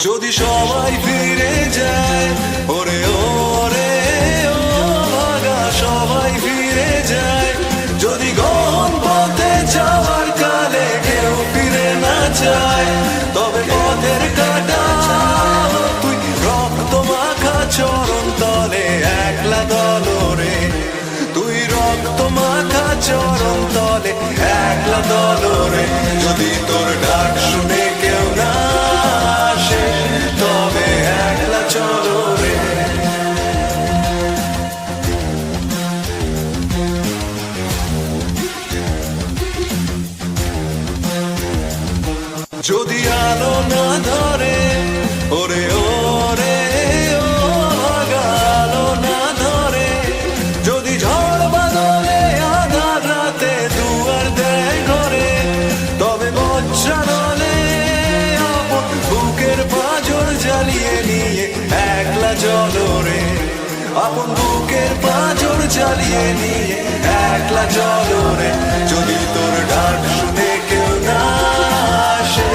যদি সবাই ফিরে যায়, ওরে ওরে ও ভাগা সবাই ফিরে যায়, যদি গহন পথে যাওয়ার কালে কেউ ফিরে না যায়, তবে পথের কাটা তুই রক্ত মাখা চরণ তলে একলা দলরে, তুই রক্ত মাখা চরণ তলে একলা দলরে, যদি তোর ডাক শুনে কেউ না আসে তবে একলা চলো রে। যদি আলো না ধরে, ওরে ওরে ও ভাগা আলো না ধরে, যদি ঝড় বাদলে আধার রাতে দুয়ার দেয় ঘরে, তবে বজ্রা নলে আপন বুকের পাঁজর জ্বালিয়ে নিয়ে একলা চলো রে, আপন বুকের পাঁজর জ্বালিয়ে নিয়ে একলা চলো রে, যদি তোর ডাক শুনে কেউ না আসে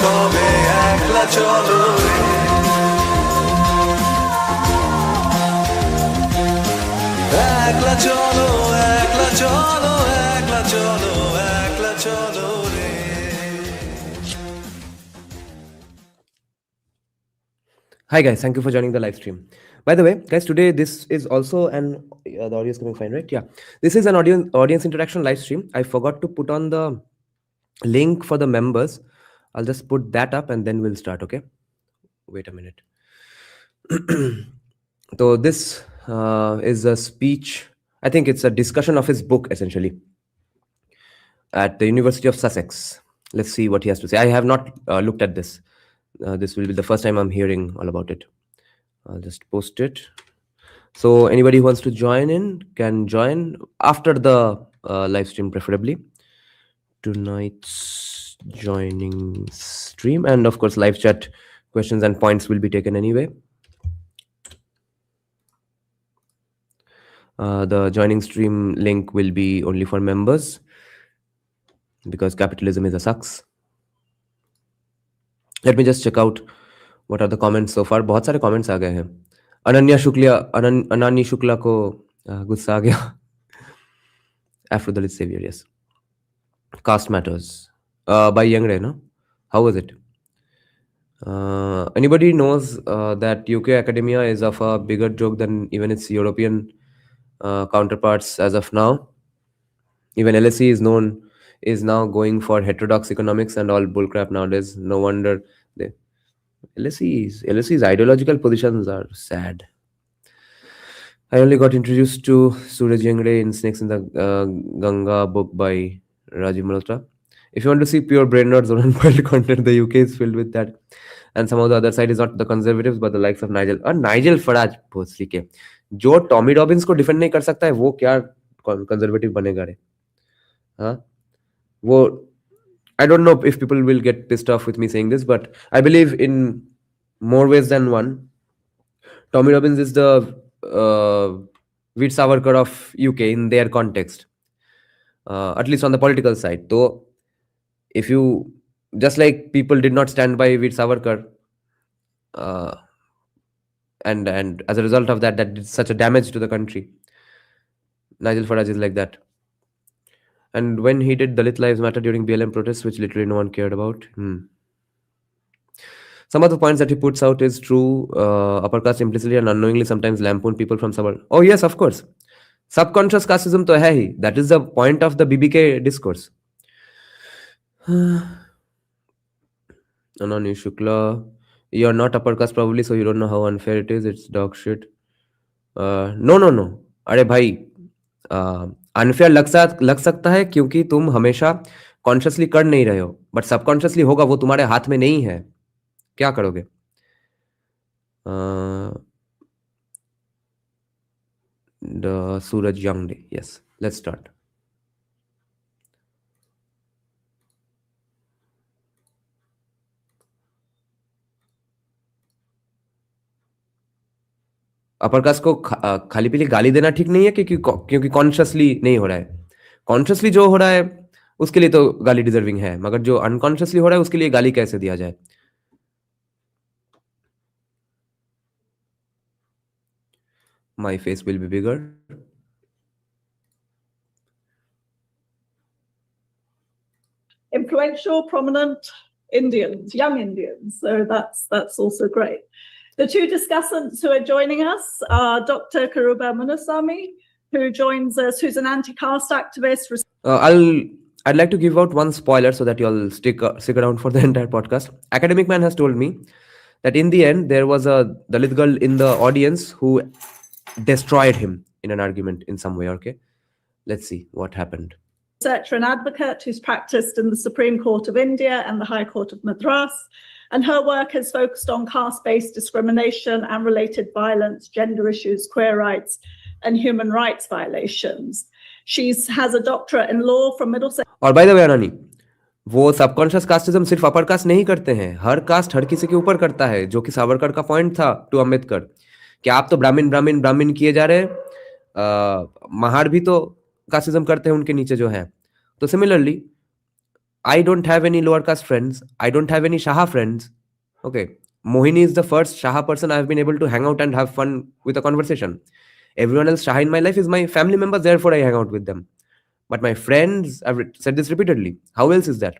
তবে একলা চলো রে। একলা চলো, একলা চলো, একলা চলো, একলা চলো রে। Hi guys, thank you for joining the live stream. By the way, guys, today this is also an the audio is coming fine, right? Yeah, this is an audience interaction live stream. I forgot to put on the link for the members. I'll just put that up and then we'll start. Okay, wait a minute. So this is a speech. I think it's a discussion of his book essentially at the University of Sussex. Let's see what he has to say. I have not looked at this. This will be the first time I'm hearing all about it. I'll just post it. So anybody who wants to join in can join after the live stream, preferably. Tonight's joining stream, and of course live chat questions and points will be taken anyway. The joining stream link will be only for members because capitalism is a sucks. Let me just check out what are the comments so far. बहुत सारे comments आ गए हैं. अनन्या शुक्ला को गुस्सा आ गया. Afro-Dalit savior, yes. Caste matters by Yengde, no? How was it? Anybody knows that UK academia is of a bigger joke than even its European counterparts as of now? Even LSE is now going for heterodox economics and all bullcrap nowadays. No wonder LSE's ideological positions are sad. I only got introduced to Suraj Yengde in Snakes in the Ganga book by Rajiv Malhotra. If you want to see pure brain nerds or unpoiled content, the UK is filled with that. And some of the other side is not the conservatives, but the likes of Nigel Farage भोसड़ी के, जो Tommy Robins को defend नहीं कर सकता है, वो क्या कंजर्वेटिव बनेगा रे? हाँ, वो I don't know if people will get pissed off with me saying this, but I believe in more ways than one. Tommy Robbins is the Veer Savarkar of UK in their context, at least on the political side. So, if you just like people did not stand by Veer Savarkar, and as a result of that did such a damage to the country. Nigel Farage is like that. And when he did Dalit Lives Matter during BLM protests, which literally no one cared about. Some of the points that he puts out is true. Upper caste implicitly and unknowingly sometimes lampoon people from suburb. Oh yes, of course. Subconscious casteism to hai hi. That is the point of the BBK discourse. Anani Shukla, you're not upper caste probably, so you don't know how unfair it is. It's dog shit. No. अरे भाई, unfair लग सकता है क्योंकि तुम हमेशा consciously कर नहीं रहे हो, बट सबकॉन्शियसली होगा, वो तुम्हारे हाथ में नहीं है, क्या करोगे? The Suraj Yengde, yes, let's start. Upper caste को खाली पीली गाली देना ठीक नहीं है क्योंकि कॉन्शियसली नहीं हो रहा है. कॉन्शियसली जो हो रहा है उसके लिए तो गाली डिजर्विंग है, मगर जो अनकॉन्शियसली हो रहा है उसके लिए गाली कैसे दिया जाए? my face will be bigger. Influential, prominent Indians, young Indians. So that's also great. The two discussants who are joining us are Dr. Karuba Munasamy, who joins us, who's an anti-caste activist. I'd like to give out one spoiler so that you'll stick around for the entire podcast. Academic Man has told me that in the end there was a Dalit girl in the audience who destroyed him in an argument in some way. Okay, let's see what happened. Researcher and advocate who's practiced in the Supreme Court of India and the High Court of Madras, and her work has focused on caste-based discrimination and related violence, gender issues, queer rights, and human rights violations. She has a doctorate in law from Middlesex. और by the way अनानी, वो subconscious casteism सिर्फ upper caste नहीं करते हैं, हर cast हर किसी के ऊपर करता है, जो कि सावरकर का पॉइंट था टू अम्बेडकर कि आप तो ब्राह्मण ब्राह्मण ब्राह्मण किए जा रहे हैं, महार भी तो कास्टिज्म करते हैं उनके नीचे जो है. तो similarly I don't have any lower caste friends. I don't have any Shaha friends. Okay. Mohini is the first Shaha person I've been able to hang out and have fun with a conversation. Everyone else Shaha in my life is my family members, therefore I hang out with them. But my friends, I've said this repeatedly. How else is that?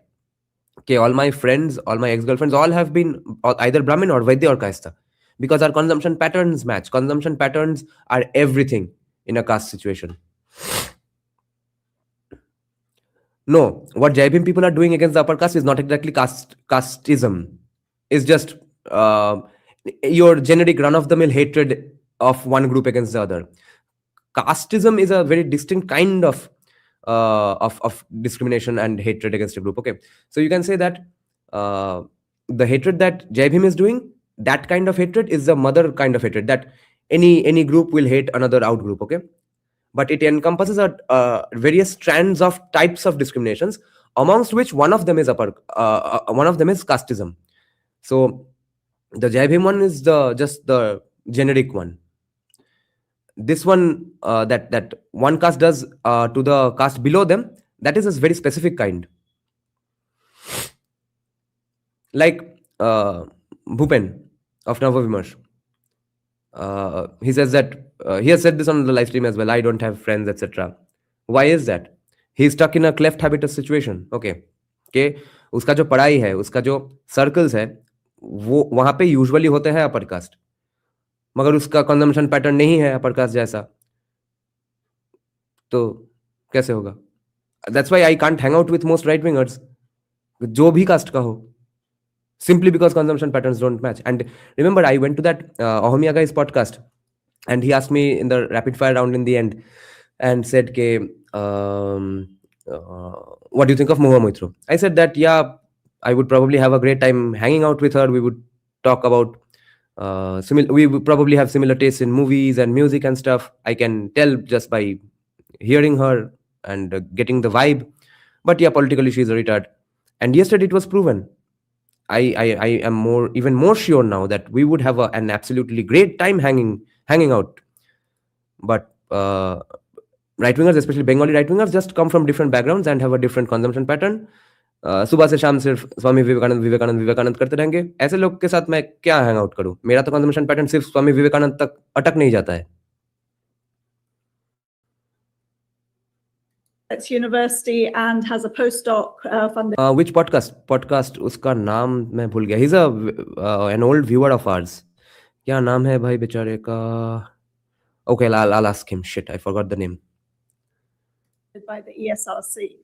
Okay, all my friends, all my ex-girlfriends, all have been either Brahmin or Vaidya or Kaista. Because our consumption patterns match. Consumption patterns are everything in a caste situation. No, what Jai Bhim people are doing against the upper caste is not exactly casteism. It's just your generic run-of-the-mill hatred of one group against the other. Casteism is a very distinct kind of discrimination and hatred against a group. Okay, so you can say that the hatred that Jai Bhim is doing, that kind of hatred is the mother kind of hatred that any group will hate another out group. Okay. But it encompasses various strands of types of discriminations, amongst which one of them is casteism. So the Jai Bhim one is just the generic one. This one that one caste does to the caste below them, that is a very specific kind. Like Bhupen of Navavimarsh. He says that he has said this on the live stream as well. I don't have friends, etc. Why is that? He's stuck in a cleft habitus situation. Okay, उसका जो पढ़ाई है, उसका जो circles है, वो वहां पे यूजुअली होते हैं अपर कास्ट, मगर उसका कंजम्पशन पैटर्न नहीं है अपर कास्ट जैसा, तो कैसे होगा? That's why I can't hang out with most right wingers, जो भी कास्ट का हो, simply because consumption patterns don't match. And remember, I went to that Ohomia guy's podcast and he asked me in the rapid fire round in the end and said, what do you think of Mahua Moitro? I said that, yeah, I would probably have a great time hanging out with her. We would talk about, we would probably have similar tastes in movies and music and stuff. I can tell just by hearing her and getting the vibe. But yeah, politically, she's a retard. And yesterday it was proven. I am even more sure now that we would have an absolutely great time hanging out. But right wingers, especially Bengali right wingers, just come from different backgrounds and have a different consumption pattern. सुबह से शाम सिर्फ स्वामी विवेकानंद करते रहेंगे. ऐसे लोग के साथ मैं क्या हैंग आउट करूं? मेरा तो कंजम्पशन पैटर्न सिर्फ स्वामी विवेकानंद तक अटक नहीं जाता है. University and has a postdoc funded. Which podcast उसका नाम मैं भूल गया. He's an old viewer of ours. क्या नाम है भाई बेचारे का? Okay, I'll ask him. Shit, I forgot the name. By the ESRC.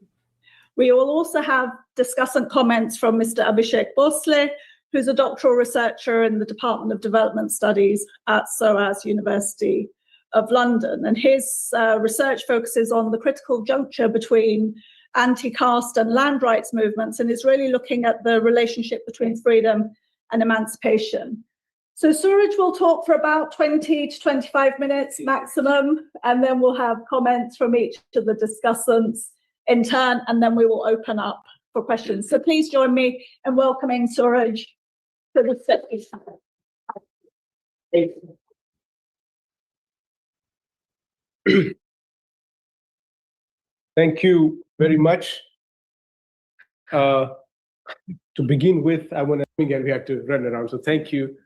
We will also have discussant comments from Mr. Abhishek Bhosle, who's a doctoral researcher in the Department of Development Studies at SOAS University of London. And his research focuses on the critical juncture between anti-caste and land rights movements, and is really looking at the relationship between freedom and emancipation. So Suraj will talk for about 20 to 25 minutes maximum, and then we'll have comments from each of the discussants in turn, and then we will open up for questions. So please join me in welcoming Suraj to the stage. Thank you very much. To begin with, I want to, again, we had to run around, so thank you.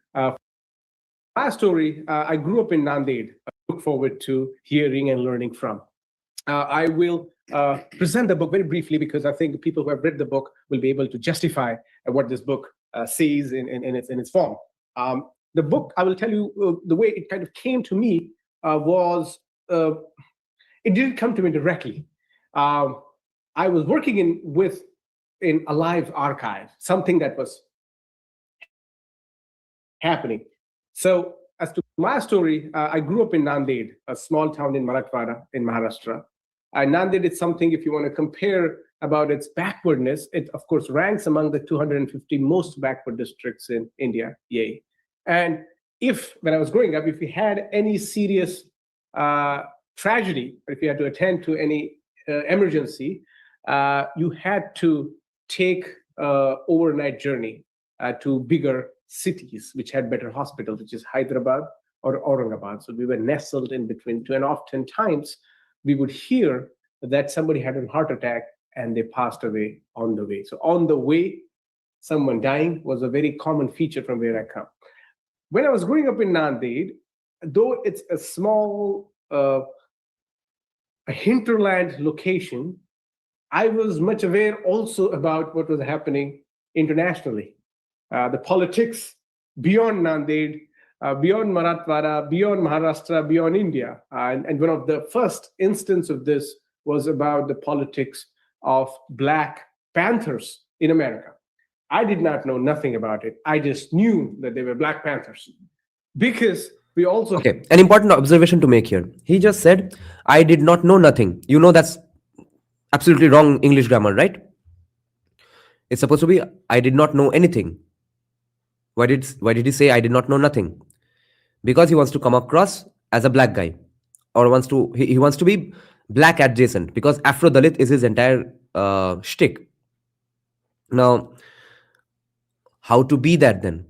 My story, I grew up in Nanded, look forward to hearing and learning from. I will present the book very briefly because I think the people who have read the book will be able to justify what this book says in its form. The book, I will tell you, the way it kind of came to me was, it didn't come to me directly. I was working in a live archive, something that was happening. So as to my story, I grew up in Nanded, a small town in Marathwada in Maharashtra. Nanded is something, if you want to compare about its backwardness, it of course ranks among the 250 most backward districts in India. Yay. And when I was growing up, if we had any serious tragedy, if you had to attend to any emergency, you had to take overnight journey to bigger cities which had better hospitals, which is Hyderabad or Aurangabad. So we were nestled in between two, and oftentimes we would hear that somebody had a heart attack and they passed away on the way. So on the way, someone dying was a very common feature from where I come. When I was growing up in Nanded, though it's a small a hinterland location, I was much aware also about what was happening internationally. The politics beyond Nanded, beyond Marathwada, beyond Maharashtra, beyond India. And one of the first instances of this was about the politics of Black Panthers in America. I did not know nothing about it. I just knew that they were Black Panthers because we also... Okay, an important observation to make here. He just said, I did not know nothing. You know that's absolutely wrong English grammar, right? It's supposed to be, I did not know anything. Why did he say I did not know nothing? Because he wants to come across as a black guy, or he wants to be black adjacent, because Afro-Dalit is his entire shtick. Now, how to be that then?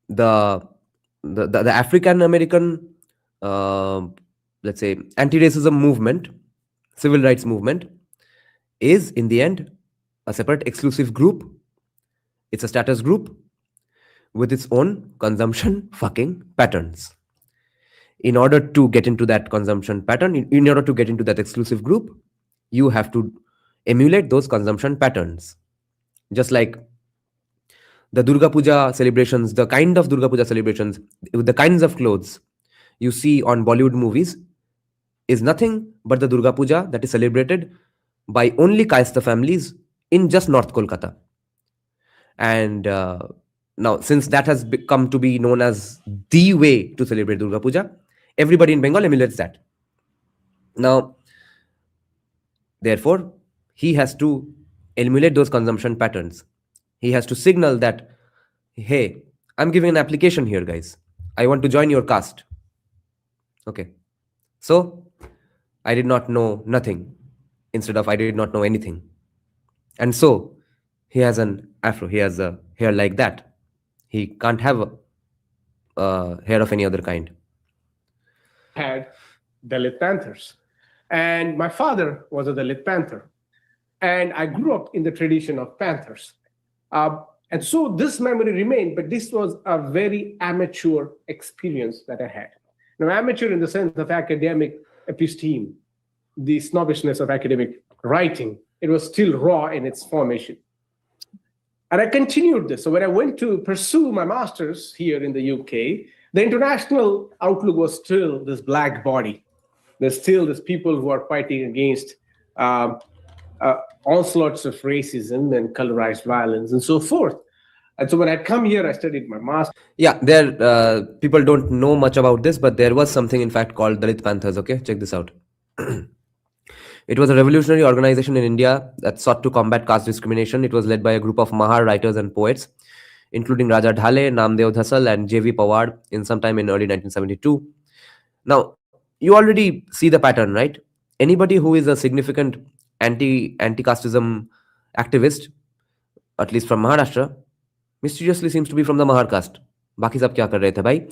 The African American, let's say, anti-racism movement, civil rights movement, is in the end a separate exclusive group. It's a status group with its own consumption fucking patterns. In order to get into that consumption pattern, in order to get into that exclusive group, you have to emulate those consumption patterns. Just like the Durga Puja celebrations, the kind of Durga Puja celebrations, the kinds of clothes you see on Bollywood movies is nothing but the Durga Puja that is celebrated by only Kaista families in just North Kolkata. And now, since that has come to be known as the way to celebrate Durga Puja, everybody in Bengal emulates that. Now, therefore, he has to emulate those consumption patterns. He has to signal that, hey, I'm giving an application here, guys. I want to join your caste. Okay. So, I did not know nothing instead of I did not know anything. And so, he has an afro. He has a hair like that. He can't have a hair of any other kind. Had Dalit Panthers. And my father was a Dalit Panther. And I grew up in the tradition of Panthers. And so this memory remained, but this was a very amateur experience that I had. Now, amateur in the sense of academic episteme, the snobbishness of academic writing, it was still raw in its formation. And I continued this. So when I went to pursue my master's here in the UK, the international outlook was still this black body. There's still these people who are fighting against onslaughts of racism and colorized violence and so forth. And so when I come here, I studied my master's. Yeah, people don't know much about this, but there was something, in fact, called Dalit Panthers. Okay, check this out. It was a revolutionary organization in India that sought to combat caste discrimination. It was led by a group of Mahar writers and poets, including Raja Dhale, Namdev Dhasal, and J.V. Pawar in sometime in early 1972. Now, you already see the pattern, right? Anybody who is a significant anti-casteism activist, at least from Maharashtra, mysteriously seems to be from the Mahar caste. Baki sab kya kar rahe the bhai?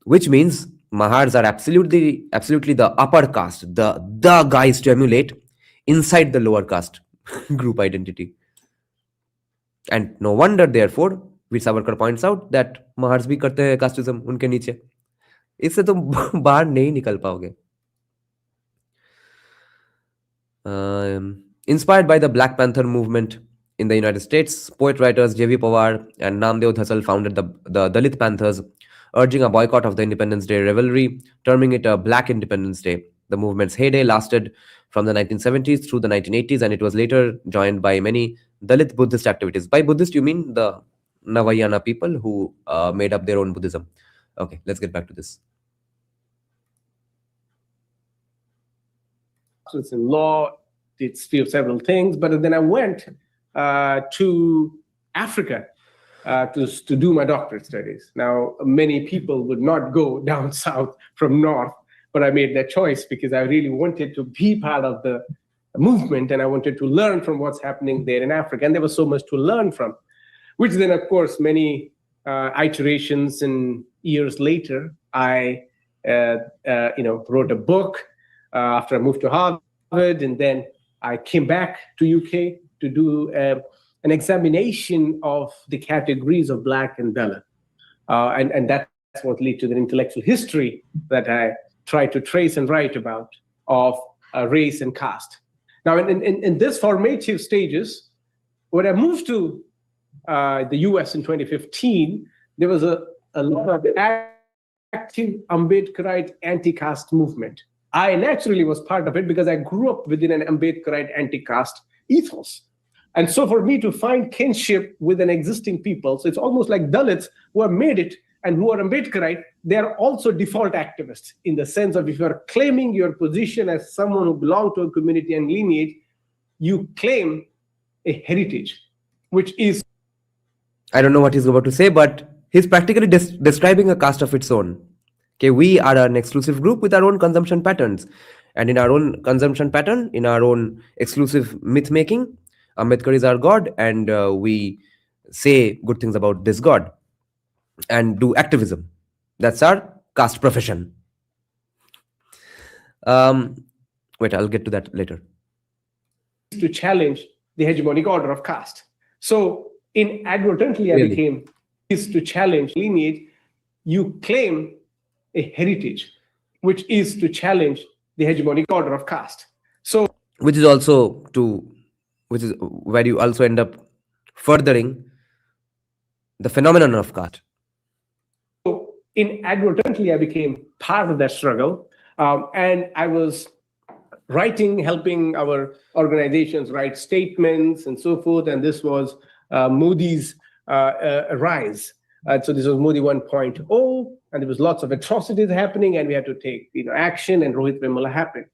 Which means Mahars are absolutely the upper caste, the guys to emulate inside the lower caste group identity. And no wonder, therefore, Veer Savarkar points out that Mahars bhi karte hai casteism unke niche. इससे तुम बाहर नहीं निकल पाओगे. Inspired by the Black Panther movement in the United States, poet-writers J.V. Pawar and Namdeo Dhassal founded the Dalit Panthers, urging a boycott of the Independence Day revelry, terming it a Black Independence Day. The movement's heyday lasted from the 1970s through the 1980s, and it was later joined by many Dalit Buddhist activities. By Buddhist, you mean the Navayana people who made up their own Buddhism. Okay, let's get back to this. It's in law, did several things, but then I went to Africa to do my doctorate studies. Now, many people would not go down south from north, but I made that choice because I really wanted to be part of the movement, and I wanted to learn from what's happening there in Africa. And there was so much to learn from, which then, of course, many iterations and years later, I wrote a book after I moved to Harvard, and then I came back to UK to do an examination of the categories of Black and Dalit. And that's what led to the intellectual history that I try to trace and write about of race and caste. Now, in this formative stages, when I moved to the US in 2015, there was a lot of active Ambedkarite anti-caste movement. I naturally was part of it because I grew up within an Ambedkarite anti-caste ethos. And so for me to find kinship with an existing people, so it's almost like Dalits who have made it and who are Ambedkarite, they are also default activists in the sense of if you are claiming your position as someone who belongs to a community and lineage, you claim a heritage, which is... I don't know what he's about to say, but he's practically describing a caste of its own. Okay, we are an exclusive group with our own consumption patterns. And in our own consumption pattern, in our own exclusive myth making, Ambedkar is our God, and we say good things about this God and do activism. That's our caste profession. Wait, I'll get to that later. To challenge the hegemonic order of caste. So inadvertently, I became is to challenge lineage. You claim a heritage, which is to challenge the hegemonic order of caste. So, which is where you also end up furthering the phenomenon of caste. So inadvertently, I became part of that struggle, and I was helping our organizations write statements and so forth. And this was Modi's rise. So this was Modi 1.0, and there was lots of atrocities happening, and we had to take action, and Rohit Vemula happened.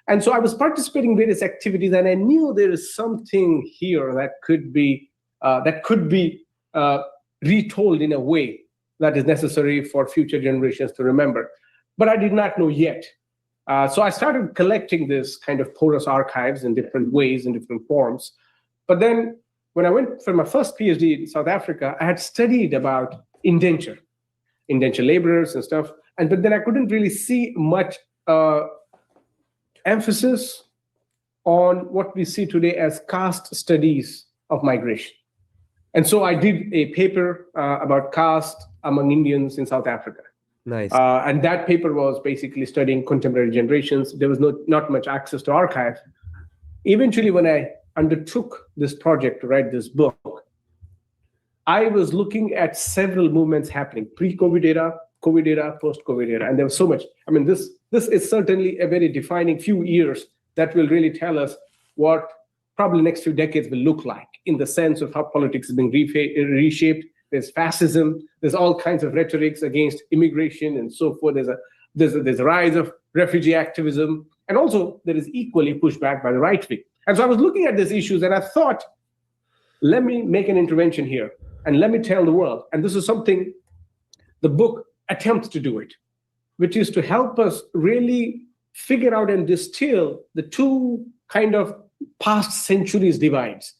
And so I was participating in various activities, and I knew there is something here that could be retold in a way that is necessary for future generations to remember. But I did not know yet. So I started collecting this kind of porous archives in different ways, in different forms. But then when I went for my first PhD in South Africa, I had studied about indenture laborers and stuff. But then I couldn't really see much emphasis on what we see today as caste studies of migration. And so I did a paper about caste among Indians in South Africa. Nice. And that paper was basically studying contemporary generations. There was not much access to archive. Eventually, when I undertook this project to write this book, I was looking at several movements happening, pre-COVID era, COVID era, post-COVID era, and there was so much. I mean, this is certainly a very defining few years that will really tell us what probably next few decades will look like in the sense of how politics is being reshaped. There's fascism, there's all kinds of rhetorics against immigration and so forth. There's a rise of refugee activism, and also there is equally pushback by the right wing. And so I was looking at these issues, and I thought, let me make an intervention here, and let me tell the world. And this is something the book attempts to do it, which is to help us really figure out and distill the two kind of past centuries divides,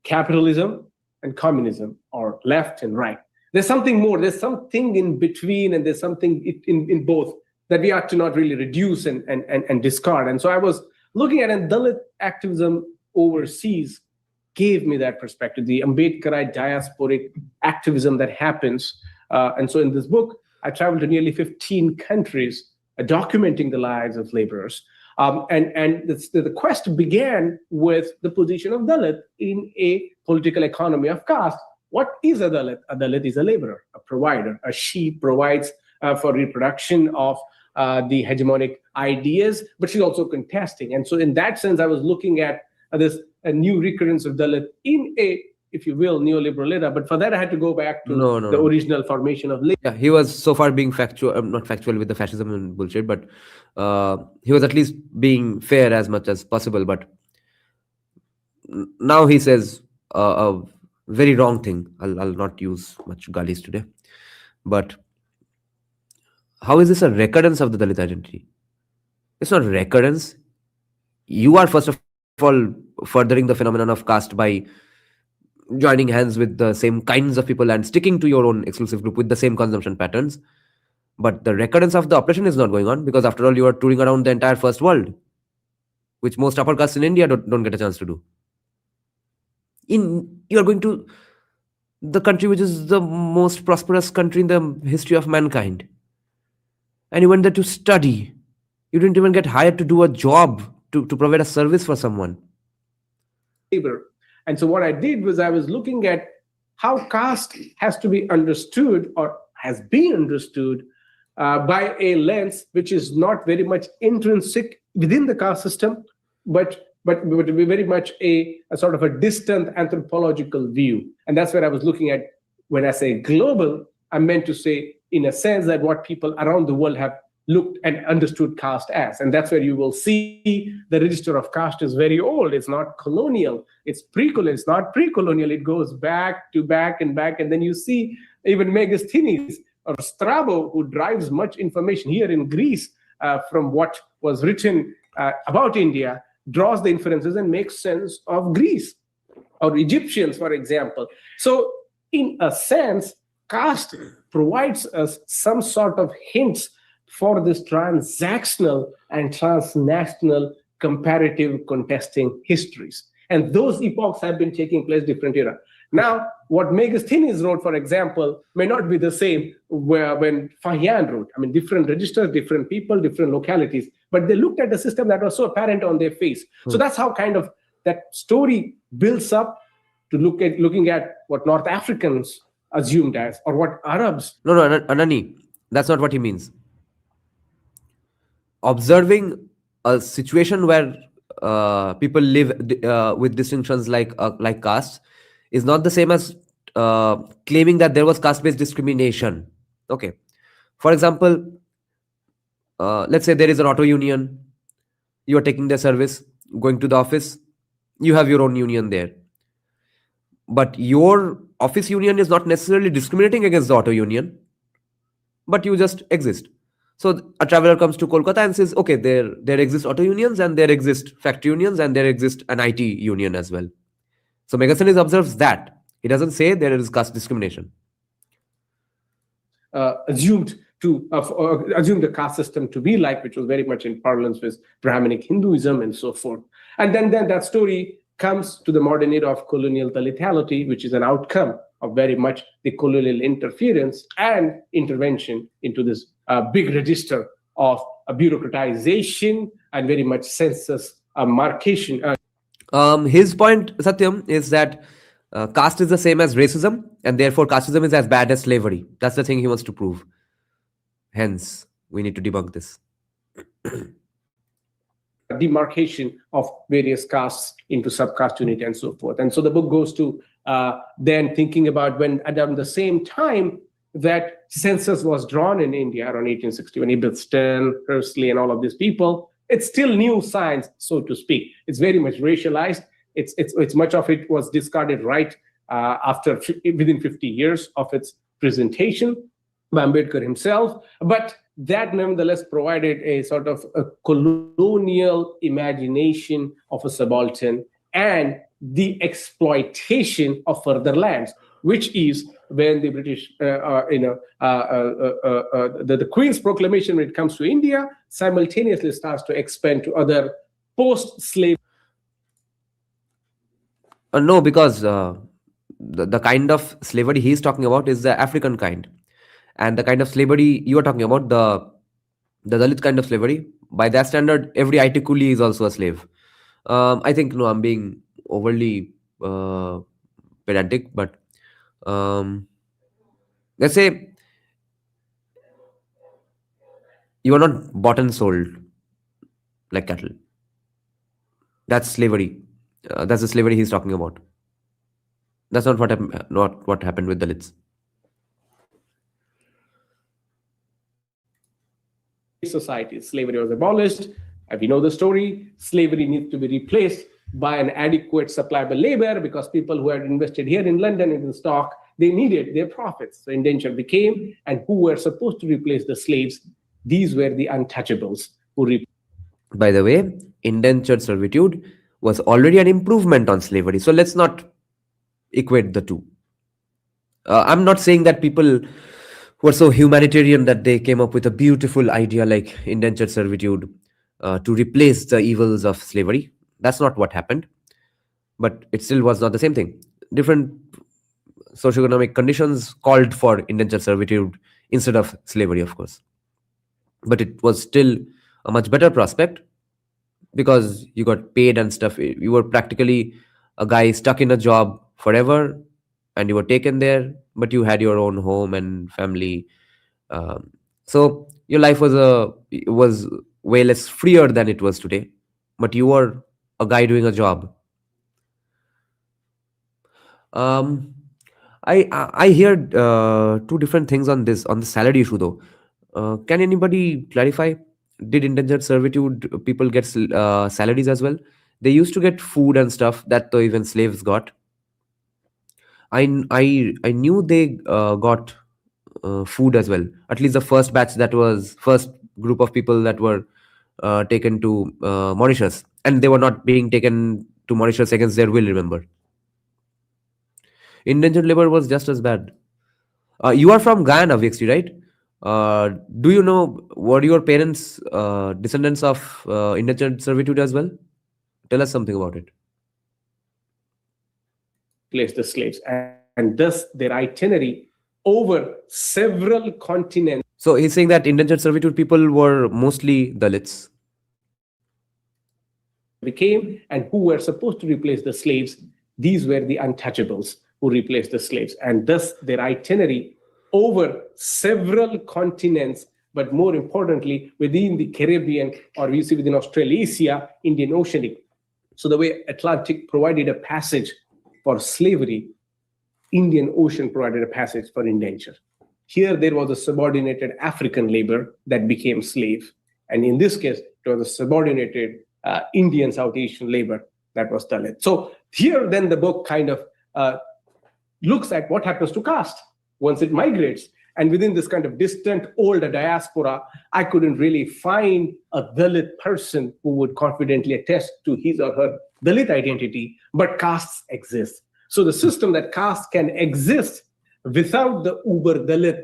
capitalism and communism, or left and right. There's something more, there's something in between, and there's something in both that we ought to not really reduce and discard. And so I was looking at, and Dalit activism overseas gave me that perspective, the Ambedkarite diasporic activism that happens. And so in this book, I traveled to nearly 15 countries documenting the lives of laborers. And the quest began with the position of Dalit in a political economy of caste. What is a Dalit? A Dalit is a laborer, a provider. She provides for reproduction of the hegemonic ideas, but she's also contesting. And so in that sense, I was looking at this a new recurrence of Dalit in a, if you will, neoliberal era. But for that, I had to go back to the original formation of labor. Yeah, he was so far being factual, not factual with the fascism and bullshit, but he was at least being fair as much as possible. But now he says a very wrong thing. I'll not use much galis today. But how is this a recurrence of the Dalit identity? It's not recurrence. You are first of all furthering the phenomenon of caste by joining hands with the same kinds of people and sticking to your own exclusive group with the same consumption patterns. But the recurrence of the oppression is not going on, because after all, you are touring around the entire first world, which most upper castes in India don't get a chance to do. You are going to the country which is the most prosperous country in the history of mankind, and you went there to study. You didn't even get hired to do a job, to provide a service for someone. And so what I did was I was looking at how caste has to be understood, or has been understood, by a lens which is not very much intrinsic within the caste system, but very much a sort of a distant anthropological view. And that's where I was looking at. When I say global, I meant to say, in a sense, that what people around the world have looked and understood caste as. And that's where you will see the register of caste is very old. It's not colonial. It's pre-colonial. It's not pre-colonial. It goes back to back and back. And then you see even Megasthenes or Strabo, who drives much information here in Greece from what was written about India, draws the inferences and makes sense of Greece or Egyptians, for example. So in a sense, caste provides us some sort of hints for this transactional and transnational comparative contesting histories. And those epochs have been taking place different era. Now, what Megasthenes wrote, for example, may not be the same when Fahian wrote. I mean, different registers, different people, different localities, but they looked at the system that was so apparent on their face. So that's how kind of that story builds up to looking at what North Africans assumed as, or what Arabs. No, Anani, that's not what he means. Observing a situation where people live with distinctions like castes is not the same as claiming that there was caste-based discrimination. Okay. For example, let's say there is an auto union. You are taking their service, going to the office. You have your own union there. But your office union is not necessarily discriminating against the auto union, but you just exist. So a traveler comes to Kolkata and says, okay, there exist auto unions, and there exist factory unions, and there exist an IT union as well. So Megasthenes observes that. He doesn't say there is caste discrimination. Assumed the caste system to be like, which was very much in parlance with Brahminic Hinduism and so forth. And then that story comes to the modern era of colonial Dalitality, which is an outcome of very much the colonial interference and intervention into this big register of bureaucratization and very much census marcation. His point, Satyam, is that caste is the same as racism, and therefore casteism is as bad as slavery. That's the thing he wants to prove. Hence, we need to debunk this. Demarcation of various castes into subcaste unity and so forth. And so the book goes to then thinking about when at the same time that census was drawn in India around 1860, when Ibn Stern, Hersley, and all of these people, it's still new science, so to speak. It's very much racialized. It's much of it was discarded right within 50 years of its presentation by Ambedkar himself. But that nevertheless provided a sort of a colonial imagination of a subaltern and the exploitation of further lands, which is when the British, the Queen's proclamation when it comes to India simultaneously starts to expand to other post-slave. No, because the kind of slavery he's talking about is the African kind. And the kind of slavery you are talking about, the Dalit kind of slavery, by that standard, every IT coolie is also a slave. I think, no, I'm being overly pedantic, but um, let's say you are not bought and sold like cattle. That's slavery. That's the slavery he's talking about. That's not what happened with Dalits. Society, slavery was abolished. We know the story. Slavery needs to be replaced by an adequate supply of labor, because people who had invested here in London in the stock, they needed their profits. So indenture became, and who were supposed to replace the slaves? These were the untouchables who By the way, indentured servitude was already an improvement on slavery. So let's not equate the two. I'm not saying that people were so humanitarian that they came up with a beautiful idea like indentured servitude to replace the evils of slavery. That's not what happened. But it still was not the same thing. Different socioeconomic conditions called for indentured servitude instead of slavery, of course. But it was still a much better prospect because you got paid and stuff. You were practically a guy stuck in a job forever, and you were taken there, but you had your own home and family. So your life was way less freer than it was today, but you were a guy doing a job. Um, I heard two different things on this, on the salary issue though. Can anybody clarify? Did indentured servitude people get salaries as well? They used to get food and stuff that though even slaves got. I knew they got food as well. At least the first batch, that was first group of people that were taken to Mauritius, and they were not being taken to Mauritius against their will. Remember, indentured labor was just as bad. You are from Guyana, VXT, right? Do you know, were your parents descendants of indentured servitude as well? Tell us something about it. replace the slaves, and thus their itinerary over several continents So he's saying that indentured servitude people were mostly Dalits. became, and who were supposed to replace the slaves? These were the untouchables who replaced the slaves, and thus their itinerary over several continents, but more importantly, within the Caribbean, or we see within Australasia, Indian Ocean. So the way Atlantic provided a passage for slavery, Indian Ocean provided a passage for indenture. Here there was a subordinated African labor that became slave. And in this case, it was a subordinated Indian South Asian labor that was Dalit. So here then the book kind of looks at what happens to caste once it migrates. And within this kind of distant old diaspora, I couldn't really find a Dalit person who would confidently attest to his or her Dalit identity, but castes exist. So the system that caste can exist without the uber Dalit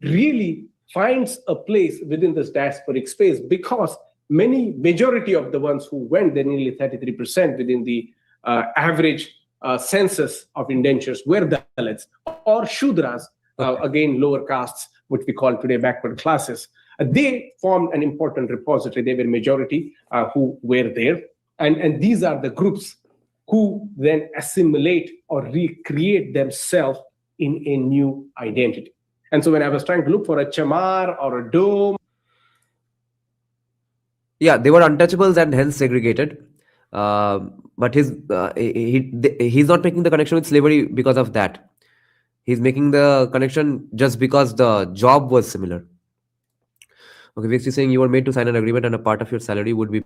really finds a place within this diasporic space, because majority of the ones who went, they're nearly 33% within the average census of indentures were Dalits or Shudras, again, lower castes, which we call today backward classes. They formed an important repository. They were majority who were there. And these are the groups who then assimilate or recreate themselves in a new identity. And so when I was trying to look for a chamar or a dome, Yeah, they were untouchables and hence segregated. But he's not making the connection with slavery because of that. He's making the connection just because the job was similar. Okay, VXT saying you were made to sign an agreement and a part of your salary would be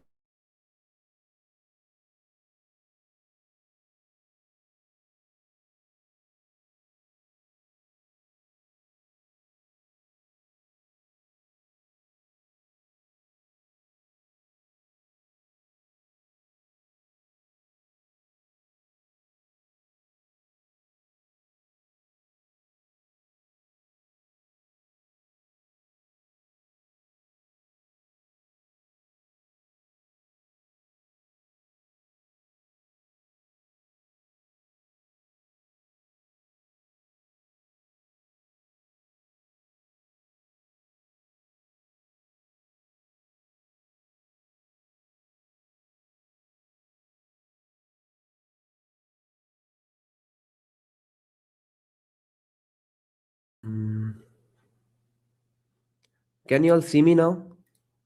Can you all see me now?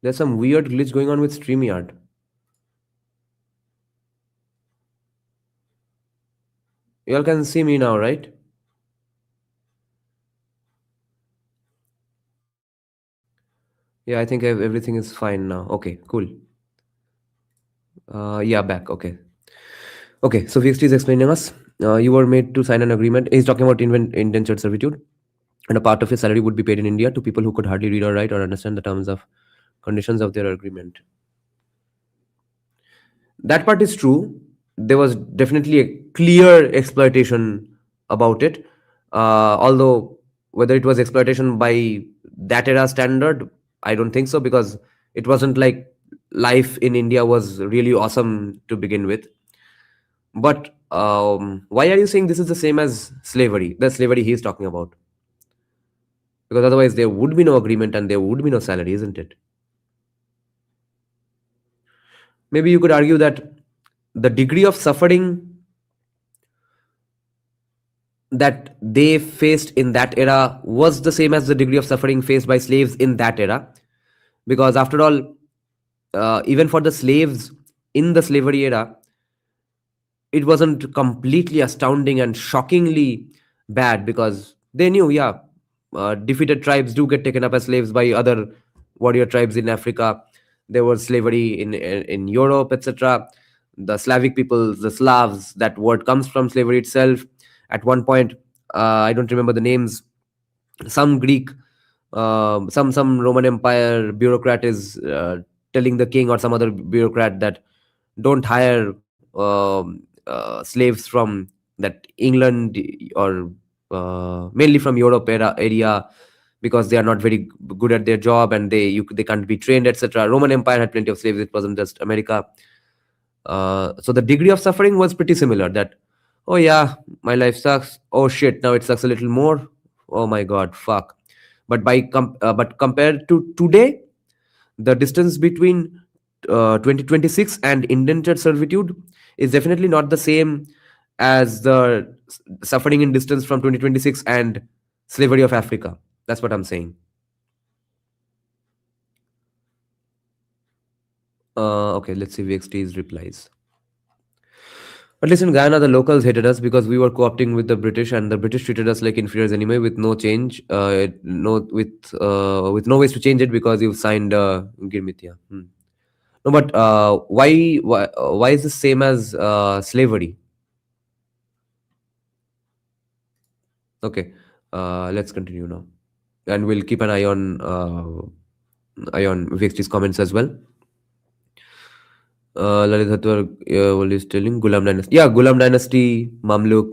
There's some weird glitch going on with StreamYard. You all can see me now, right? Yeah, I think everything is fine now. Okay, cool. Yeah, back. Okay. Okay, so VXT is explaining us. You were made to sign an agreement. He's talking about indentured servitude. And a part of his salary would be paid in India to people who could hardly read or write or understand the terms of conditions of their agreement. That part is true. There was definitely a clear exploitation about it. Although whether it was exploitation by that era standard, I don't think so, because it wasn't like life in India was really awesome to begin with. But why are you saying this is the same as slavery, the slavery he's talking about? Because otherwise there would be no agreement and there would be no salary, isn't it? Maybe you could argue that the degree of suffering that they faced in that era was the same as the degree of suffering faced by slaves in that era. Because after all, even for the slaves in the slavery era, it wasn't completely astounding and shockingly bad, because they knew, yeah, defeated tribes do get taken up as slaves by other warrior tribes in Africa. There was slavery in Europe, etc. The Slavic peoples, the Slavs, that word comes from slavery itself. At one point, I don't remember the names, some Greek, some Roman Empire bureaucrat is telling the king or some other bureaucrat that don't hire slaves from that England or mainly from Europe area, because they are not very good at their job and they can't be trained, etc. Roman Empire had plenty of slaves. It wasn't just America. So the degree of suffering was pretty similar. That, oh yeah, my life sucks. Oh shit, now it sucks a little more. Oh my god, fuck. But but compared to today, the distance between 2026 and indentured servitude is definitely not the same as the suffering in distance from 2026 and slavery of Africa. That's what I'm saying. Okay, let's see VXT's replies. At least in Guyana, the locals hated us because we were co-opting with the British, and the British treated us like inferiors anyway, with no change, with no ways to change it, because you've signed Girmitya. No, but why is this same as slavery? Okay, let's continue now, and we'll keep an eye on VXT's comments as well. Lalit Hatwar is telling Ghulam dynasty. Yeah, Ghulam dynasty, Mamluk.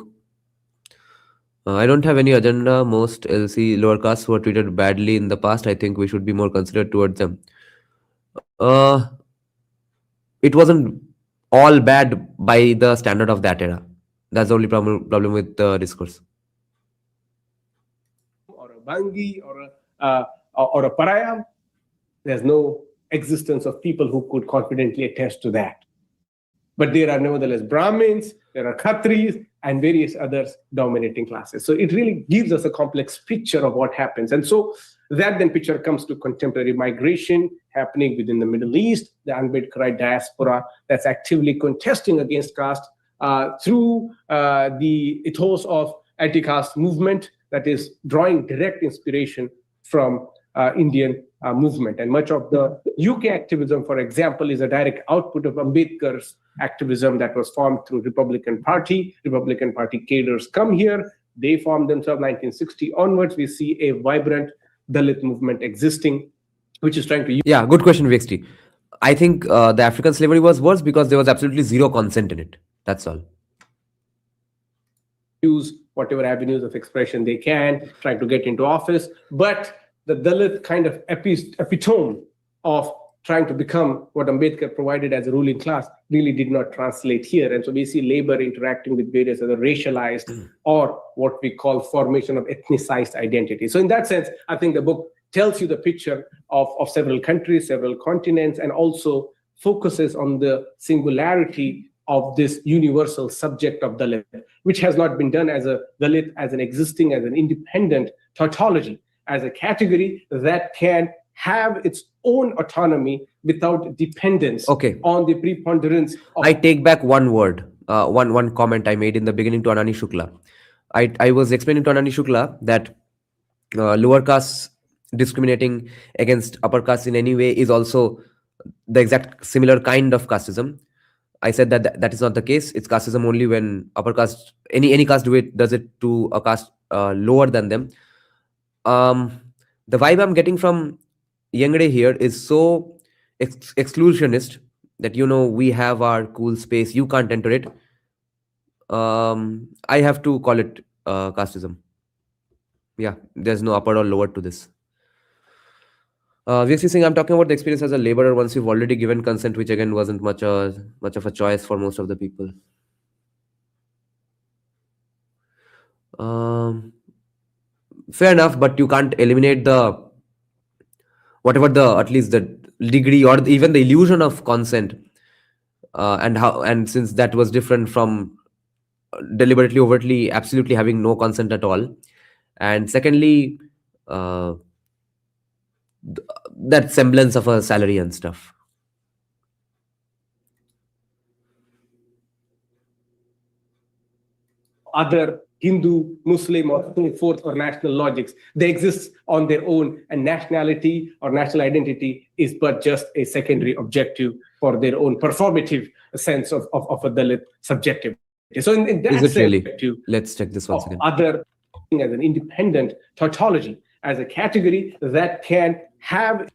I don't have any agenda. Most LC lower castes who were treated badly in the past, I think we should be more considerate towards them. It wasn't all bad by the standard of that era. That's the only problem with the discourse. Or a Bangi or a Paraya, there's no existence of people who could confidently attest to that. But there are nevertheless Brahmins, there are Khatris, and various others dominating classes. So it really gives us a complex picture of what happens. And so that then picture comes to contemporary migration happening within the Middle East, the Ambedkarite diaspora that's actively contesting against caste through the ethos of anti-caste movement that is drawing direct inspiration from Indian movement. And much of the UK activism, for example, is a direct output of Ambedkar's activism that was formed through Republican Party. Republican Party cadres come here. They formed themselves 1960 onwards. We see a vibrant Dalit movement existing, which is trying to use... Yeah, good question, VXT. I think the African slavery was worse because there was absolutely zero consent in it. That's all. Use whatever avenues of expression they can, trying to get into office. But the Dalit kind of epitome of trying to become what Ambedkar provided as a ruling class really did not translate here. And so we see labor interacting with various other racialized or what we call formation of ethnicized identity. So in that sense, I think the book tells you the picture of several countries, several continents, and also focuses on the singularity of this universal subject of Dalit, which has not been done as a Dalit, as an existing, as an independent tautology, as a category that can have its own autonomy without dependence on the preponderance of... I take back one word, one comment I made in the beginning to Anani Shukla. I was explaining to Anani Shukla that lower castes discriminating against upper castes in any way is also the exact similar kind of casteism. I said that is not the case. It's casteism only when upper caste, any caste does it to a caste lower than them. The vibe I'm getting from Yengde here is so exclusionist that, we have our cool space, you can't enter it. I have to call it casteism. Yeah, there's no upper or lower to this. VSC Singh, I'm talking about the experience as a laborer once you've already given consent, which again wasn't much of a choice for most of the people. Fair enough, but you can't eliminate at least the degree or even the illusion of consent, and since that was different from deliberately, overtly, absolutely having no consent at all. And secondly, that semblance of a salary and stuff. Other Hindu, Muslim, or fourth or national logics. They exist on their own, and nationality or national identity is but just a secondary objective for their own performative sense of a Dalit subjective. So in that is it really? Let's check this once again. Other as an independent tautology, as a category that can have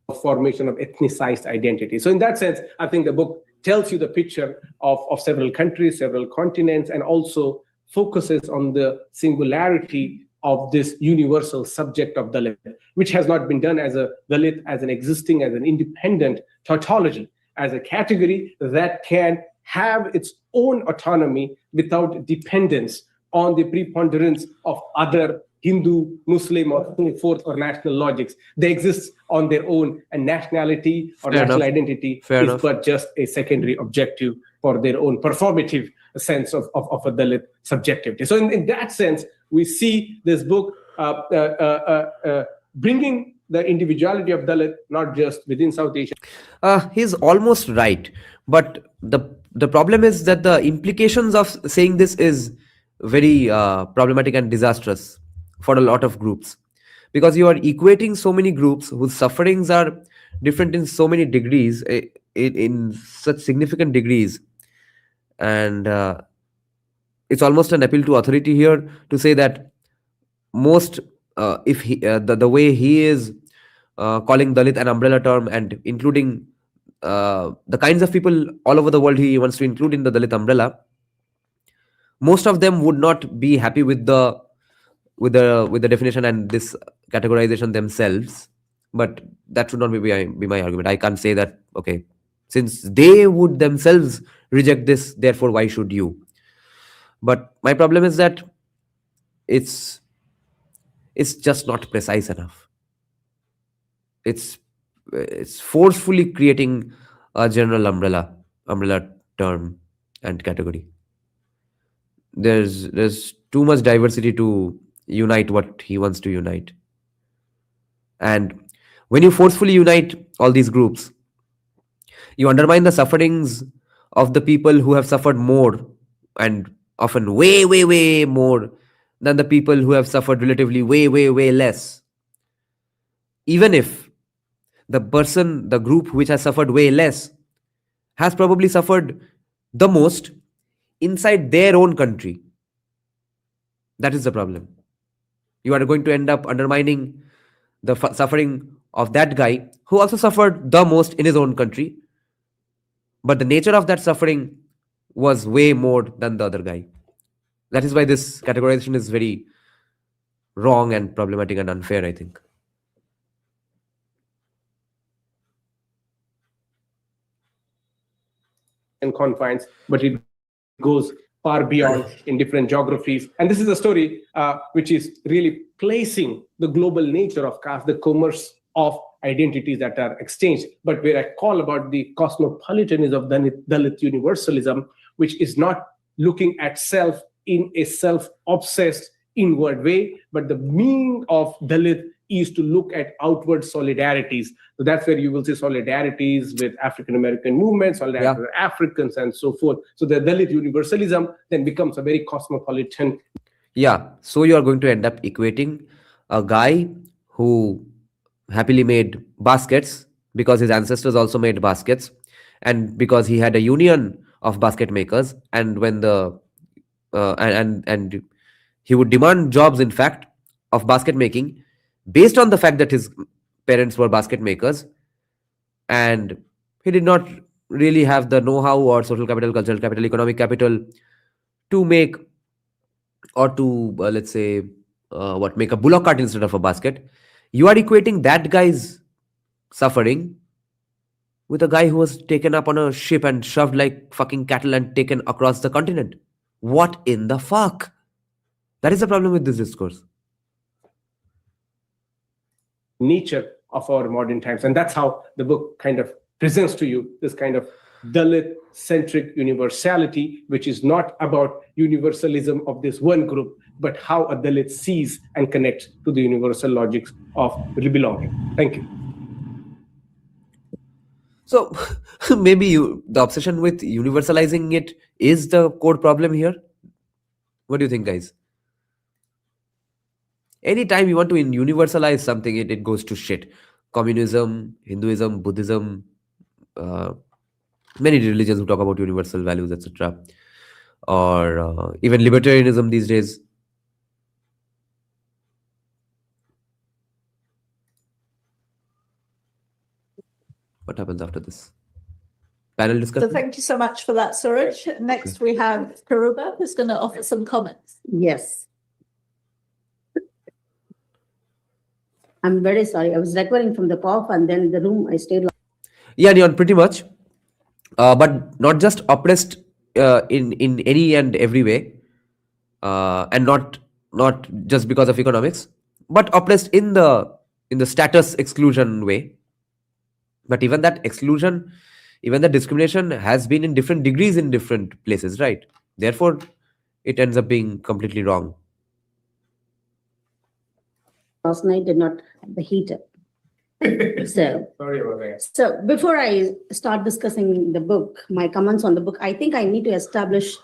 a formation of ethnicized identity. So in that sense, I think the book tells you the picture of several countries, several continents, and also focuses on the singularity of this universal subject of Dalit, which has not been done as a Dalit, as an existing, as an independent tautology, as a category that can have its own autonomy without dependence on the preponderance of other Hindu, Muslim, or fourth or national logics. They exist on their own, and nationality or national identity is but just a secondary objective for their own performative sense of a Dalit subjectivity. So in that sense, we see this book bringing the individuality of Dalit, not just within South Asia. He's almost right. But the problem is that the implications of saying this is very problematic and disastrous for a lot of groups, because you are equating so many groups whose sufferings are different in so many degrees, in such significant degrees. And it's almost an appeal to authority here to say that most, if the way he is calling Dalit an umbrella term and including the kinds of people all over the world he wants to include in the Dalit umbrella, most of them would not be happy with the definition and this categorization themselves. But that should not be my argument. I can't say that, okay, since they would themselves reject this, therefore why should you? But my problem is that it's just not precise enough. It's forcefully creating a general umbrella term and category. There's too much diversity to unite what he wants to unite. And when you forcefully unite all these groups, you undermine the sufferings of the people who have suffered more, and often way, way, way more than the people who have suffered relatively way, way, way less. Even if the group which has suffered way less has probably suffered the most inside their own country. That is the problem. You are going to end up undermining the suffering of that guy who also suffered the most in his own country. But the nature of that suffering was way more than the other guy. That is why this categorization is very wrong and problematic and unfair, I think. And confines, but it goes far beyond in different geographies. And this is a story which is really placing the global nature of caste, the commerce of identities that are exchanged, but where I call about the cosmopolitanism of Dalit universalism, which is not looking at self in a self-obsessed, inward way, but the meaning of Dalit is to look at outward solidarities. So that's where you will see solidarities with African American movements, solidarity with Africans, and so forth. So the Dalit universalism then becomes a very cosmopolitan. Yeah, so you are going to end up equating a guy who happily made baskets because his ancestors also made baskets, and because he had a union of basket makers, and when the and he would demand jobs, in fact, of basket making based on the fact that his parents were basket makers, and he did not really have the know-how or social capital, cultural capital, economic capital to make, or to let's say make a bullock cart instead of a basket. You are equating that guy's suffering with a guy who was taken up on a ship and shoved like fucking cattle and taken across the continent. What in the fuck? That is the problem with this discourse. Nature of our modern times. And that's how the book kind of presents to you this kind of Dalit-centric universality, which is not about universalism of this one group, but how a Dalit sees and connects to the universal logics of belonging. Thank you. So maybe the obsession with universalizing it is the core problem here. What do you think, guys? Anytime you want to universalize something, it goes to shit. Communism, Hinduism, Buddhism, many religions who talk about universal values, etc. Or even libertarianism these days. What happens after this? Panel discussion? So thank you so much for that, Suraj. Next, we have Karuba, who's going to offer some comments. Yes. I'm very sorry. I was recovering from the cough, and then in the room I stayed. Yeah, Neon, pretty much. But not just oppressed in any and every way, and not just because of economics, but oppressed in the status exclusion way. But even that exclusion, even the discrimination has been in different degrees in different places, right? Therefore, it ends up being completely wrong. Last night did not have the heater. So, Sorry about that. so before I start discussing the book, my comments on the book, I think I need to establish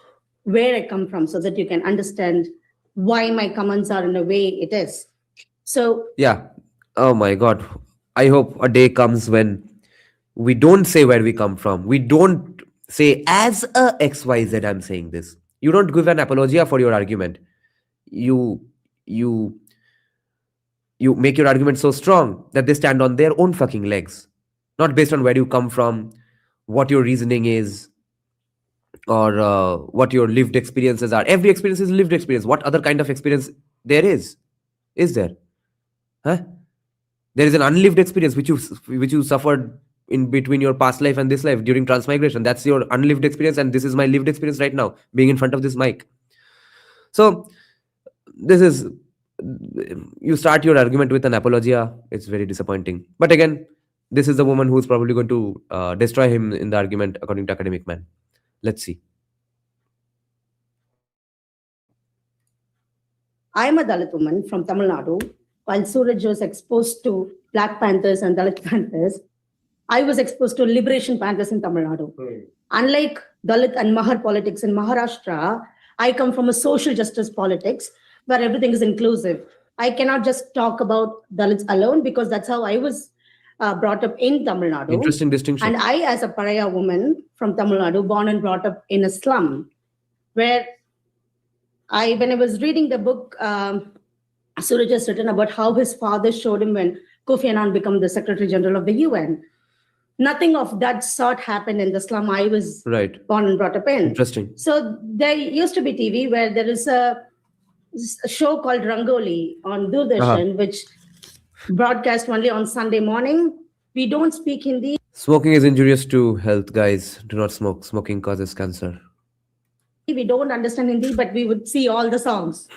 where I come from so that you can understand why my comments are in the way it is. So, Yeah. Oh my God. I hope a day comes when we don't say where we come from. We don't say as a XYZ I'm saying this. You don't give an apologia for your argument. You make your argument so strong that they stand on their own fucking legs, not based on where you come from, what your reasoning is, or what your lived experiences are. Every experience is lived experience. What other kind of experience there is there? Huh? There is an unlived experience which you suffered in between your past life and this life during transmigration. That's your unlived experience, and this is my lived experience right now, being in front of this mic. So this is, you start your argument with an apologia. It's very disappointing. But again, this is the woman who's probably going to destroy him in the argument, according to Academic Man. Let's see. I am a Dalit woman from Tamil Nadu. While Suraj was exposed to Black Panthers and Dalit Panthers, I was exposed to Liberation Panthers in Tamil Nadu. Unlike Dalit and Mahar politics in Maharashtra, I come from a social justice politics where everything is inclusive. I cannot just talk about Dalits alone because that's how I was brought up in Tamil Nadu. Interesting distinction. And I, as a Pariah woman from Tamil Nadu, born and brought up in a slum, where when I was reading the book, Suraj has written about how his father showed him when Kofi Annan became the Secretary General of the UN. Nothing of that sort happened in the slum I was born and brought up in. Interesting. So there used to be TV where there is a show called Rangoli on Doordarshan, which broadcast only on Sunday morning. We don't speak Hindi. Smoking is injurious to health, guys. Do not smoke. Smoking causes cancer. We don't understand Hindi, but we would see all the songs.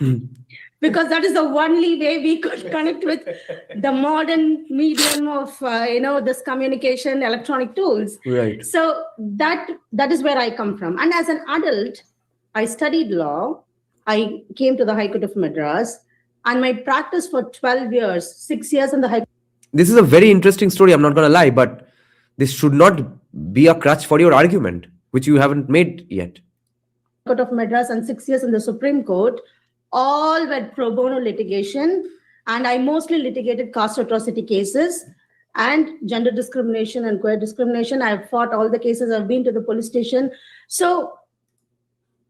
Because that is the only way we could connect with the modern medium of, this communication, electronic tools. Right. So that is where I come from. And as an adult, I studied law. I came to the High Court of Madras, and my practice for 12 years, 6 years in the High This is a very interesting story, I'm not going to lie, but this should not be a crutch for your argument, which you haven't made yet. Court of Madras and 6 years in the Supreme Court, all were pro bono litigation, and I mostly litigated caste atrocity cases and gender discrimination and queer discrimination. I've fought all the cases. I've been to the police station. So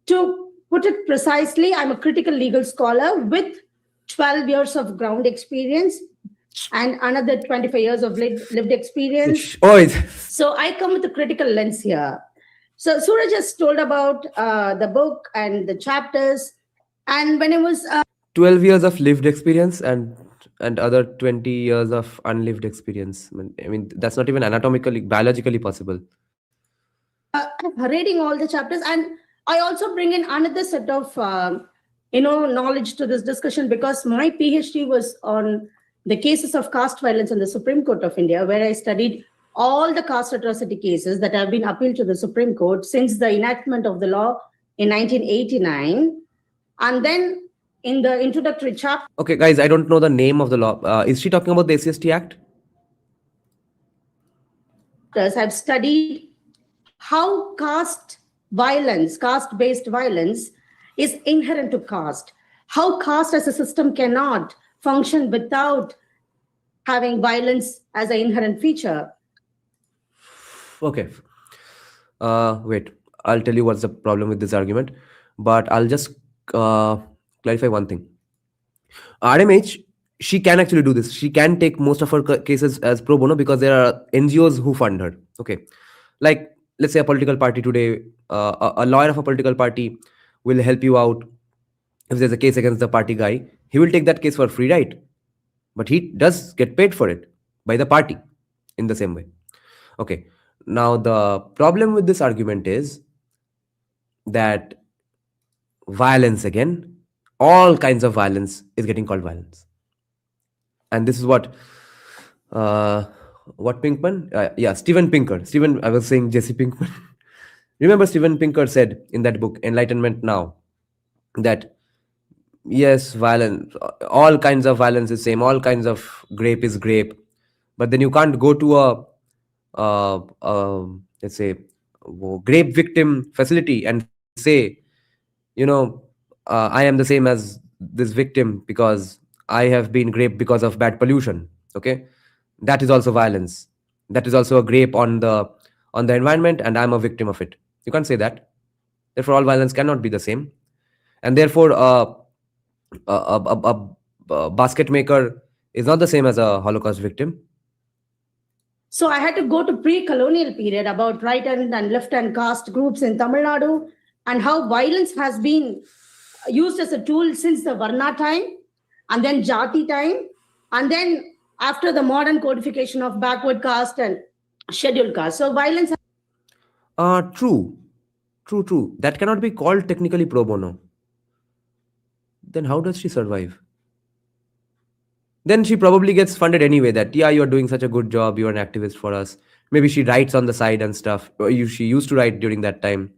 to put it precisely, I'm a critical legal scholar with 12 years of ground experience and another 25 years of lived experience. So I come with a critical lens here. So Suraj just told about the book and the chapters. And when it was 12 years of lived experience and other 20 years of unlived experience. I mean, that's not even anatomically, biologically possible. Reading all the chapters, and I also bring in another set of knowledge to this discussion, because my PhD was on the cases of caste violence in the Supreme Court of India, where I studied all the caste atrocity cases that have been appealed to the Supreme Court since the enactment of the law in 1989. And then in the introductory chapter. Okay, guys, I don't know the name of the law. Is she talking about the SCST Act? I've studied how caste violence, caste-based violence is inherent to caste. How caste as a system cannot function without having violence as an inherent feature. Okay. Wait, I'll tell you what's the problem with this argument, but I'll just clarify one thing. RMH, she can actually do this. She can take most of her cases as pro bono because there are NGOs who fund her. Okay. Like, let's say a political party today, a lawyer of a political party will help you out. If there's a case against the party guy, he will take that case for free, right? But he does get paid for it by the party in the same way. Okay. Now, the problem with this argument is that violence, again, all kinds of violence is getting called violence. And this is what Pinkman? Yeah, Steven Pinker. I was saying Jesse Pinkman. Remember Steven Pinker said in that book, Enlightenment Now, that yes, violence, all kinds of violence is same, all kinds of grape is grape. But then you can't go to let's say, grape victim facility and say, I am the same as this victim because I have been raped because of bad pollution. Okay, that is also violence. That is also a grape on the environment, and I'm a victim of it. You can't say that. Therefore, all violence cannot be the same, and therefore, a basket maker is not the same as a Holocaust victim. So I had to go to pre-colonial period about right hand and left hand caste groups in Tamil Nadu, and how violence has been used as a tool since the Varna time, and then Jati time, and then after the modern codification of backward caste and scheduled caste. So violence. True. That cannot be called technically pro bono. Then how does she survive? Then she probably gets funded anyway, that, yeah, you're doing such a good job, you're an activist for us. Maybe she writes on the side and stuff. She used to write during that time.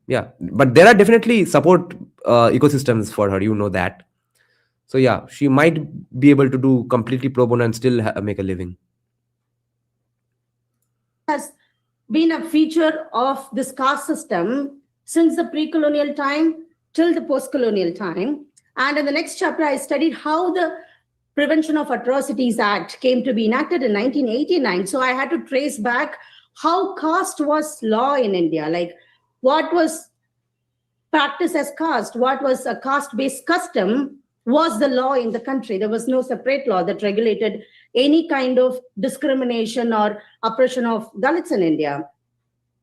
Yeah, but there are definitely support ecosystems for her, that. So yeah, she might be able to do completely pro bono and still make a living. Has been a feature of this caste system since the pre-colonial time till the post-colonial time. And in the next chapter, I studied how the Prevention of Atrocities Act came to be enacted in 1989. So I had to trace back how caste was law in India, like what was practiced as caste, what was a caste-based custom was the law in the country. There was no separate law that regulated any kind of discrimination or oppression of Dalits in India.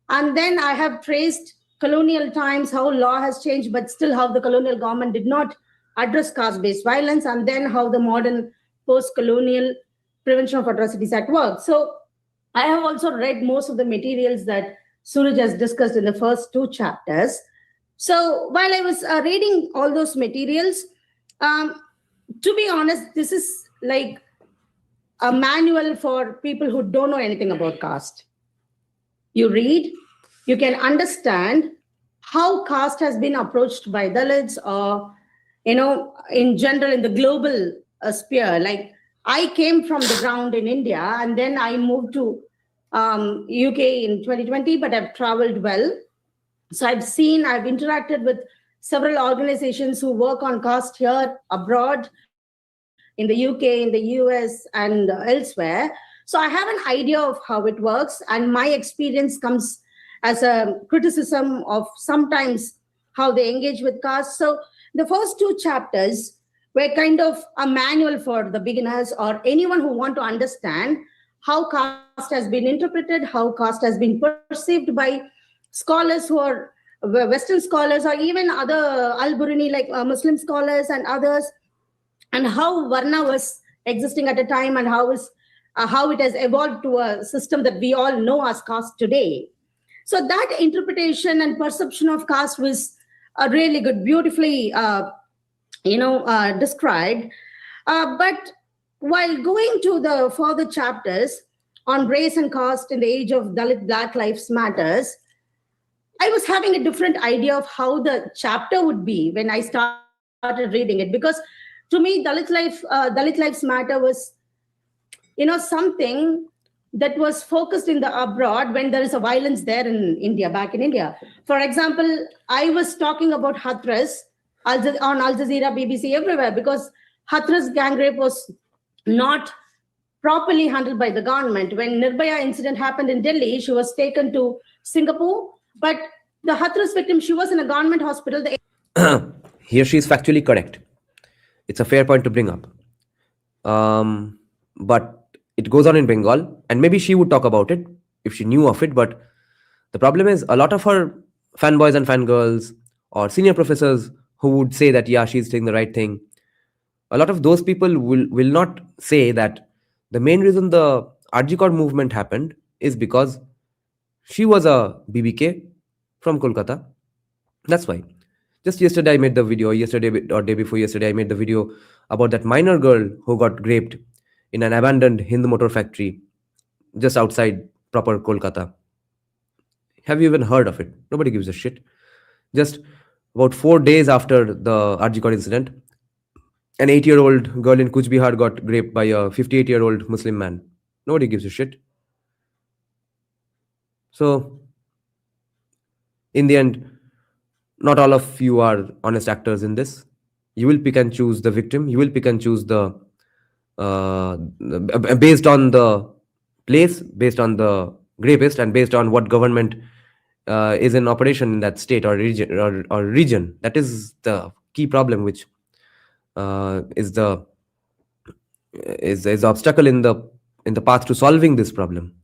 And then I have traced colonial times, how law has changed, but still how the colonial government did not address caste-based violence, and then how the modern post-colonial Prevention of Atrocities Act works. So I have also read most of the materials that Suraj has discussed in the first two chapters. So while I was reading all those materials, to be honest, this is like a manual for people who don't know anything about caste. You read, you can understand how caste has been approached by Dalits, or in general in the global sphere. Like, I came from the ground in India, and then I moved to UK in 2020, but I've traveled well. So I've interacted with several organizations who work on caste here, abroad, in the UK, in the US, and elsewhere. So I have an idea of how it works, and my experience comes as a criticism of sometimes how they engage with caste. So the first two chapters were kind of a manual for the beginners or anyone who want to understand how caste has been interpreted, how caste has been perceived by scholars who are Western scholars, or even other Al-Buruni, like Muslim scholars and others, and how Varna was existing at a time, and how it has evolved to a system that we all know as caste today. So that interpretation and perception of caste was really good, beautifully described. But while going to the further chapters on race and caste in the age of Dalit Black Lives Matters, I was having a different idea of how the chapter would be when I started reading it. Because to me, Dalit Lives Matter was, something that was focused in the abroad when there is a violence there in India, back in India. For example, I was talking about Hathras on Al Jazeera, BBC, everywhere, because Hathras gang rape was not properly handled by the government. When Nirbhaya incident happened in Delhi, she was taken to Singapore, but the Hathras victim, she was in a government hospital. Here she is factually correct. It's a fair point to bring up. But it goes on in Bengal, and maybe she would talk about it if she knew of it. But the problem is, a lot of her fanboys and fangirls or senior professors who would say that, yeah, she's saying the right thing, a lot of those people will not say that the main reason the Arjikor movement happened is because she was a BBK from Kolkata. That's why. Just yesterday I made the video, yesterday or day before yesterday, I made the video about that minor girl who got raped in an abandoned Hind motor factory just outside proper Kolkata. Have you even heard of it? Nobody gives a shit. Just about 4 days after the Arjikor incident, an 8-year-old girl in Kuch Bihar got raped by a 58-year-old Muslim man. Nobody gives a shit. So, in the end, not all of you are honest actors in this. You will pick and choose the victim. You will pick and choose the based on the place, based on the rapist, and based on what government is in operation in that state or region. That is the key problem, which is the obstacle in the path to solving this problem.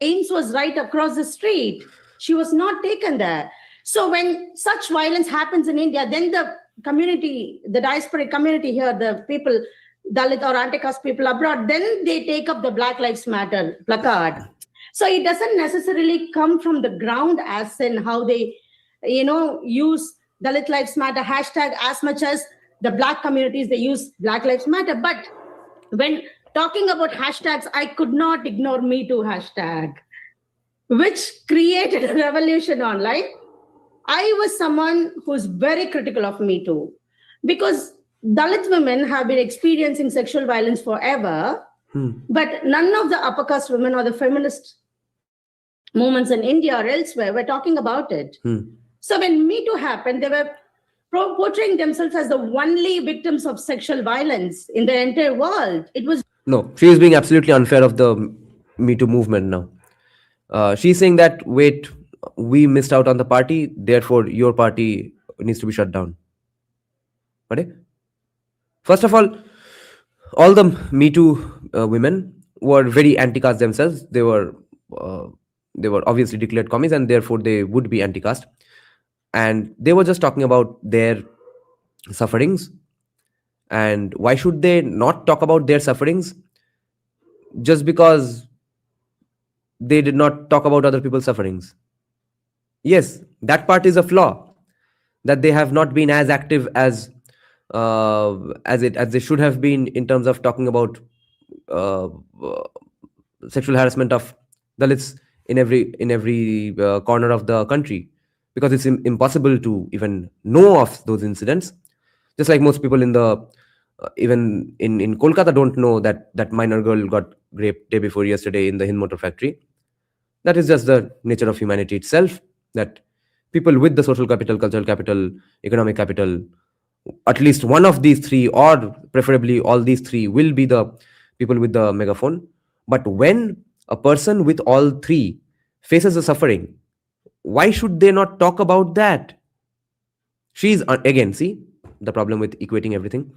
Ames was right across the street. She was not taken there. So when such violence happens in India, then the community, the diasporic community here, the people, Dalit or anti-caste people abroad, then they take up the Black Lives Matter placard. So it doesn't necessarily come from the ground as in how they, use Dalit Lives Matter hashtag as much as the Black communities, they use Black Lives Matter. But when talking about hashtags, I could not ignore Me Too hashtag, which created a revolution online. I was someone who's very critical of Me Too because Dalit women have been experiencing sexual violence forever, but none of the upper caste women or the feminist movements in India or elsewhere were talking about it. So when Me Too happened, they were portraying themselves as the only victims of sexual violence in the entire world. It was no, she is being absolutely unfair of the Me Too movement now. She's saying that, wait, we missed out on the party, therefore your party needs to be shut down. Okay? First of all the Me Too women were very anti-caste themselves. They were obviously declared commies, and therefore they would be anti-caste. And they were just talking about their sufferings. And why should they not talk about their sufferings just because they did not talk about other people's sufferings? Yes, that part is a flaw, that they have not been as active as they should have been in terms of talking about sexual harassment of Dalits in every corner of the country. because it's impossible to even know of those incidents. Just like most people in the even in Kolkata don't know that minor girl got raped day before yesterday in the Hind Motor Factory. That is just the nature of humanity itself, that people with the social capital, cultural capital, economic capital, at least one of these three, or preferably all these three, will be the people with the megaphone. But when a person with all three faces a suffering, why should they not talk about that? She's again, see the problem with equating everything.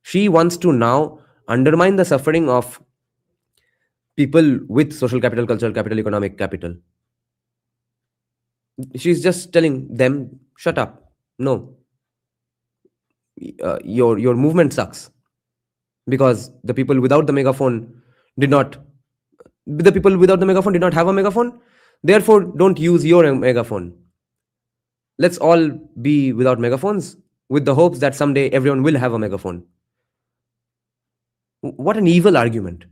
She wants to now undermine the suffering of people with social capital, cultural capital, economic capital. She's just telling them, shut up. No, your movement sucks, because the people without the megaphone did not have a megaphone. Therefore, don't use your megaphone. Let's all be without megaphones with the hopes that someday everyone will have a megaphone. What an evil argument.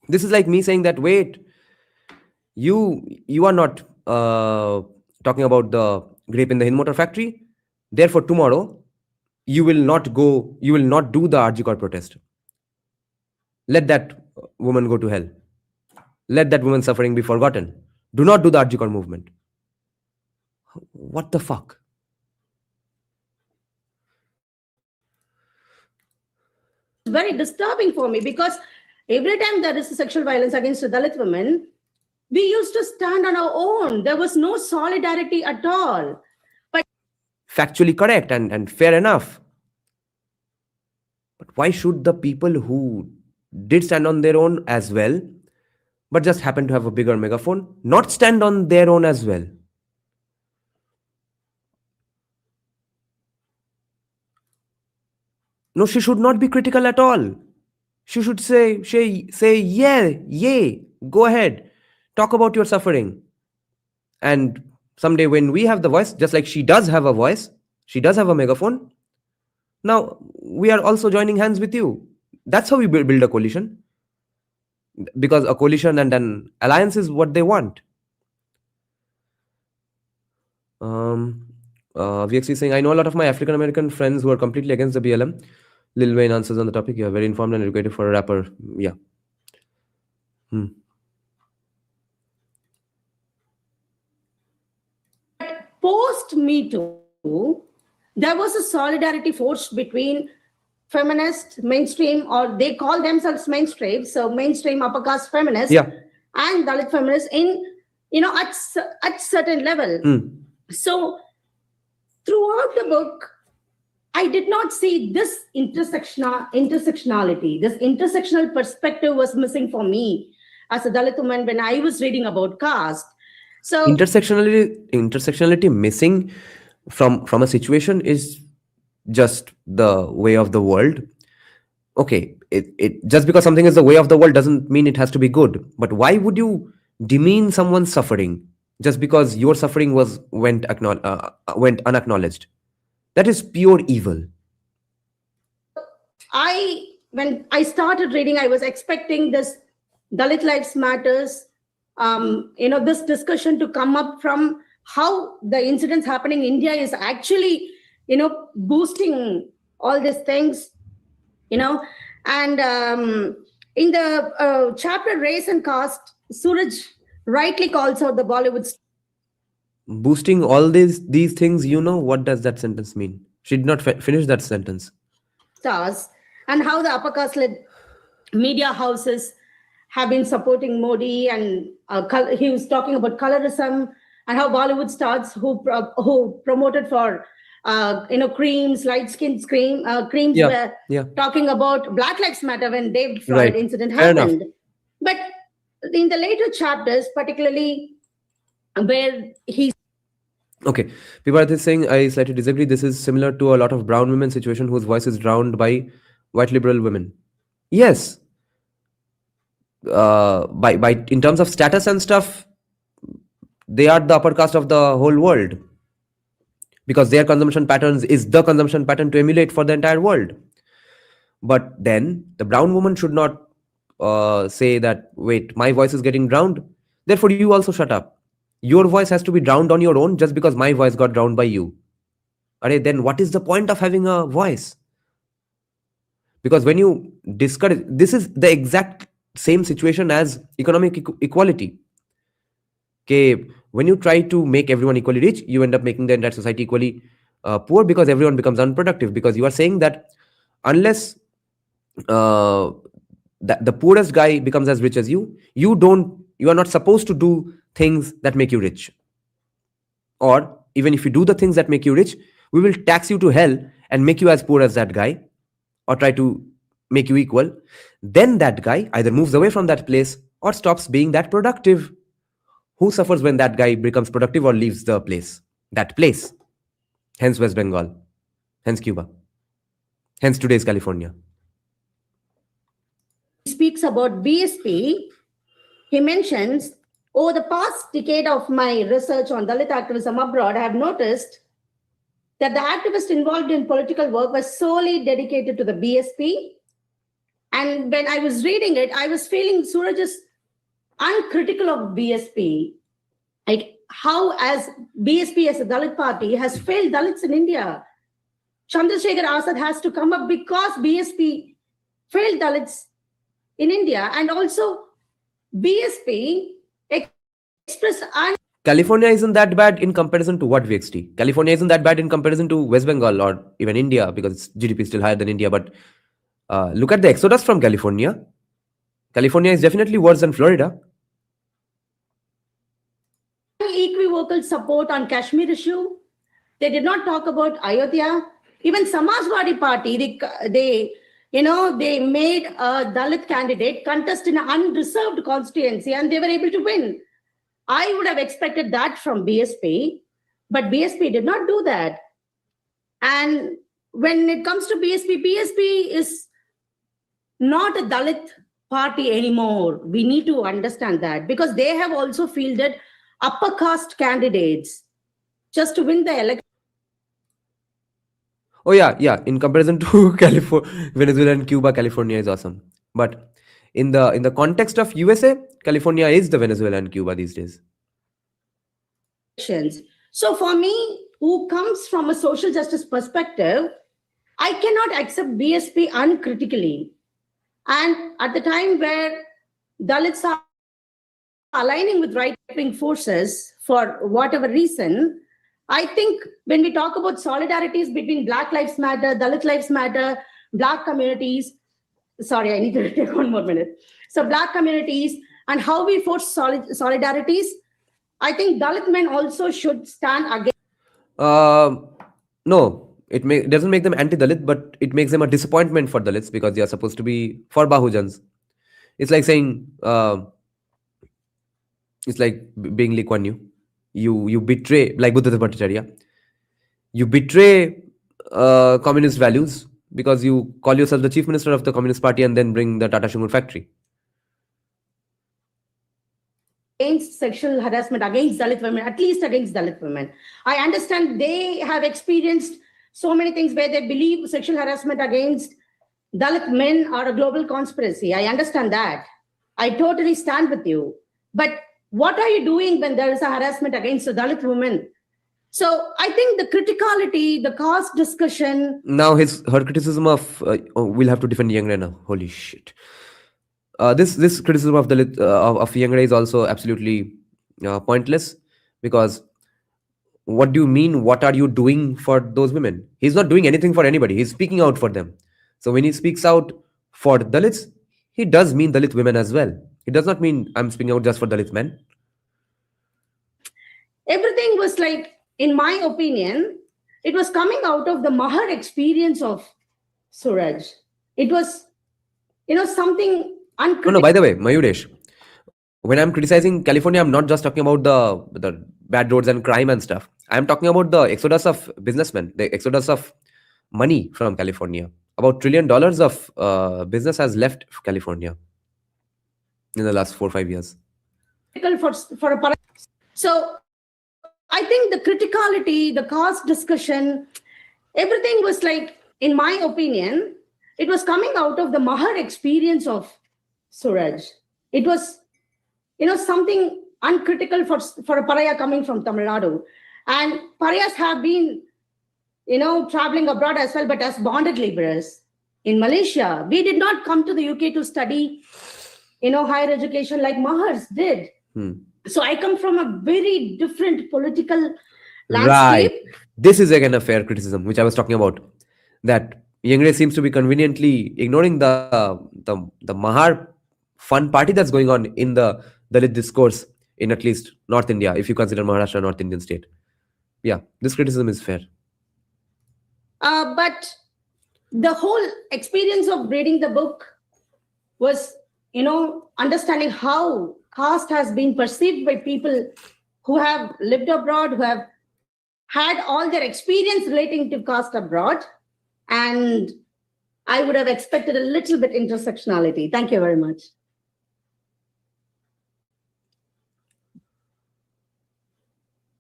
This is like me saying that, wait, you are not talking about the grape in the Hind Motor Factory. Therefore, tomorrow you will not do the RG protest. Let that woman go to hell. Let that woman's suffering be forgotten. Do not do the RG movement. What the fuck? Very disturbing for me, because every time there is a sexual violence against a Dalit women, we used to stand on our own. There was no solidarity at all. But factually correct and fair enough. But why should the people who did stand on their own as well, but just happen to have a bigger megaphone, not stand on their own as well? No, she should not be critical at all. She should say, yeah, go ahead, talk about your suffering. And someday when we have the voice, just like she does have a voice, she does have a megaphone, now we are also joining hands with you. That's how we build a coalition. Because a coalition and an alliance is what they want. VXC is saying, I know a lot of my African American friends who are completely against the BLM. Lil Wayne answers on the topic. You are very informed and educated for a rapper. Yeah. post Me Too, there was a solidarity force between feminist, mainstream, or they call themselves mainstream, so mainstream upper caste feminists, and Dalit feminists in, at certain level. So throughout the book, I did not see this intersectionality. This intersectional perspective was missing for me as a Dalit woman when I was reading about caste. So intersectionality missing from a situation is just the way of the world. Okay, it just because something is the way of the world doesn't mean it has to be good. But why would you demean someone's suffering just because your suffering went unacknowledged? That is pure evil. When I started reading, I was expecting this Dalit Lives Matters, this discussion to come up from how the incidents happening in India is actually, boosting all these things, and in the chapter Race and Caste, Suraj rightly calls out the Bollywood boosting all these things. What does that sentence mean? She did not finish that sentence. Stars, and how the upper caste-led media houses have been supporting Modi, and he was talking about colorism, and how Bollywood stars who promoted for creams, light skin creams were talking about Black Lives Matter when David Floyd incident happened. But in the later chapters, particularly where he... Okay, people are saying, I slightly disagree. This is similar to a lot of brown women situation whose voice is drowned by white liberal women. Yes. By in terms of status and stuff, they are the upper caste of the whole world, because their consumption patterns is the consumption pattern to emulate for the entire world. But then the brown woman should not say that, wait, my voice is getting drowned, therefore you also shut up. your voice has to be drowned on your own just because my voice got drowned by you. Then what is the point of having a voice? Because when you discourage, this is the exact same situation as economic equality. Okay, when you try to make everyone equally rich, you end up making the entire society equally poor, because everyone becomes unproductive. Because you are saying that unless the poorest guy becomes as rich as you, you are not supposed to do things that make you rich. Or even if you do the things that make you rich, we will tax you to hell and make you as poor as that guy, or try to make you equal. Then that guy either moves away from that place or stops being that productive. Who suffers when that guy becomes productive or leaves the place? That place. Hence West Bengal. Hence Cuba. Hence today's California. He speaks about BSP. He mentions, over the past decade of my research on Dalit activism abroad, I have noticed that the activists involved in political work were solely dedicated to the BSP. And when I was reading it, I was feeling Suraj is uncritical of BSP. Like how as BSP as a Dalit party has failed Dalits in India. Chandrasekhar Azad has to come up because BSP failed Dalits in India. And also BSP expressed California isn't that bad in comparison to what VXT? California isn't that bad in comparison to West Bengal or even India, because GDP is still higher than India. But look at the exodus from California. California is definitely worse than Florida. Equivocal support on Kashmir issue. They did not talk about Ayodhya. Even Samajwadi Party, they made a Dalit candidate contest in an unreserved constituency and they were able to win. I would have expected that from BSP, but BSP did not do that. And when it comes to BSP is not a Dalit party anymore. We need to understand that, because they have also fielded upper caste candidates just to win the election. Oh yeah. In comparison to Venezuela and Cuba, California is awesome. But in the context of USA, California is the Venezuela and Cuba these days. So for me, who comes from a social justice perspective, I cannot accept BSP uncritically. And at the time where Dalits are aligning with right-wing forces for whatever reason, I think when we talk about solidarities between Black Lives Matter, Dalit Lives Matter, Black communities, sorry, I need to take one more minute. So Black communities and how we force solidarities, I think Dalit men also should stand against. No, it doesn't make them anti-Dalit, but it makes them a disappointment for Dalits, because they are supposed to be for Bahujans. It's like saying, it's like being Lee Kuan Yew. You betray, like Buddha Bhattacharya, you betray communist values because you call yourself the chief minister of the Communist Party and then bring the Tata Sugar factory. Against sexual harassment against Dalit women, at least against Dalit women. I understand they have experienced so many things where they believe sexual harassment against Dalit men are a global conspiracy. I understand that. I totally stand with you. But what are you doing when there is a harassment against a Dalit woman? So I think the criticality, the caste discussion. Now her criticism of we'll have to defend Yengde now. Holy shit! This criticism of of Yengde is also absolutely pointless, because what do you mean? What are you doing for those women? He's not doing anything for anybody. He's speaking out for them. So when he speaks out for Dalits, he does mean Dalit women as well. It does not mean I'm speaking out just for Dalit men. Everything was like, in my opinion, it was coming out of the Mahar experience of Suraj. It was, something uncritical. No, by the way, Mayuresh, when I'm criticizing California, I'm not just talking about the bad roads and crime and stuff. I'm talking about the exodus of businessmen, the exodus of money from California. About $1 trillion of business has left California in the last 4 or 5 years. So I think the criticality, the caste discussion, everything was like, in my opinion, it was coming out of the Mahar experience of Suraj. It was, something uncritical for a pariah coming from Tamil Nadu. And pariahs have been, traveling abroad as well, but as bonded laborers. In Malaysia, we did not come to the UK to study, higher education like Mahars did. So I come from a very different political landscape. Right. This is again a fair criticism, which I was talking about. That Yengde seems to be conveniently ignoring the Mahar fun party that's going on in the Dalit discourse in at least North India, if you consider Maharashtra a North Indian state. Yeah, this criticism is fair. But the whole experience of reading the book was, understanding how caste has been perceived by people who have lived abroad, who have had all their experience relating to caste abroad. And I would have expected a little bit intersectionality. Thank you very much.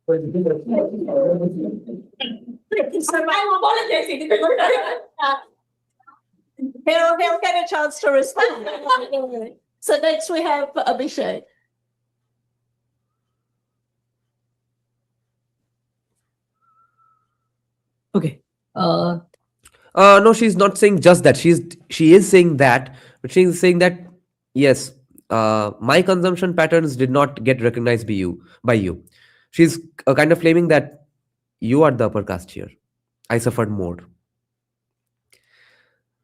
I'm apologizing. He'll get a chance to respond. So next we have Abhishek. Okay. No, she's not saying just that. She is saying that, but she's saying that yes, my consumption patterns did not get recognized by you. She's kind of claiming that you are the upper caste here. I suffered more.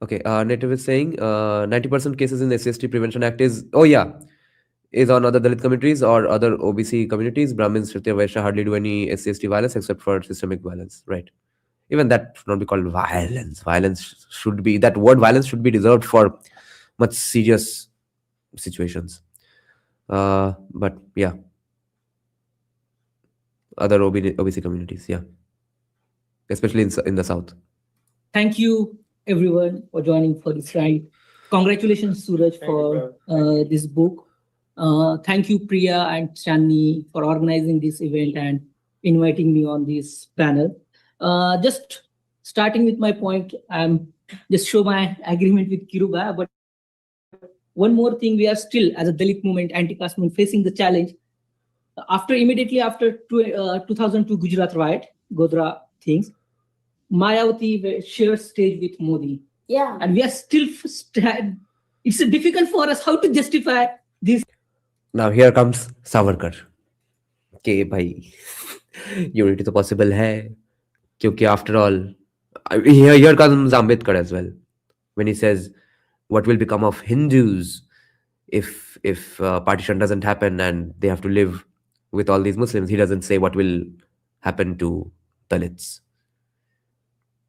Okay, Native is saying 90% cases in the SCST Prevention Act is on other Dalit communities or other OBC communities. Brahmins, Kshatriya, Vaishya hardly do any SCST violence except for systemic violence, right? Even that should not be called violence. That word violence should be reserved for much serious situations. But yeah, other OBC communities, yeah, especially in the south. Thank you everyone for joining for this ride. Congratulations, Suraj, for this book. Thank you, Priya and Chandni, for organizing this event and inviting me on this panel. Just starting with my point, just show my agreement with Kiruba, but one more thing, we are still, as a Dalit movement, anti-caste movement, facing the challenge. Immediately after 2002 Gujarat riot, Godhra things, Mayawati shared stage with Modi. Yeah. And we are still, it's difficult for us how to justify this. Now here comes Savarkar. Okay, bhai, unity to possible hai. Kyunki after all, here comes Ambedkar as well. When he says, what will become of Hindus if partition doesn't happen and they have to live with all these Muslims? He doesn't say what will happen to Dalits.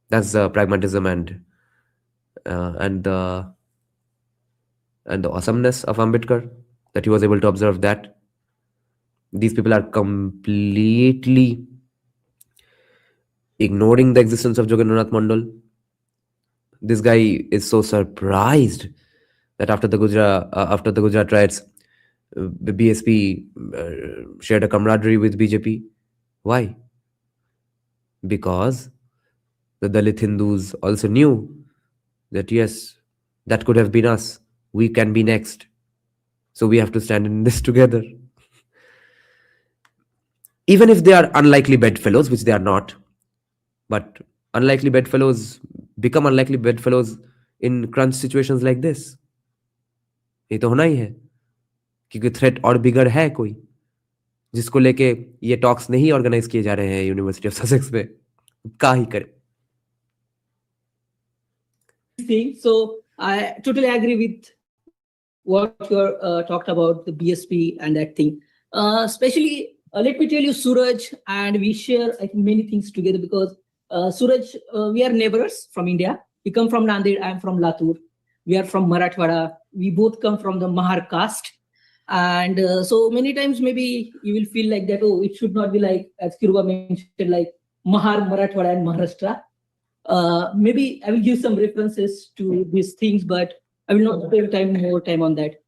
That's the pragmatism and the awesomeness of Ambedkar, that he was able to observe that these people are completely ignoring the existence of Jogendranath Mandal. This guy is so surprised that after the Gujarat riots, the BSP shared a camaraderie with BJP. Why? Because the Dalit Hindus also knew that yes, that could have been us. We can be next. So we have to stand in this together. Even if they are unlikely bedfellows, which they are not, but unlikely bedfellows become unlikely bedfellows in crunch situations like this. ये तो होना ही है, क्योंकि threat और बिगर है कोई, जिसको लेके ये टॉक्स नहीं ऑर्गेनाइज किए जा रहे हैं यूनिवर्सिटी ऑफ ससेक्स में. क्या ही करे. So I totally agree with what you talked about the BSP and that thing. Especially, let me tell you, Suraj, and we share I think many things together because Suraj, we are neighbors from India. We come from Nanded. I am from Latur. We are from Marathwada. We both come from the Mahar caste. And so many times maybe you will feel like that, oh, it should not be like, as Kiruba mentioned, like Mahar, Marathwada and Maharashtra. Maybe I will give some references to these things, but I will not spend more time on that.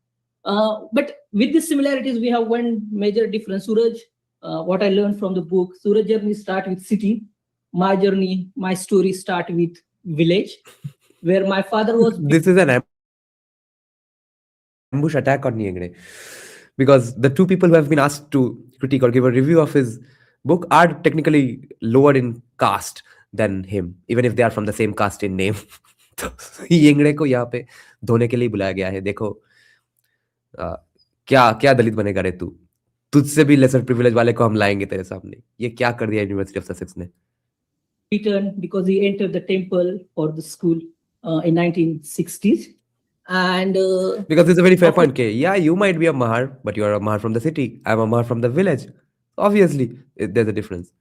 But with these similarities, we have one major difference. Suraj, what I learned from the book, Suraj journey start with city. My journey, my story start with village, where my father was. This is an ambush attack on Yengde. because the two people who have been asked to critique or give a review of his book are technically lower in caste than him, even if they are from the same caste in name. तो येंगड़े को यहाँ पे धोने के लिए बुलाया गया है. देखो क्या क्या दलित बनेगा रे तू, तुझसे भी लेसर प्रिविलेज वाले को हम लाएंगे तेरे सामने. ये क्या कर दिया यूनिवर्सिटी ऑफ ससेक्स ने. Returned because he entered the temple or the school in 1960s. And because it's a very fair point. Okay, yeah, you might be a Mahar, but you are a Mahar from the city. I'm a Mahar from the village. Obviously, there's a difference.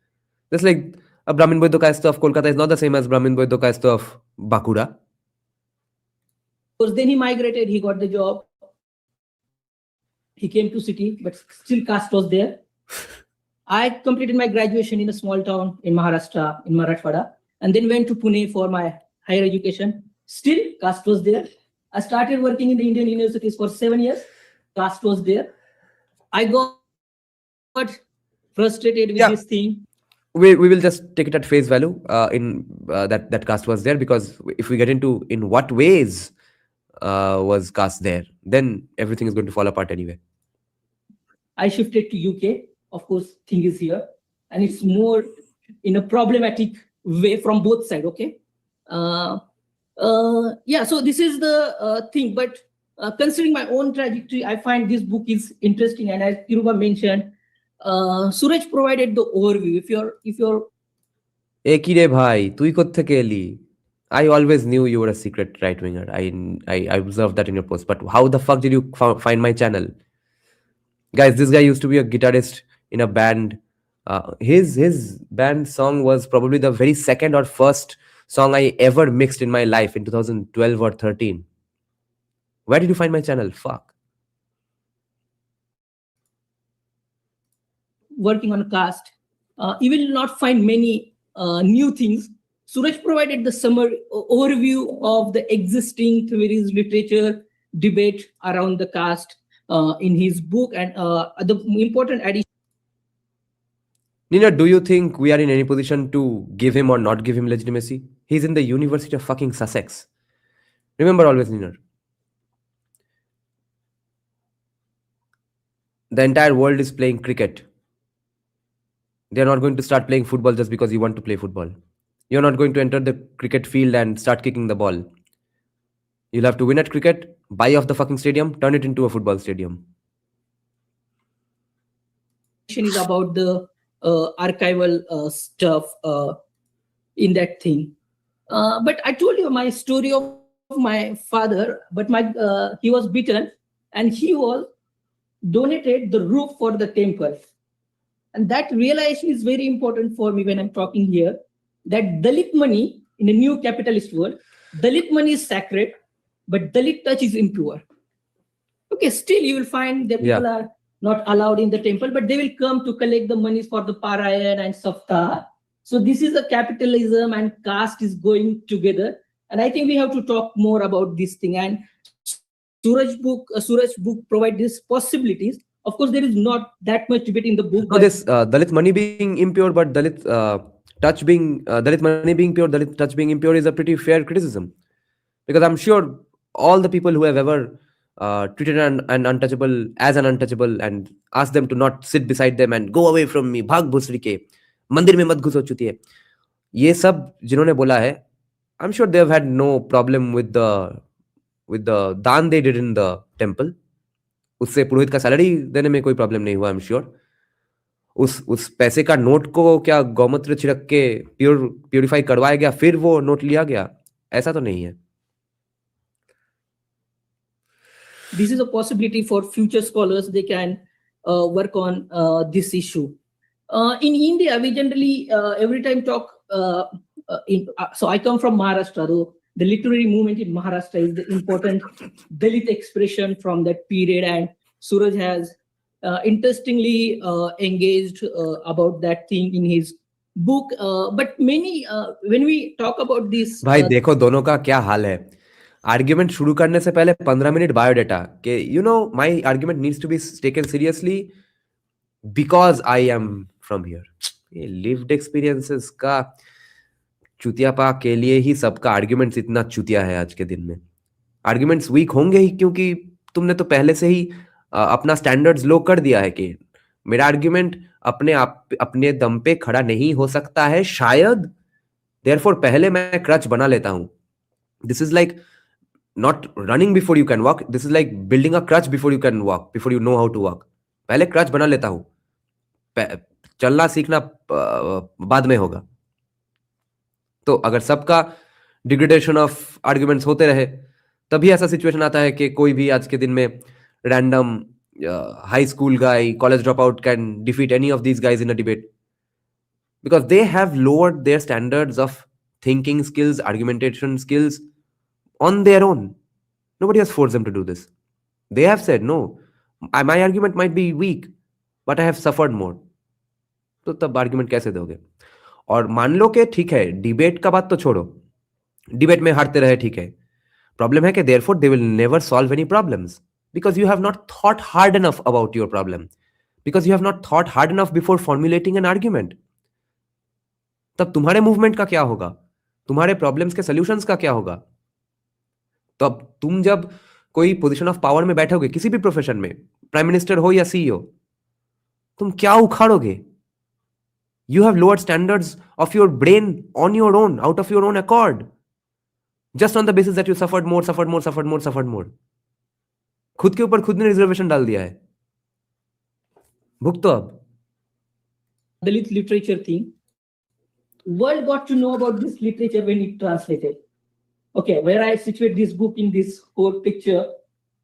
Just like a Brahmin Boy caste of Kolkata is not the same as Brahmin Boy caste of Bankura. Because then he migrated, he got the job. He came to city, but still caste was there. I completed my graduation in a small town in Maharashtra, in Marathwada, and then went to Pune for my higher education. Still, caste was there. I started working in the Indian universities for 7 years. Caste was there. I got frustrated with this thing. We will just take it at face value in that caste was there, because if we get into in what ways was caste there, then everything is going to fall apart anyway. I shifted to UK. Of course, thing is here, and it's more in a problematic way from both sides. Okay. Yeah. So this is the thing. But considering my own trajectory, I find this book is interesting. And as Kiruba mentioned, Suraj provided the overview. If you're Ekire bhai, tui kotheke eli. I always knew you were a secret right winger. I observed that in your post. But how the fuck did you find my channel? Guys, this guy used to be a guitarist in a band. His band song was probably the very second or first song I ever mixed in my life in 2012 or 13. Where did you find my channel? Fuck. working on caste, you will not find many new things. Suraj provided the summary overview of the existing theories, literature, debate around the caste in his book, and the important addition. Nina, do you think we are in any position to give him or not give him legitimacy? He's in the University of fucking Sussex. Remember always, Nina. The entire world is playing cricket. They're not going to start playing football just because you want to play football. You're not going to enter the cricket field and start kicking the ball. You'll have to win at cricket, buy off the fucking stadium, turn it into a football stadium. Is about the archival stuff in that thing. But I told you my story of my father, but he was beaten and he was donated the roof for the temple. And that realization is very important for me when I'm talking here, that Dalit money in a new capitalist world, Dalit money is sacred, but Dalit touch is impure. Okay, still you will find that people are not allowed in the temple, but they will come to collect the monies for the Parayan and Saptah. So this is a capitalism and caste is going together. And I think we have to talk more about this thing. And Suraj book provides these possibilities. Of course, there is not that much debate in the book. So this Dalit money being impure, but Dalit touch being Dalit money being pure, Dalit touch being impure is a pretty fair criticism, because I'm sure all the people who have ever treated an untouchable as an untouchable and asked them to not sit beside them and go away from me, भाग भुसरी के मंदिर में मत घुसो चुतिए, ये सब जिन्होंने बोला है, I'm sure they have had no problem with the दान they did in the temple. उससे पुरोहित का सैलरी देने में कोई प्रॉब्लम नहीं हुआ, आई एम श्योर. उस पैसे का नोट को क्या गौमूत्र छिड़क के प्यूरिफाई करवाया गया फिर वो नोट लिया गया, ऐसा तो नहीं है. This is a possibility for future scholars. They can work on this issue. In India, we generally every time talk. So I come from Maharashtra. Though the literary movement in Maharashtra is the important Dalit expression from that period, and Suraj has interestingly engaged about that thing in his book. But many when we talk about this, भाई देखो दोनों का क्या हाल है. Argument शुरू करने से पहले 15 मिनट बायोडाटा के you know my argument needs to be taken seriously because I am from here. ये लिव्ड एक्सपीरियंसेस का चुतियापा के लिए ही सबका आर्ग्यूमेंट्स इतना चुतिया है आज के दिन में. आर्ग्यूमेंट्स वीक होंगे ही क्योंकि तुमने तो पहले से ही अपना स्टैंडर्ड्स लो कर दिया है कि मेरा आर्ग्यूमेंट अपने दम पे खड़ा नहीं हो सकता है शायद, देयरफॉर पहले मैं क्रच बना लेता हूं. This is like not running before you can walk. This is like building a crutch before you can walk, before you know how to walk. पहले क्रच बना लेता हूं, चलना सीखना बाद में होगा. तो अगर सबका डिग्रेडेशन ऑफ आर्ग्यूमेंट्स होते रहे, तभी ऐसा सिचुएशन आता है कि कोई भी आज के दिन में random high school guy, college drop out can defeat any of these guys in a debate, because they have lowered there standards of thinking skills, argumentation skills on their own. Nobody has forced them to do this. They have said, no, my argument might be weak, but I have suffered more. तो तब argument कैसे दोगे? और मान लो कि ठीक है, debate का बात तो छोड़ो, डिबेट में हारते रहे, ठीक है. प्रॉब्लम है कि therefore they will never solve any problems because you have not thought hard enough about your problem, because you have not thought hard enough before formulating an argument. तब तुम्हारे मूवमेंट का क्या होगा? तुम्हारे प्रॉब्लम्स के solutions का क्या होगा? तो अब तुम जब कोई पोजीशन ऑफ पावर में बैठोगे किसी भी प्रोफेशन में, प्राइम मिनिस्टर हो या सीईओ, तुम क्या उखाड़ोगे? You have lower standards of your brain on your own, out of your own accord, just on the basis that you suffered more. खुद के ऊपर खुद ने रिजर्वेशन डाल दिया है. भुगतो अब. Dalit literature thing. World got to know about this literature when it translated. Okay, where I situate this book in this whole picture.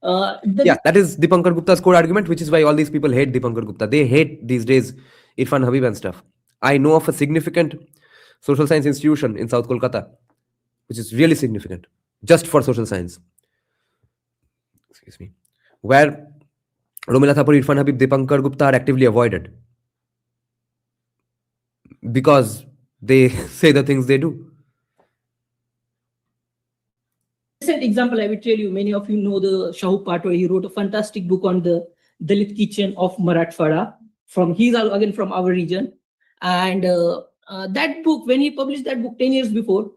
Yeah, that is Dipankar Gupta's core argument, which is why all these people hate Dipankar Gupta. They hate these days Irfan Habib and stuff. I know of a significant social science institution in South Kolkata, which is really significant, just for social science. Excuse me. Where Romila Thapar, Irfan Habib, Dipankar Gupta are actively avoided because they say the things they do. Recent example I will tell you, many of you know the Shahu Patwa. He wrote a fantastic book on the Dalit kitchen of Marathwada. He's again from our region. And that book, when he published that book 10 years before,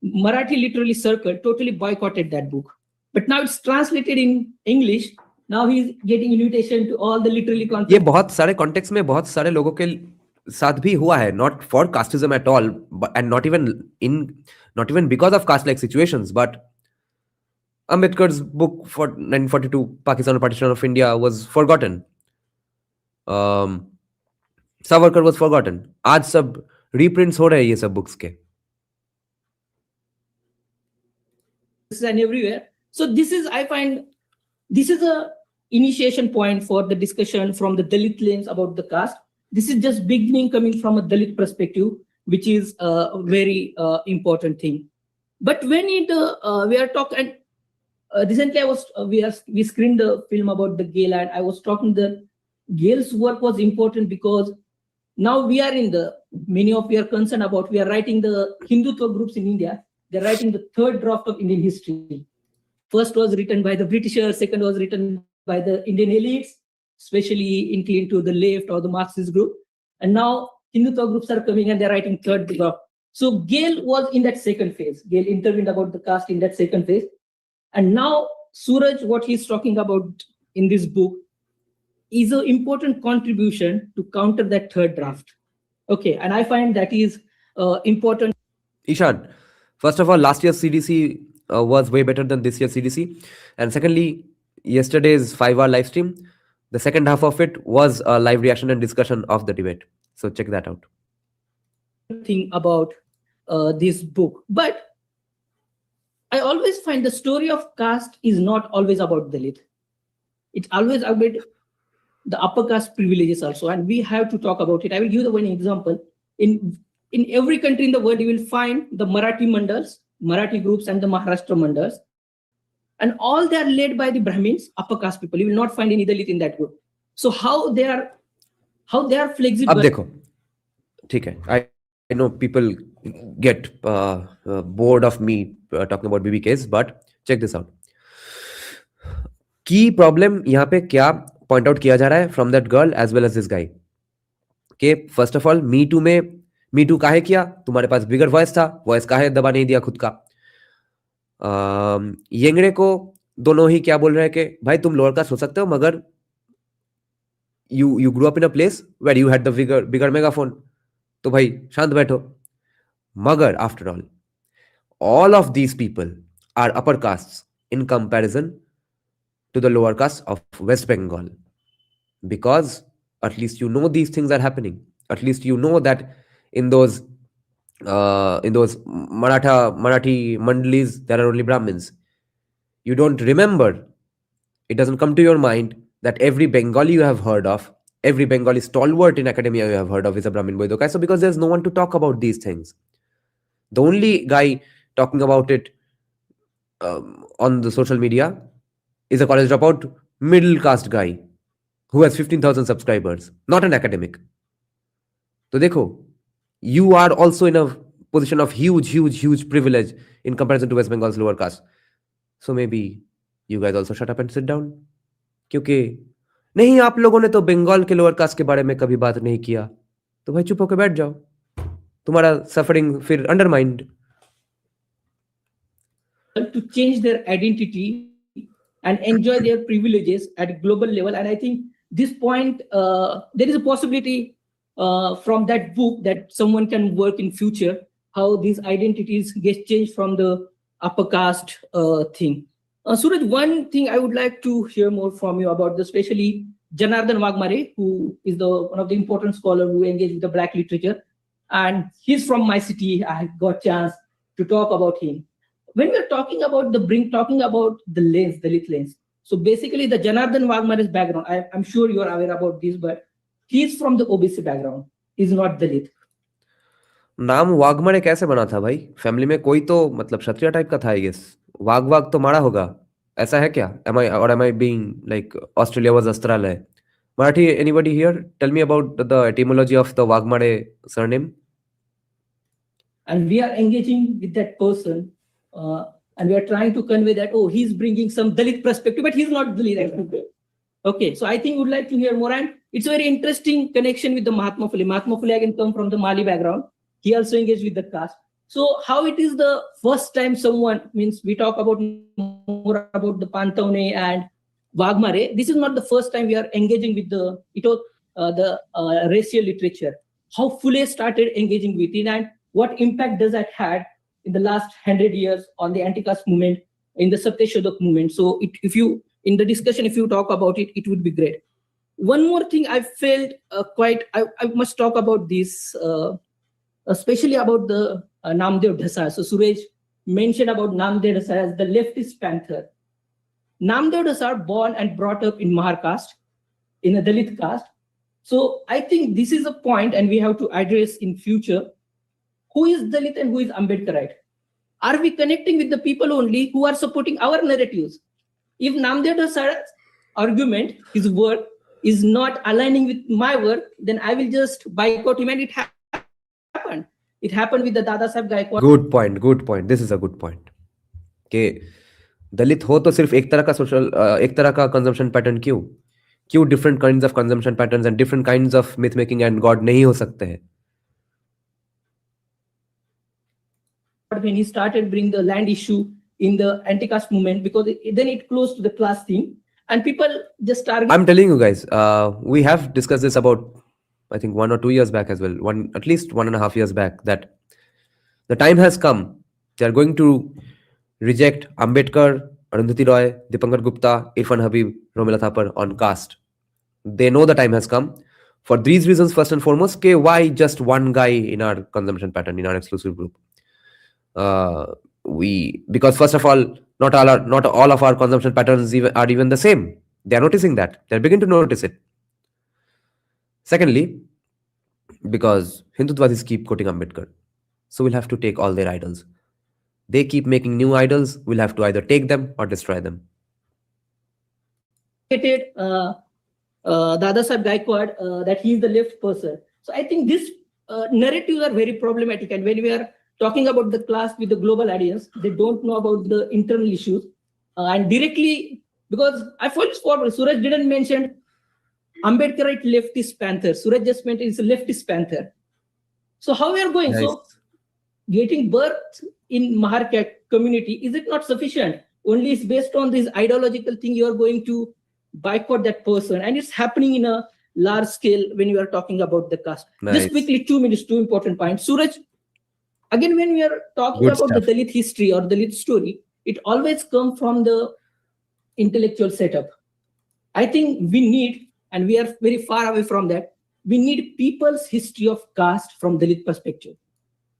Marathi literally circle totally boycotted that book. But now it's translated in English. Now he's getting invitation to all the literally content. ये बहुत सारे context में बहुत सारे लोगों के साथ भी हुआ है, not for casteism at all, and not even because of caste-like situations, but Ambedkar's book for 1942, Pakistan or Partition of India, was forgotten. Savarkar was forgotten. आज सब reprints हो रहे हैं ये सब books के. And everywhere. So this is, I find, this is a initiation point for the discussion from the Dalit lens about the caste. This is just beginning coming from a Dalit perspective, which is a very important thing. But when we are talking, recently we screened the film about the Gale, and I was talking that Gale's work was important because now we are many of you are concerned about, we are writing the Hindutva groups in India. They're writing the third draft of Indian history. First was written by the Britishers, second was written by the Indian elites, especially inclined to the left or the Marxist group. And now Hindutva groups are coming and they're writing third draft. So Gale was in that second phase. Gale intervened about the caste in that second phase. And now Suraj, what he's talking about in this book is an important contribution to counter that third draft. Okay, and I find that is important. Ishan, first of all, last year's CDC was way better than this year's CDC. And secondly, yesterday's 5-hour live stream, the second half of it was a live reaction and discussion of the debate. So check that out. Thing about this book. But I always find the story of caste is not always about Dalit. It's always about the upper caste privileges also. And we have to talk about it. I will give you one example. In every country in the world, you will find the Marathi mandals, Marathi groups, and the Maharashtra mandals. And all they are led by the Brahmins, upper caste people. You will not find any Dalit in that group. So how they are flexible. अब देखो, ठीक है. I know people get bored of me talking about BBKs, but check this out. Key problem यहाँ पे क्या point out किया जा रहा है from that girl as well as this guy. कि first of all, Me Too काहे किया? तुम्हारे पास bigger voice था, voice काहे दबा नहीं दिया खुद का? येंगड़े को दोनों ही क्या बोल रहे हैं कि भाई तुम लोअर कास्ट हो सकते हो मगर you grew up in a place where you had the bigger megaphone. तो भाई शांत बैठो. Magar, after all of these people are upper castes in comparison to the lower castes of West Bengal, because at least you know these things are happening. At least you know that in those Marathi mandalis there are only Brahmins. You don't remember. It doesn't come to your mind that every Bengali you have heard of, every Bengali stalwart in academia you have heard of is a Brahmin boy. So because there's no one to talk about these things. The only guy talking about it on the social media is a college dropout middle caste guy who has 15,000 subscribers, not an academic. So dekho, you are also in a position of huge privilege in comparison to West Bengal's lower caste. So maybe you guys also shut up and sit down. क्योंकि नहीं, आप लोगों ने तो बंगाल के lower caste के बारे में कभी बात नहीं किया, तो भाई चुप होकर बैठ जाओ, तुम्हारा सफरिंग फिर undermined. To change their identity and enjoy their privileges at global level. And I think this point, there is a possibility from that book that someone can work in future, how these identities get changed from the upper caste thing. Suraj, one thing I would like to hear more from you about, especially Janardhan Wagmare, who is one of the important scholars who engage with the Black literature. And he's from my city. I got chance to talk about him. When we're talking about talking about the lens, the Dalit lens. So basically the Janardhan Wagmare's background, I'm sure you're aware about this, but he's from the OBC background. He's not Dalit. नाम वाघमारे कैसे बना था भाई? Family में कोई तो मतलब क्षत्रिय type का था, आई गेस. वाघ तो मारा होगा, ऐसा है क्या? Am I being like Australia was Australia? Marathi, anybody here? Tell me about the etymology of the Wagmare surname. And we are engaging with that person, and we are trying to convey that, oh, he's bringing some Dalit perspective, but he's not Dalit. Okay, so I think we would like to hear more, and it's a very interesting connection with the Mahatma Phule. Mahatma Phule again come from the Mali background. He also engaged with the caste. So how it is the first time someone, means we talk about more about the Pantaune and Wagmare. This is not the first time we are engaging with the racial literature. How Phule started engaging with it, and what impact does that had in the last 100 years on the anti-caste movement, in the Satyashodak movement. So if you, in the discussion, if you talk about it, it would be great. One more thing I felt I must talk about this, especially about the Namdev Dhasa. So Suraj mentioned about Namdev Dhasa as the leftist panther. Namdev Dhasa born and brought up in Mahar caste, in a Dalit caste. So I think this is a point, and we have to address in future, who is Dalit and who is Ambedkarite? Are we connecting with the people only who are supporting our narratives? If Namdev Dhasa's argument, his work, is not aligning with my work, then I will just boycott him, and it happened. It happened with the Dada Saheb Gaikwad. Good point. This is a good point. कि दलित हो तो सिर्फ एक तरह का consumption pattern क्यों different kinds of consumption patterns and different kinds of myth making and God नहीं हो सकते हैं? When he started bringing the land issue in the anti-caste movement, because then it closed to the class thing, and people just started. I'm telling you guys, we have discussed this about, I think 1 or 2 years back as well, at least 1.5 years back, that the time has come. They are going to reject Ambedkar, Arundhati Roy, Dipankar Gupta, Irfan Habib, Romila Thapar on caste. They know the time has come. For these reasons, first and foremost, why just one guy in our consumption pattern, in our exclusive group? Because first of all, not all of our consumption patterns are even the same. They are noticing that. They're beginning to notice it. Secondly, because Hindutvasis keep quoting Ambedkar, so we'll have to take all their idols. They keep making new idols. We'll have to either take them or destroy them. Dada Saheb Gaikwad, that he is the left person. So I think these narratives are very problematic. And when we are talking about the class with the global audience, they don't know about the internal issues. And directly, because I fully forward, Suraj didn't mention Ambedkarite leftist panther. Suraj just mentioned it's a leftist panther. So how we are going? Nice. So getting birth in Mahar community, is it not sufficient? Only it's based on this ideological thing, you are going to boycott that person. And it's happening in a large scale when you are talking about the caste. Nice. Just quickly, 2 minutes, 2 important points. Suraj, again, when we are talking Good about stuff. the Dalit history or Dalit story, it always comes from the intellectual setup. I think we need, and we are very far away from that, we need people's history of caste from Dalit perspective.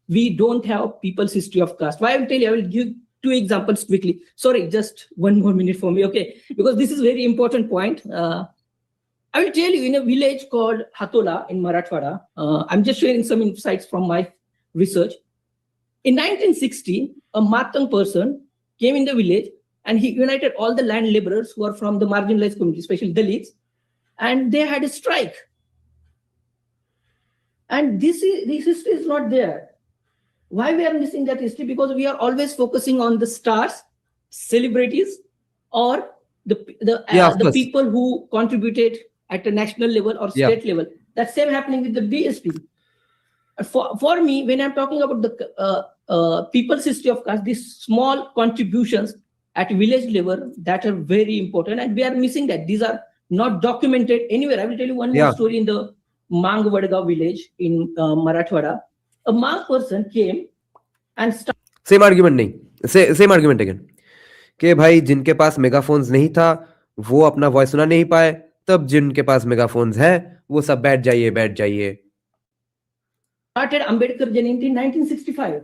We don't have people's history of caste. Why I will tell you, I will give 2 examples quickly. Sorry, just 1 more minute for me, okay? Because this is very important point. I will tell you, in a village called Hatola in Marathwada, I'm just sharing some insights from my research. In 1960, a Matang person came in the village and he united all the land laborers who are from the marginalized community, especially Dalits, and they had a strike. And this history is not there. Why we are missing that history? Because we are always focusing on the stars, celebrities, or the course. people who contributed at a national level or state level. That's same happening with the BSP. For me, when I'm talking about the people's history of caste, these small contributions at village level that are very important, and we are missing that. These are not documented anywhere. I will tell you one more story in the Mang Vadgaon village in Marathwada. A Mang person came and started. Same argument नहीं, same argument again कि भाई जिनके पास मेगाफोन्स नहीं था वो अपना voice सुना नहीं पाए, तब जिनके पास मेगाफोन्स है वो सब बैठ जाइए. Started Ambedkar Jayanti in 1965.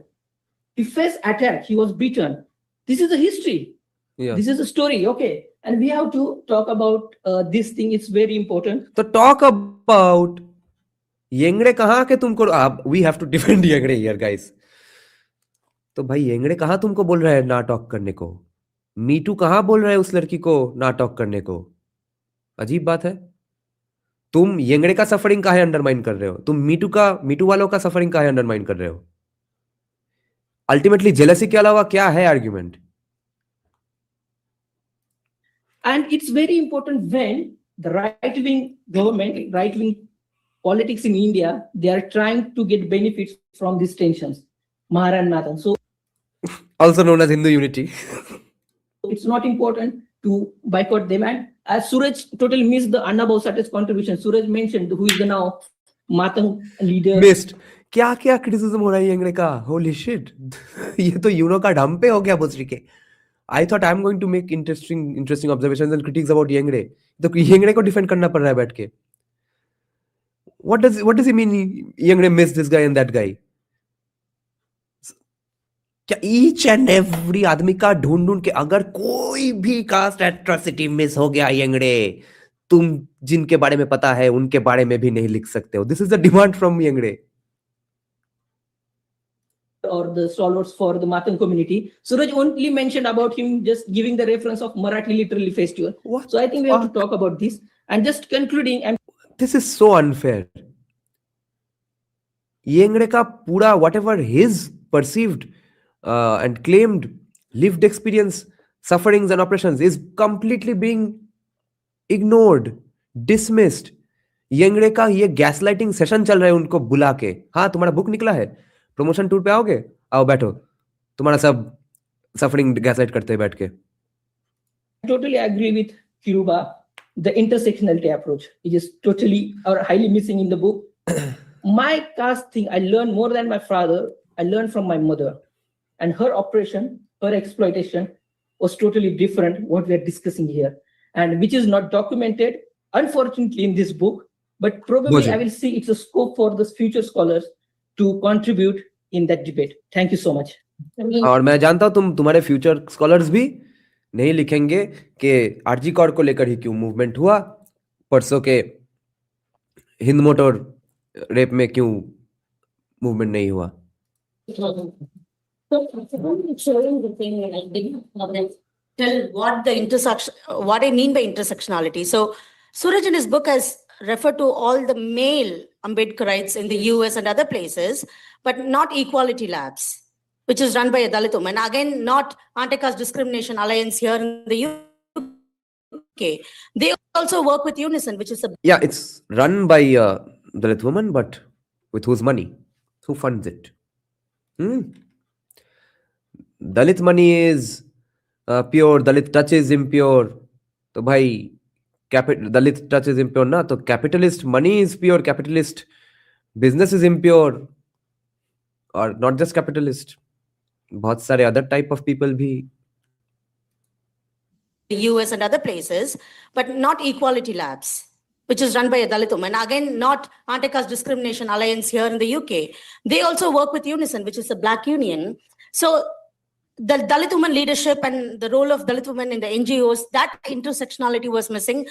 He faced attack. He was beaten. This is a history. Yeah. This is a story. Okay, and we have to talk about this thing. It's very important. तो talk about Yengde कहाँ के तुमको, we have to defend Yengde here guys. तो भाई येंगड़े कहाँ तुमको बोल रहा है ना टॉक करने को? मीटू कहाँ बोल रहा है उस लड़की को ना टॉक करने को? अजीब बात है. तुम येंगड़े का सफरिंग काहे अंडरमाइन कर रहे हो? तुम मीटू वालों का सफरिंग काहे अंडरमाइन कर रहे हो? अल्टीमेटली जेलसी के अलावा क्या है argument? And it's very important when the right-wing government, right-wing politics in India, they are trying to get benefits from these tensions. Mahara and Madan. So Also known as Hindu unity. it's not important to boycott them. And as Suraj totally missed the Anna Bhausate's contribution, Suraj mentioned who is the now Matang leader. Missed. क्या क्या criticism हो रहा है येंगड़े का? Holy shit. ये तो Uno का dump पे हो गया बुसरी के. I thought I'm going to make interesting observations and critiques about येंगड़े. तो येंगड़े को डिफेंड करना पड़ रहा है बैठ के. What does he mean? येंगड़े missed this guy and that guy. क्या ईच एंड एवरी आदमी का ढूंढ के अगर कोई भी कास्ट एट्रोसिटी मिस हो गया येंगड़े, तुम जिनके बारे में पता है उनके बारे में भी नहीं लिख सकते हो. This is the demand from Yengde. Or the stalwarts for the Matang community. Suraj only mentioned about him just giving the reference of Marathi Literary Festival. What so I think we have to talk about this. And just concluding, and this is so unfair. येंगड़े का पूरा whatever his perceived and claimed lived experience, sufferings and oppressions is completely being ignored, dismissed. येंगड़े का ये gaslighting session चल रहा है उनको बुला के. हाँ, तुम्हारा बुक निकला है, प्रमोशन टूर पे आओगे, आओ बैठो, तुम्हारा सब सफरिंग गैसलाइट करते हैं बैठ के. I totally agree with Kiruba. The intersectionality approach is totally or highly missing in the book. My caste thing, I learned more than my father. I learned from my mother, and her oppression, her exploitation was totally different. What we are discussing here, and which is not documented, unfortunately, in this book. But probably I will see it's a scope for the future scholars to contribute in that debate. Thank you so much. और मैं जानता हूँ तुम्हारे future scholars भी नहीं लिखेंगे कि RG Kaur को लेकर ही क्यों मूवमेंट हुआ, परसों के हिंद मोटर रेप में क्यों मूवमेंट नहीं हुआ. Showing the thing, I didn't tell what I mean by intersectionality. So Suraj in his book has referred to all the male Ambedkarites in the US and other places, but not Equality Labs, which is run by a Dalit woman. Again, not Anti-Caste Discrimination Alliance here in the UK. They also work with Unison, which is a... Yeah, it's run by a Dalit woman, but with whose money? Who funds it? Dalit money is pure, Dalit touch is impure. तो भाई Dalit touch is impure na, so capitalist money is pure, capitalist business is impure, or not just capitalist, बहुत सारे other type of people भी. The US and other places, but not Equality Labs, which is run by a Dalit woman. Again, not Anti-Caste Discrimination Alliance here in the UK. They also work with Unison, which is a black union. So the Dalit woman leadership and the role of Dalit women in the NGOs, that intersectionality was missing,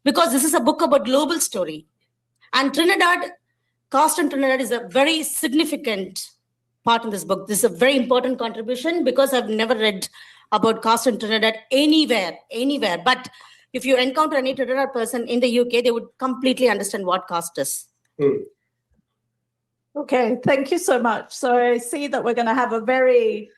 because this is a book about global story. And Trinidad, caste in Trinidad is a very significant part in this book. This is a very important contribution, because I've never read about caste in Trinidad anywhere. But if you encounter any Trinidad person in the UK, they would completely understand what caste is. Okay, thank you so much. So I see that we're going to have a very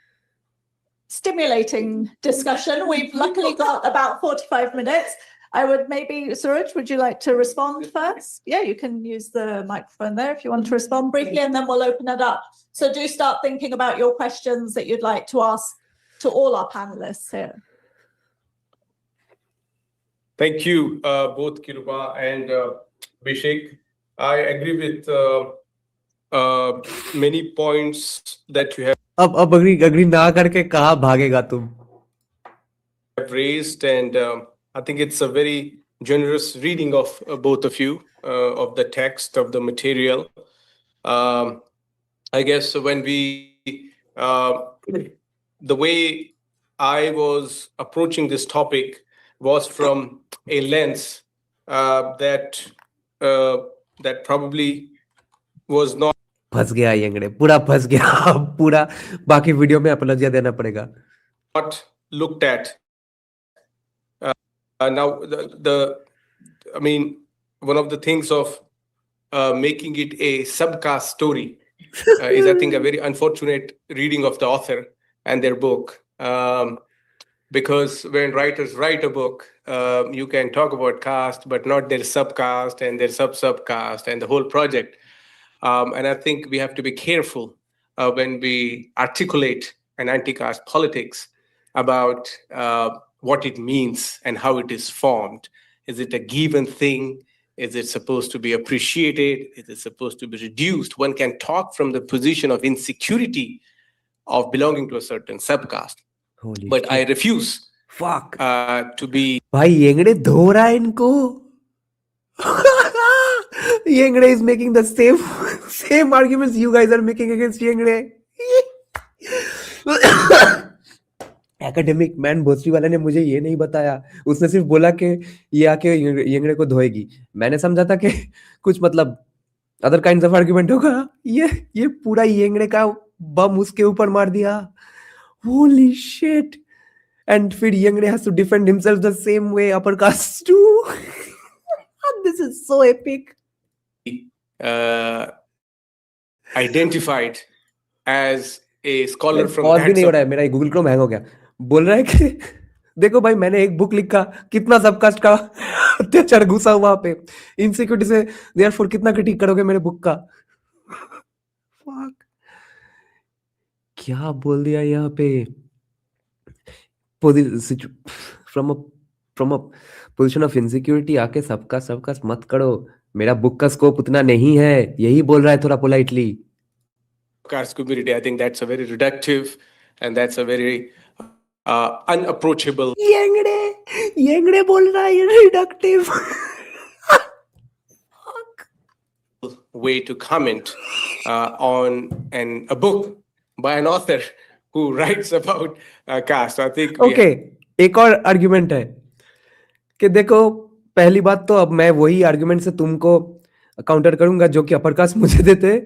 stimulating discussion. We've luckily got about 45 minutes. I would maybe, Suraj, would you like to respond first? Yeah, you can use the microphone there if you want to respond briefly, and then we'll open it up. So do start thinking about your questions that you'd like to ask to all our panelists here. Thank you, both Kiruba and Abhishek. I agree with many points that you अब agree ना करके कहाँ भागेगा तुम? have raised, and I think it's a very generous reading of both of you, of the text, of the material. I guess when the way I was approaching this topic was from a lens that probably was not फंस गया येंगड़े, पूरा फंस गया, पूरा बाकी video में अपलॉजिया देना पड़ेगा. looked at. Now, I mean, one of the things of making it a subcaste story is, I think, a very unfortunate reading of the author and their book. Because when writers write a book, you can talk about caste, but not their subcaste and their subcaste and the whole project. And I think we have to be careful when we articulate an anti-caste politics about what it means and how it is formed. Is it a given thing? Is it supposed to be appreciated? Is it supposed to be reduced? One can talk from the position of insecurity of belonging to a certain subcaste. Holy but shit. I refuse Fuck. to be. भाई येंगड़े धो रहा है इनको. Yengde is making the same arguments you guys are making against Yengde. Academic man भोसरी वाले ने मुझे ये नहीं बताया. उसने सिर्फ बोला कि ये आके येंगड़े को धोएगी. मैंने समझा था कि कुछ मतलब other kinds of argument होगा. ये पूरा येंगड़े का बम उसके ऊपर मार दिया. Holy shit. And फिर येंगड़े has to defend himself the same way upper caste too. This is so epic. Identified as a scholar from pause भी that नहीं हो रहा है, मेरा गूगल क्रोम हैंग हो गया. बोल रहा है कि देखो भाई मैंने एक बुक लिखा, कितना सबकास्ट का अत्याचार घुसा वहां पे, इनसिक्योरिटी से देयरफॉर कितना क्रिटिक करोगे मेरे बुक का. Fuck. क्या बोल दिया यहाँ पे. From a position of insecurity आके सबका मत करो, मेरा बुक का स्कोप उतना नहीं है, यही बोल रहा है थोड़ा politely. caste community. I think that's a very reductive and that's a very unapproachable येंगड़े बोल रहा है ये reductive. way to comment on a book by an author who writes about caste. I think okay. एक और argument है कि देखो, पहली बात तो अब मैं वही आर्गुमेंट से तुमको काउंटर करूंगा जो कि अपर कास्ट मुझे देते.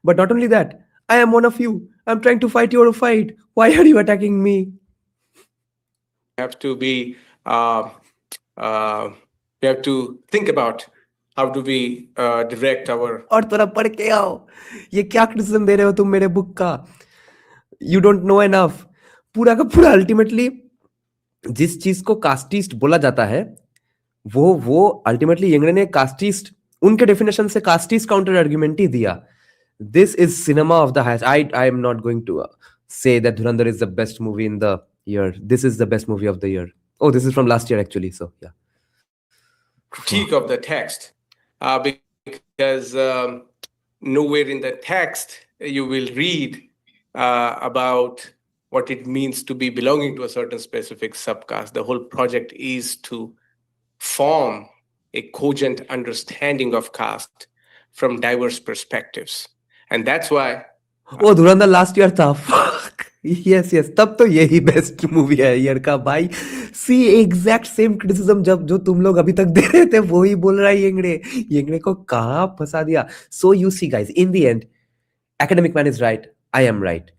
But not only that, I am one of you, I am trying to fight your fight, why are you attacking me. have to be we have to think about how do we direct our. और थोड़ा पढ़ के आओ, ये क्या criticism दे रहे हो तुम मेरे बुक का. You don't know enough. पूरा का पूरा अल्टीमेटली जिस चीज को कास्टिस्ट बोला जाता है वो अल्टीमेटली येंगड़े ने कास्टिस्ट, उनके डेफिनेशन से कास्टिस्ट काउंटर आर्गुमेंट ही दिया. This is cinema of the highest. I am not going to say that Dhurandhar is the best movie in the year. This is the best movie of the year. Oh, this is from last year actually. So yeah. critique of the text, because nowhere in the text you will read about what it means to be belonging to a certain specific subcaste. The whole project is to form a cogent understanding of caste from diverse perspectives. And that's why O Dhurandhar last year था fuck. Yes, yes, तब तो यही best movie है year का भाई. सी exact same criticism जब जो तुम लोग अभी तक दे रहे थे वही बोल रहा है येंगड़े को कहाँ फंसा दिया. So you see guys, in the end academic man is right, I am right,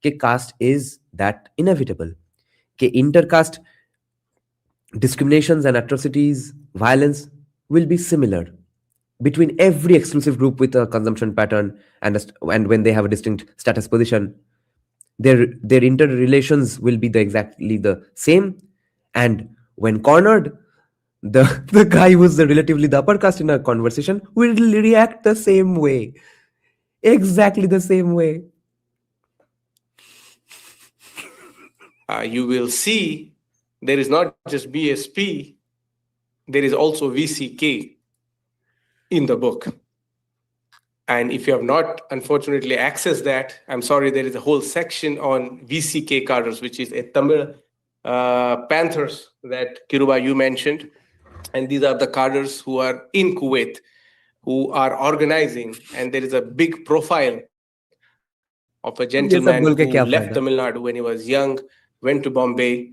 कि caste is that inevitable, कि intercaste discriminations and atrocities, violence will be similar between every exclusive group with a consumption pattern and when they have a distinct status position, their interrelations will be exactly the same, and when cornered, the guy who's relatively the upper caste in a conversation will react the same way. Exactly the same way. You will see there is not just BSP, there is also VCK in the book. And if you have not, unfortunately, accessed that, I'm sorry, there is a whole section on VCK cadres, which is a Tamil Panthers that Kiruba, you mentioned. And these are the cadres who are in Kuwait, who are organizing, and there is a big profile of a gentleman who left Tamil Nadu when he was young, went to Bombay,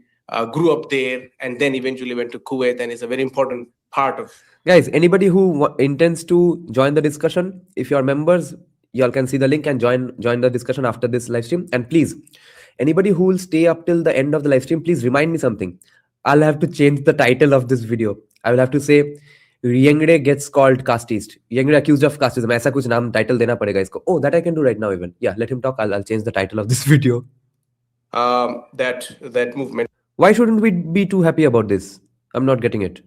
grew up there, and then eventually went to Kuwait, and is a very important part of. Guys, anybody who intends to join the discussion, if you are members, y'all can see the link and join the discussion after this live stream. And please, anybody who will stay up till the end of the live stream, please remind me something. I'll have to change the title of this video. I will have to say, Yengde gets called casteist. Yengde accused of casteism. ऐसा कुछ नाम title देना पड़ेगा इसको. Oh, that I can do right now even. Yeah, let him talk. I'll change the title of this video. That movement. Why shouldn't we be too happy about this? I'm not getting it.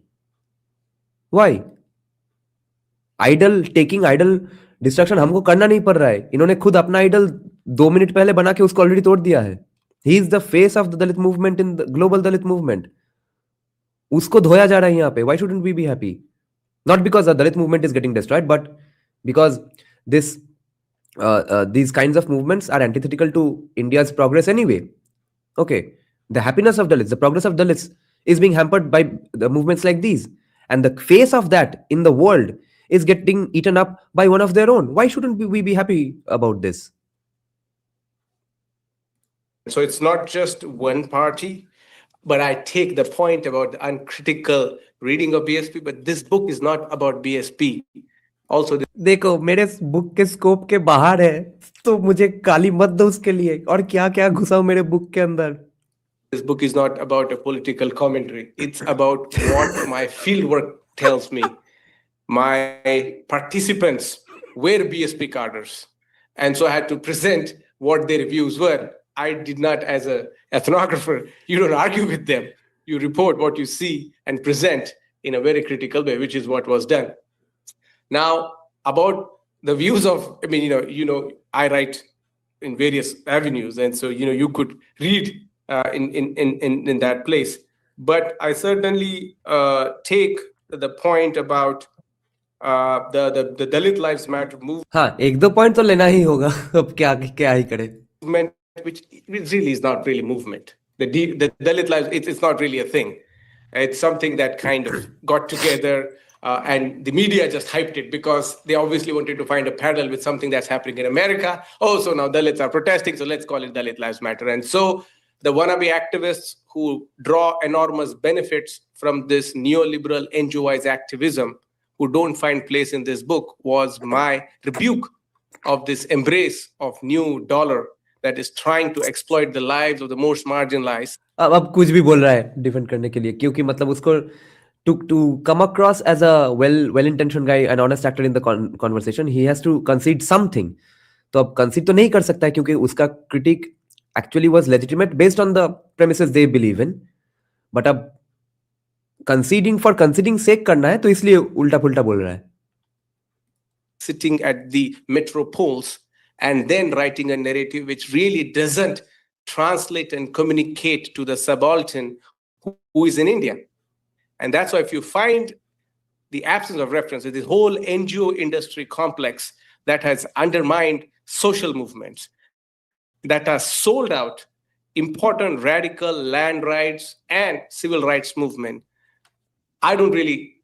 Why? Taking idol destruction हमको करना नहीं पड़ रहा है. इन्होंने खुद अपना idol 2 minute पहले बना के उसको already तोड़ दिया है. He is the face of the Dalit movement in the global Dalit movement. उसको धोया जा रहा है यहाँ पे. Why shouldn't we be happy? Not because the Dalit movement is getting destroyed, but because these kinds of movements are antithetical to India's progress anyway. Okay, the happiness of Dalits, the progress of Dalits is being hampered by the movements like these. And the face of that in the world is getting eaten up by one of their own. Why shouldn't we be happy about this? So it's not just one party, but I take the point about the uncritical reading of BSP, but this book is not about BSP. Also, देखो मेरे book के scope के बाहर है तो मुझे गाली मत दो उसके लिए. और क्या क्या घुसा मेरे बुक के अंदर. This book is not about a political commentary. It's about what my fieldwork tells me. My participants were BSP cadres, and so I had to present what their views were. I did not, as an ethnographer, you don't argue with them. You report what you see and present in a very critical way, which is what was done. Now, about the views of, I mean, I write in various avenues, and so, you could read in that place. But I certainly take the point about the Dalit Lives Matter movement. हाँ, एक दो point तो लेना ही होगा. अब क्या ही करे. Which really is not really movement. The Dalit lives, it's not really a thing. It's something that kind of got together and the media just hyped it because they obviously wanted to find a parallel with something that's happening in America. Oh, so now Dalits are protesting, so let's call it Dalit Lives Matter. And so the wannabe activists who draw enormous benefits from this neoliberal NGO's activism, who don't find place in this book, was my rebuke of this embrace of new dollar that is trying to exploit the lives of the most marginalized. अब कुछ भी बोल रहा है defend करने के लिए, क्योंकि मतलब उसको to come across as a well-intentioned guy, an honest actor in the conversation, he has to concede something. तो अब concede तो नहीं कर सकता है क्योंकि उसका critique actually was legitimate based on the premises they believe in. But अब conceding for conceding sake करना है तो इसलिए उल्टा-पुल्टा बोल रहा है. Sitting at the metropoles and then writing a narrative which really doesn't translate and communicate to the subaltern who is in India. And that's why if you find the absence of reference is this whole NGO industry complex that has undermined social movements, that has sold out important radical land rights and civil rights movement. I don't really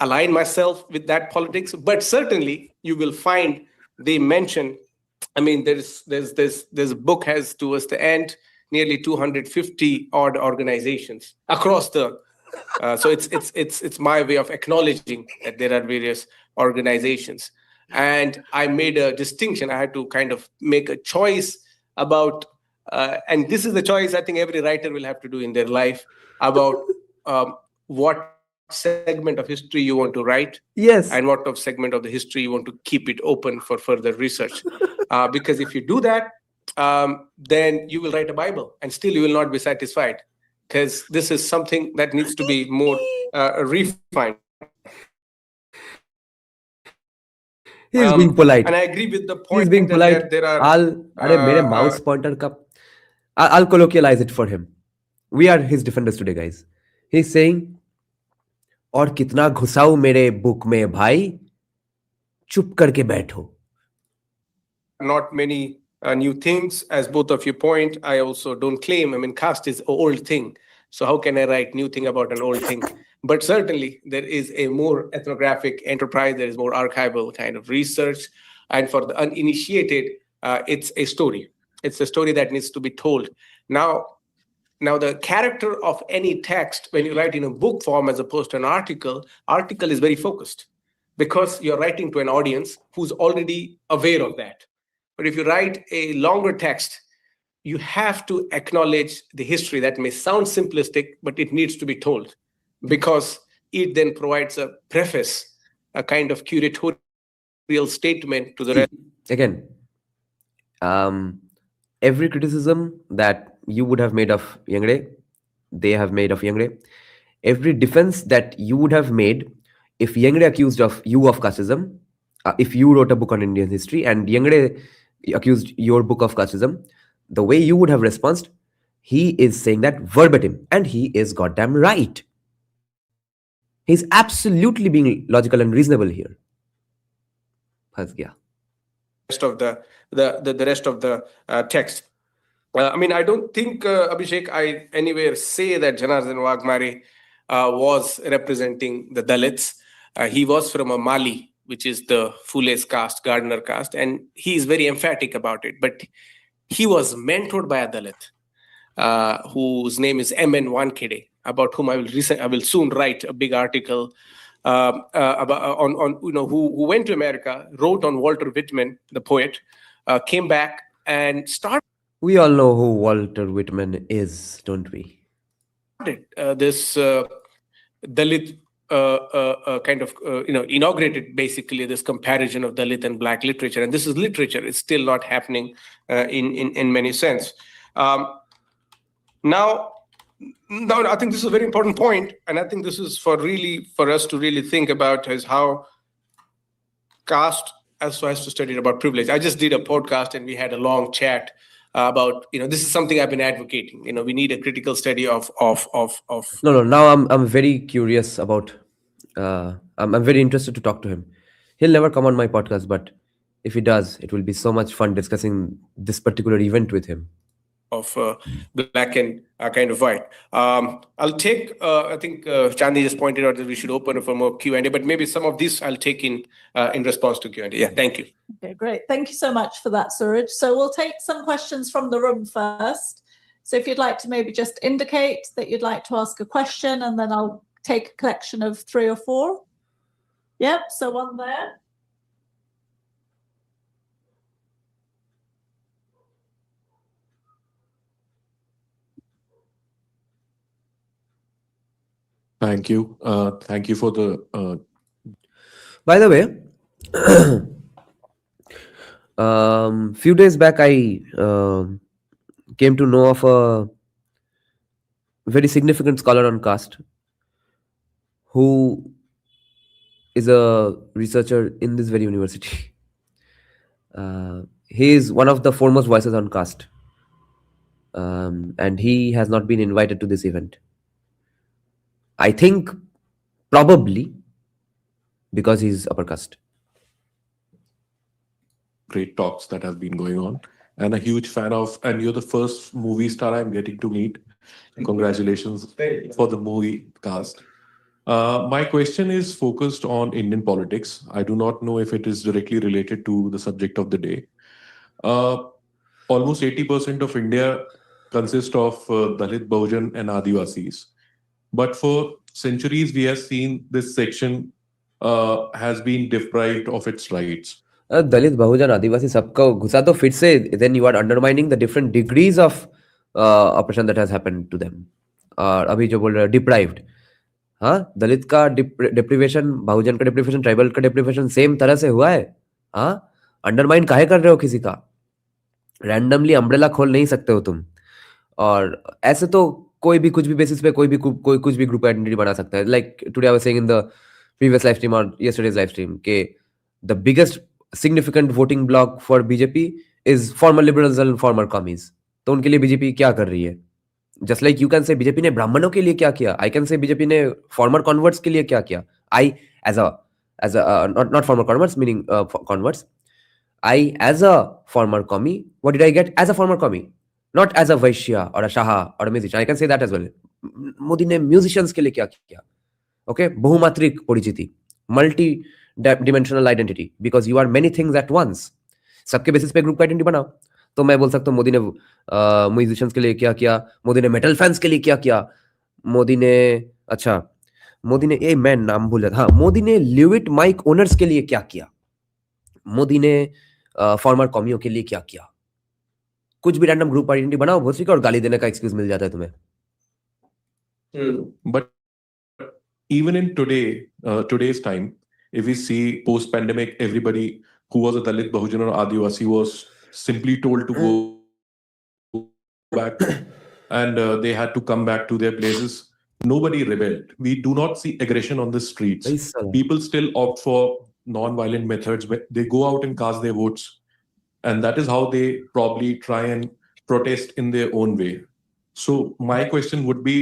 align myself with that politics, but certainly you will find they mention, I mean, there's a book has towards the end nearly 250 odd organizations across the so it's my way of acknowledging that there are various organizations. And I made a distinction. I had to kind of make a choice about, and this is the choice I think every writer will have to do in their life, about what segment of history you want to write, Yes. and what of segment of the history you want to keep it open for further research. Because if you do that, then you will write a Bible and still you will not be satisfied, because this is something that needs to be more refined. He's being polite. And I agree with the point. He's being that polite. There are. Mere mouse pointer ka. I'll colloquialize it for him. We are his defenders today, guys. He's saying, और कितना घुसाओ मेरे book में भाई, चुप करके बैठो. Not many new things, as both of you point. I also don't claim. I mean, caste is an old thing. So how can I write new thing about an old thing? But certainly there is a more ethnographic enterprise. There is more archival kind of research. And for the uninitiated, it's a story. It's a story that needs to be told. Now the character of any text, when you write in a book form as opposed to an article is very focused, because you're writing to an audience who's already aware of that. But if you write a longer text, you have to acknowledge the history. That may sound simplistic, but it needs to be told, because it then provides a preface, a kind of curatorial statement to the rest. Again, every criticism that you would have made of Yengde, they have made of Yengde. Every defense that you would have made if Yengde accused of you of casteism, if you wrote a book on Indian history and Yengde accused your book of casteism, the way you would have responded, he is saying that verbatim, and he is goddamn right. He's absolutely being logical and reasonable here. Rest of the rest of the text. I mean, I don't think, Abhishek, I anywhere say that Janardhan Wagmare was representing the Dalits. He was from a Mali, which is the Fule's caste, Gardner caste, and he is very emphatic about it. But he was mentored by a Dalit, whose name is M.N. Wankhede, about whom I will soon write a big article about who went to America, wrote on Walter Whitman, the poet, came back and started. We all know who Walter Whitman is, don't we? This Dalit kind of inaugurated basically this comparison of Dalit and Black literature, and this is literature. It's still not happening in many sense. Now, I think this is a very important point, and I think this is for us to really think about is how caste also has to study about privilege. I just did a podcast and we had a long chat about, this is something I've been advocating. We need a critical study of. No. Now I'm very curious about. I'm very interested to talk to him. He'll never come on my podcast, but if he does, it will be so much fun discussing this particular event with him. Of black and kind of white. I'll take. I think Chandni just pointed out that we should open for more Q&A, but maybe some of these I'll take in response to Q&A. Yeah, thank you. Okay, great. Thank you so much for that, Suraj. So we'll take some questions from the room first. So if you'd like to maybe just indicate that you'd like to ask a question, and then I'll take a collection of 3 or 4. Yep, so one there. Thank you. Thank you for the. By the way, few days back, I came to know of a very significant scholar on caste who is a researcher in this very university. He is one of the foremost voices on caste, and he has not been invited to this event. I think probably because he's upper caste. Great talks that have been going on, and a huge fan of, and you're the first movie star I'm getting to meet. Congratulations for the movie cast. My question is focused on Indian politics. I do not know if it is directly related to the subject of the day. Almost 80% of India consists of Dalit, Bahujan, and Adivasis. But for centuries, we have seen this section has been deprived of its rights. दलित बहुजन आदिवासी सबको घुसा तो फिर से then you are undermining the different degrees of oppression that has happened to them. और अभी जो बोल रहे deprived, हाँ, दलित का deprivation, बहुजन का deprivation, ट्राइबल का deprivation सेम तरह से हुआ है. हाँ, अंडरमाइन काहे कर रहे हो किसी का? रैंडमली अम्ब्रेला खोल नहीं सकते हो तुम. और ऐसे तो कोई भी कुछ भी बेसिस पे कोई कुछ भी ग्रुप आइडेंटिटी बना सकता है. Like today I was saying in the previous live stream और यस्टरडेज लाइव स्ट्रीम के the biggest significant voting block for BJP is former liberals and former commies. तो उनके लिए बीजेपी क्या कर रही है? Just like you can say BJP ने ब्राह्मणों के लिए क्या किया, आई कैन से बीजेपी ने फॉर्मर कॉन्वर्ट्स के लिए क्या किया. I as a not former converts meaning कॉन्वर्ट्स, I as a former commie, what did I get as a former commie? Not as a Vaishya or a Shaha or a musician. I can say that as well. Modi ने musicians के लिए क्या किया? Okay, बहुमात्रिक परिचिति, multi dimensional identity, because you are many things at once. सबके basis पे group identity बनाओ. तो मैं बोल सकता हूँ मोदी ने म्यूजिशियंस के लिए क्या किया, मोदी ने मेटल फैंस के लिए क्या किया, मोदी ने ए मैं नाम भूल जाता, हाँ, मोदी ने ल्यूइट माइक ओनर्स के लिए क्या किया, मोदी ने फॉर्मर कॉमियों के लिए क्या किया. कुछ भी रैंडम ग्रुप आइडेंटिटी बनाओ भोसड़ी का और गाली देने का एक्सक्यूज मिल जाता है तुम्हें. But even in today's time, if we see post-pandemic, everybody who was a Dalit, Bahujan or Adivasi was simply told to go back and they had to come back to their places. Nobody rebelled. We do not see aggression on the streets. People still opt for non-violent methods. They go out and cast their votes, and that is how they probably try and protest in their own way. So my question would be,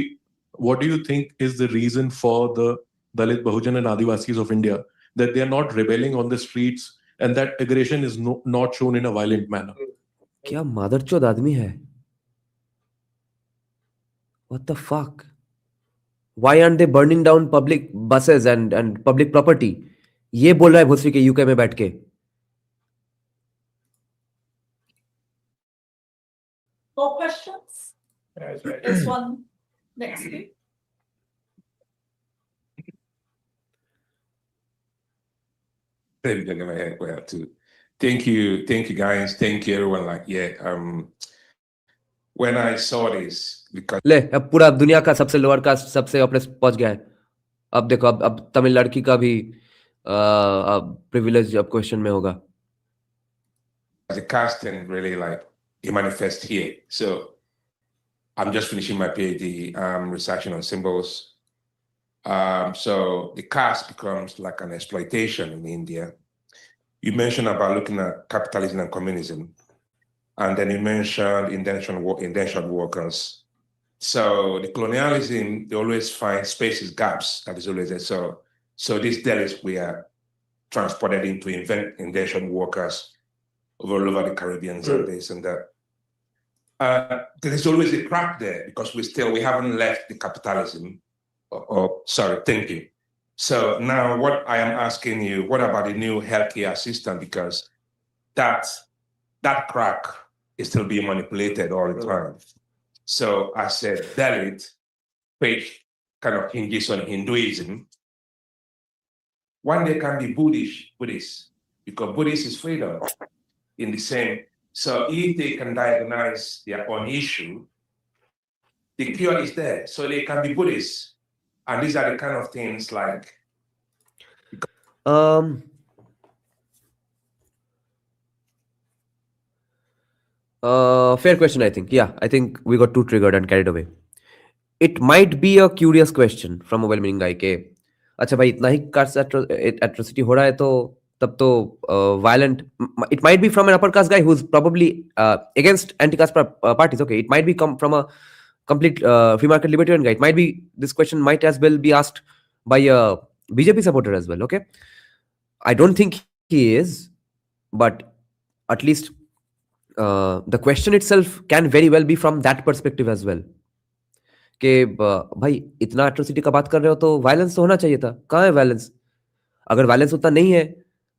what do you think is the reason for the Dalit, Bahujan and Adivasis of India that they are not rebelling on the streets and that aggression is not shown in a violent manner? क्या मादरचोद आदमी है? What the fuck? Why aren't they burning down public buses and public property? ये बोल रहा है भोसड़ी के UK में बैठ के. More questions? This one next to you. Thank you guys, thank you everyone. When I saw this, because ले अब पूरा दुनिया का सबसे लोअर कास्ट सबसे ऑप्रेस पहुंच गया है. अब देखो अब तमिल लड़की का भी प्रिविलेज अब क्वेश्चन में होगा. the casting really it manifests here. So I'm just finishing my PhD. I'm researching on symbols. So the caste becomes like an exploitation in India. You mentioned about looking at capitalism and communism, and then you mentioned indentured workers. So the colonialism, they always find spaces, gaps. That is always there. So these Delhis were transported into indentured workers all over the Caribbean and this and that. There is always a crack there because we haven't left the capitalism thinking. So now what I am asking you, what about the new healthcare system? Because that crack is still being manipulated all the time. So I said Dalit, which kind of hinges on Hinduism. One day can be Buddhist, because Buddhist is freedom in the same. So if they can diagnose their own issue, the cure is there. So they can be Buddhist. And these are the kind of things like. Fair question, I think. Yeah, I think we got too triggered and carried away. It might be a curious question from a well-meaning guy के अच्छा भाई इतना ही cast atrocity हो रहा है तो तब तो violent. It might be from an upper caste guy who's probably against anti-caste parties. Okay, it might be come from a complete free market libertarian guy. It might be, this question might as well be asked by a BJP supporter as well. Okay, I don't think he is, but at least the question itself can very well be from that perspective as well. कि भाई इतना atrocity का बात कर रहे हो तो violence तो होना चाहिए था, कहाँ है वायलेंस? अगर वायलेंस उतना नहीं है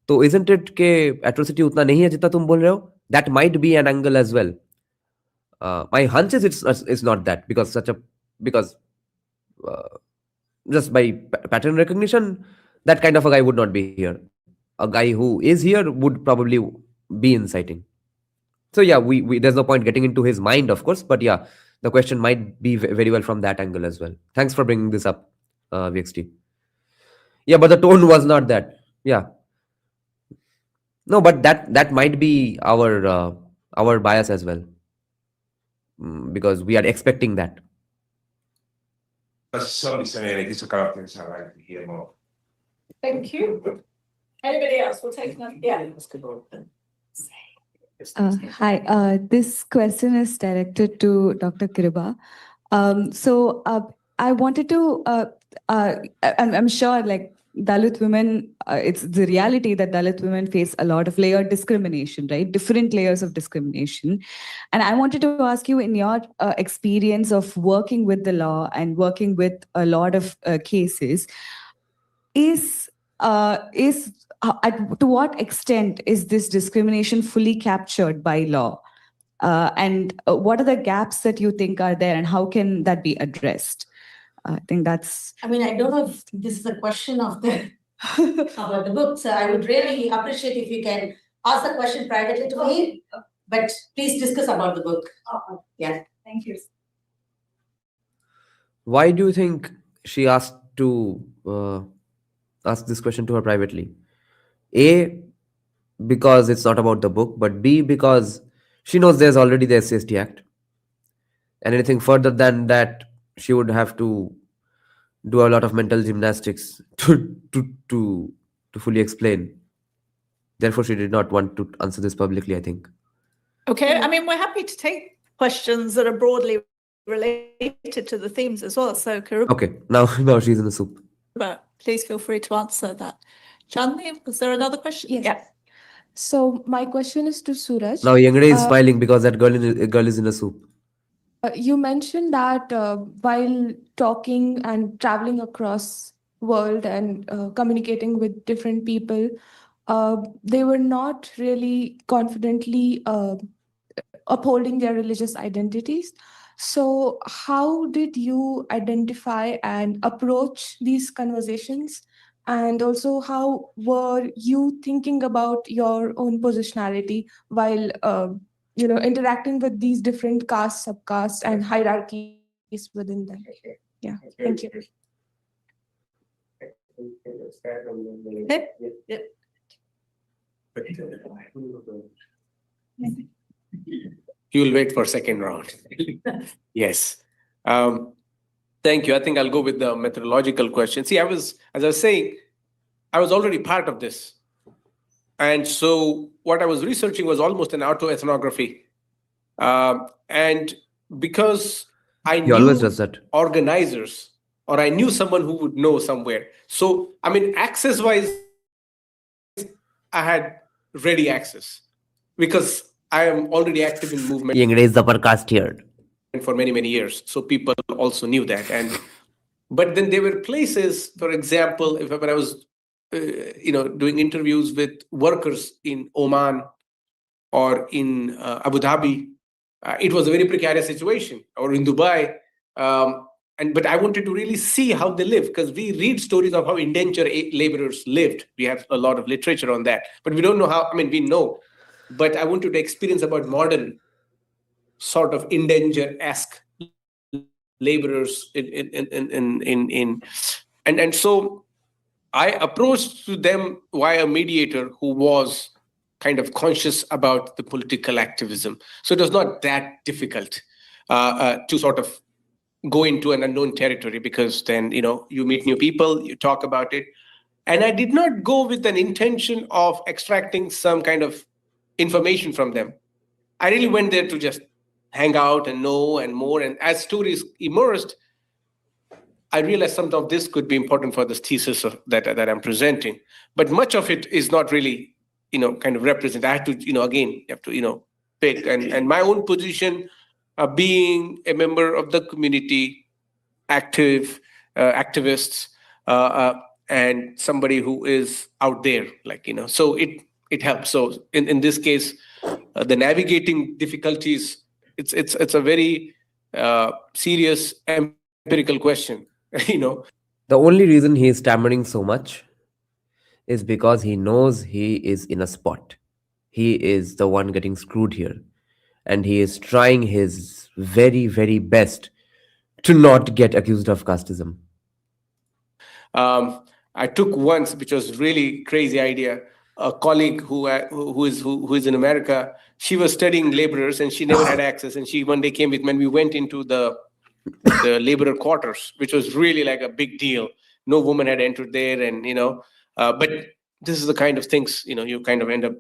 तो isn't it के एट्रोसिटी उतना नहीं है जितना तुम बोल रहे हो? That might be an angle as well. My hunch is it's not that, because just by pattern recognition, that kind of a guy would not be here. A guy who is here would probably be inciting. So yeah, we there's no point getting into his mind, of course, but yeah, the question might be very well from that angle as well. Thanks for bringing this up, VXT. Yeah, but the tone was not that. Yeah. No, but that might be our bias as well, because we are expecting that. But somebody saying like, these are kind of things I like to hear more. Thank you. Anybody else? We'll take another. Yeah. Hi, this question is directed to Dr. Kriba. I wanted to, I'm sure like Dalit women, it's the reality that Dalit women face a lot of layered discrimination, right? Different layers of discrimination. And I wanted to ask you, in your experience of working with the law and working with a lot of cases, to what extent is this discrimination fully captured by law? And what are the gaps that you think are there, and how can that be addressed? I think that's... I mean, I don't know if this is a question of the about the book, so I would really appreciate if you can ask the question privately to me, but please discuss about the book. Yeah. Thank you. Why do you think she asked to ask this question to her privately? A, because it's not about the book, but B, because she knows there's already the SCST Act. And anything further than that, she would have to do a lot of mental gymnastics to fully explain. Therefore, she did not want to answer this publicly, I think. Okay, I mean, we're happy to take questions that are broadly related to the themes as well. So, Karuba, Okay, now she's in the soup. please feel free to answer that. Chandni, was there another question? Yes. Yeah. So my question is to Suraj. Now Yengde is smiling because that girl is in a soup. You mentioned that while talking and traveling across world and communicating with different people, they were not really confidently upholding their religious identities. So how did you identify and approach these conversations? And also, how were you thinking about your own positionality while interacting with these different castes, subcastes, and hierarchies within them? Yeah, thank you. Okay. Yeah. You will wait for second round. Yes. Thank you. I think I'll go with the methodological question. See, as I was saying, I was already part of this. And so what I was researching was almost an autoethnography. And because I He always knew does that. organizers, or I knew someone who would know somewhere. So, I mean, access-wise, I had ready access because I am already active in movement Yengde is the upper caste here. for many, many years. So people also knew that. But then there were places, for example, when I was doing interviews with workers in Oman or in Abu Dhabi, it was a very precarious situation, or in Dubai. But I wanted to really see how they live, because we read stories of how indentured laborers lived. We have a lot of literature on that, but we don't know how. I mean, we know, but I wanted to experience about modern sort of indentured-esque laborers and so I approached to them via a mediator who was kind of conscious about the political activism. So it was not that difficult to sort of go into an unknown territory, because then, you meet new people, you talk about it. And I did not go with an intention of extracting some kind of information from them. I really went there to just hang out and know and more. And as stories emerged, I realized some of this could be important for this thesis that I'm presenting, but much of it is not really, kind of represent. I had to, again, you have to, pick. And my own position, being a member of the community, activists, and somebody who is out there, so it helps. So in this case, the navigating difficulties, it's a very serious empirical question. The only reason he is stammering so much is because he knows he is in a spot. He is the one getting screwed here. And he is trying his very, very best to not get accused of casteism. I took once, which was really crazy idea. A colleague who is in America, she was studying laborers and she never had access. And she one day came with me and we went into the laborer quarters, which was really like a big deal. No woman had entered there, and but this is the kind of things you kind of end up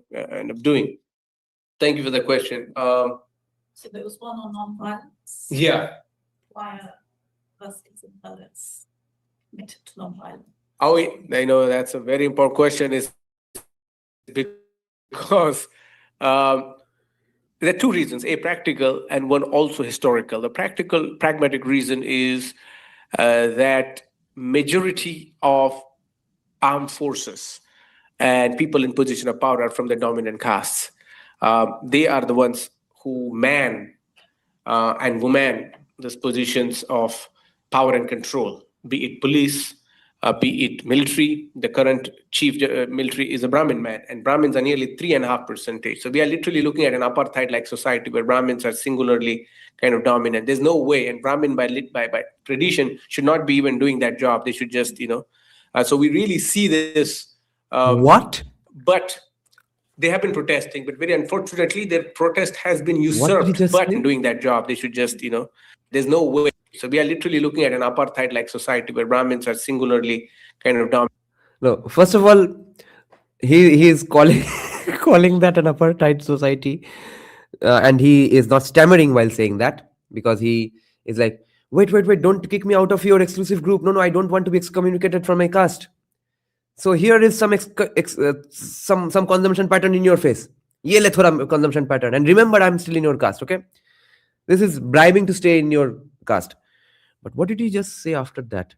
doing. Thank you for the question. So there was one on non-violence. Yeah. Why are justice and violence committed to non-violence? Oh, I know that's a very important question. Is because there are two reasons: a practical and one also historical. The pragmatic reason is that majority of armed forces and people in position of power are from the dominant castes. They are the ones who man and woman these positions of power and control, be it police, be it military. The current chief military is a Brahmin man, and Brahmins are nearly 3.5%. So we are literally looking at an apartheid-like society where Brahmins are singularly kind of dominant. There's no way, and Brahmin by tradition should not be even doing that job. They should just, so we really see this. What? But they have been protesting, but very unfortunately, their protest has been What did usurped. you just But say? in doing that job, they should just, there's no way. So we are literally looking at an apartheid-like society where Brahmins are singularly kind of dominant. No, first of all, he is calling calling that an apartheid society, and he is not stammering while saying that, because he is like, wait, don't kick me out of your exclusive group. No, I don't want to be excommunicated from my caste. So here is some some consumption pattern in your face. Ye le thoda consumption pattern, and remember, I'm still in your caste. Okay, this is bribing to stay in your caste. But what did he just say after that?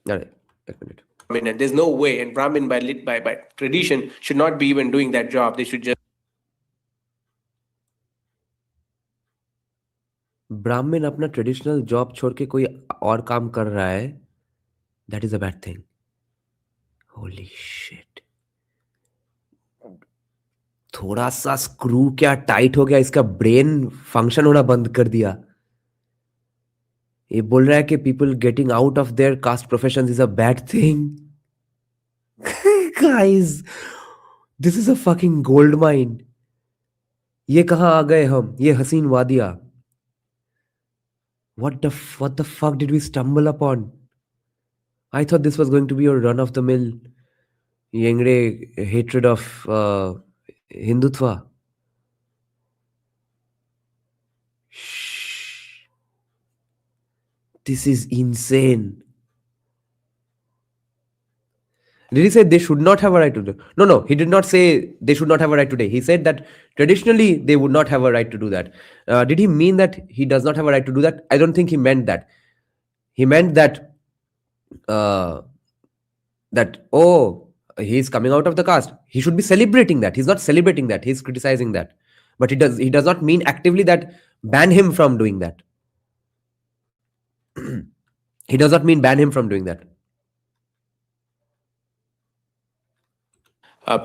All right, एक minute. And there's no way, and Brahmin by tradition should not be even doing that job. They should just. ब्राह्मण अपना traditional job छोड़ के कोई और काम कर रहा है, that is a bad thing. Holy shit. थोड़ा सा स्क्रू क्या टाइट हो गया, इसका ब्रेन फंक्शन होना बंद कर दिया. ये बोल रहा है कि people getting out of their caste professions is a bad thing. Guys, this is a fucking gold mine. ये कहां आ गए हम, ये हसीन वादिया. What the fuck did we stumble upon? I thought this was going to be your run-of-the-mill Yengde hatred of Hindutva. Shh. This is insane. Did he say they should not have a right to do? No, he did not say they should not have a right today. He said that traditionally they would not have a right to do that. Did he mean that he does not have a right to do that? I don't think he meant that. He meant that he's coming out of the caste. He should be celebrating that. He's not celebrating that. He's criticizing that. But he does not mean actively that ban him from doing that. He does not mean ban him from doing that.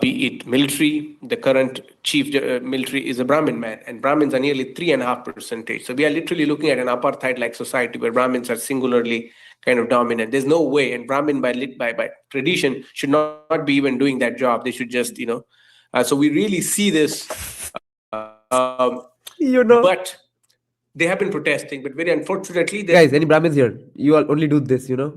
Be it military, the current chief military is a Brahmin man, and Brahmins are nearly 3.5%. So we are literally looking at an apartheid-like society where Brahmins are singularly kind of dominant. There's no way, and Brahmin by tradition should not be even doing that job. They should just, so we really see this, but they have been protesting, but very unfortunately, guys, any Brahmins here? You all only do this, the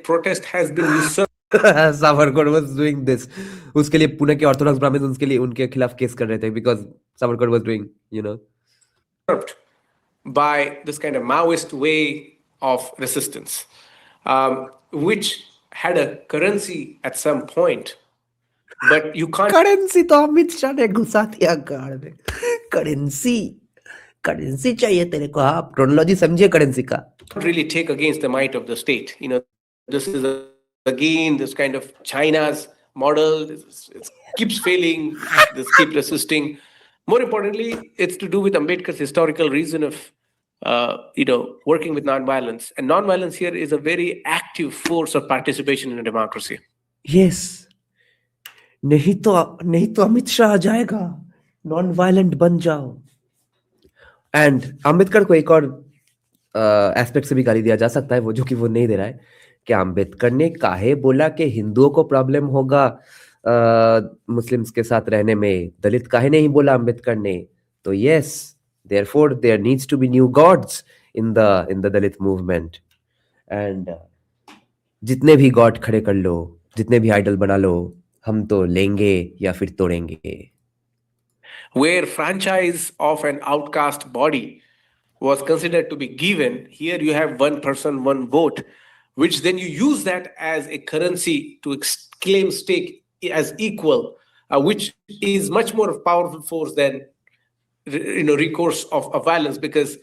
protest has been usurped. Savarkar was doing this. उसके लिए पुणे के Orthodox ब्राह्मण उनके खिलाफ case कर रहे थे because Savarkar was doing, by this kind of Maoist way of resistance, which had a currency at some point, but you can't currency तो अमित शाह ने घुसा दिया गाड़ में करेंसी करेंसी चाहिए तेरे को आप क्रोनोलॉजी समझिए करेंसी का really take against the might of the state. This is again this kind of China's model. It keeps failing. This keep resisting. More importantly, it's to do with Ambedkar's historical reason of working with non-violence, and non-violence here is a very active force of participation in a democracy. Yes. नहीं तो अमित शाह आ जाएगा non violent बन जाओ and Ambedkar को एक और aspect से भी गाली दिया जा सकता है वो जो कि वो नहीं दे रहा है कि अम्बेडकर ने काहे बोला कि हिंदुओं को प्रॉब्लम होगा मुस्लिम्स के साथ रहने में दलित काहे नहीं बोला अम्बेडकर ने तो yes therefore there needs to be new gods in the Dalit movement and जितने भी गॉड खड़े कर लो जितने भी आइडल बना लो हम तो लेंगे या फिर तोड़ेंगे Where franchise of an outcast body was considered to be given, here you have one person, one vote, which then you use that as a currency to claim stake as equal, which is much more powerful force than recourse of violence. Because,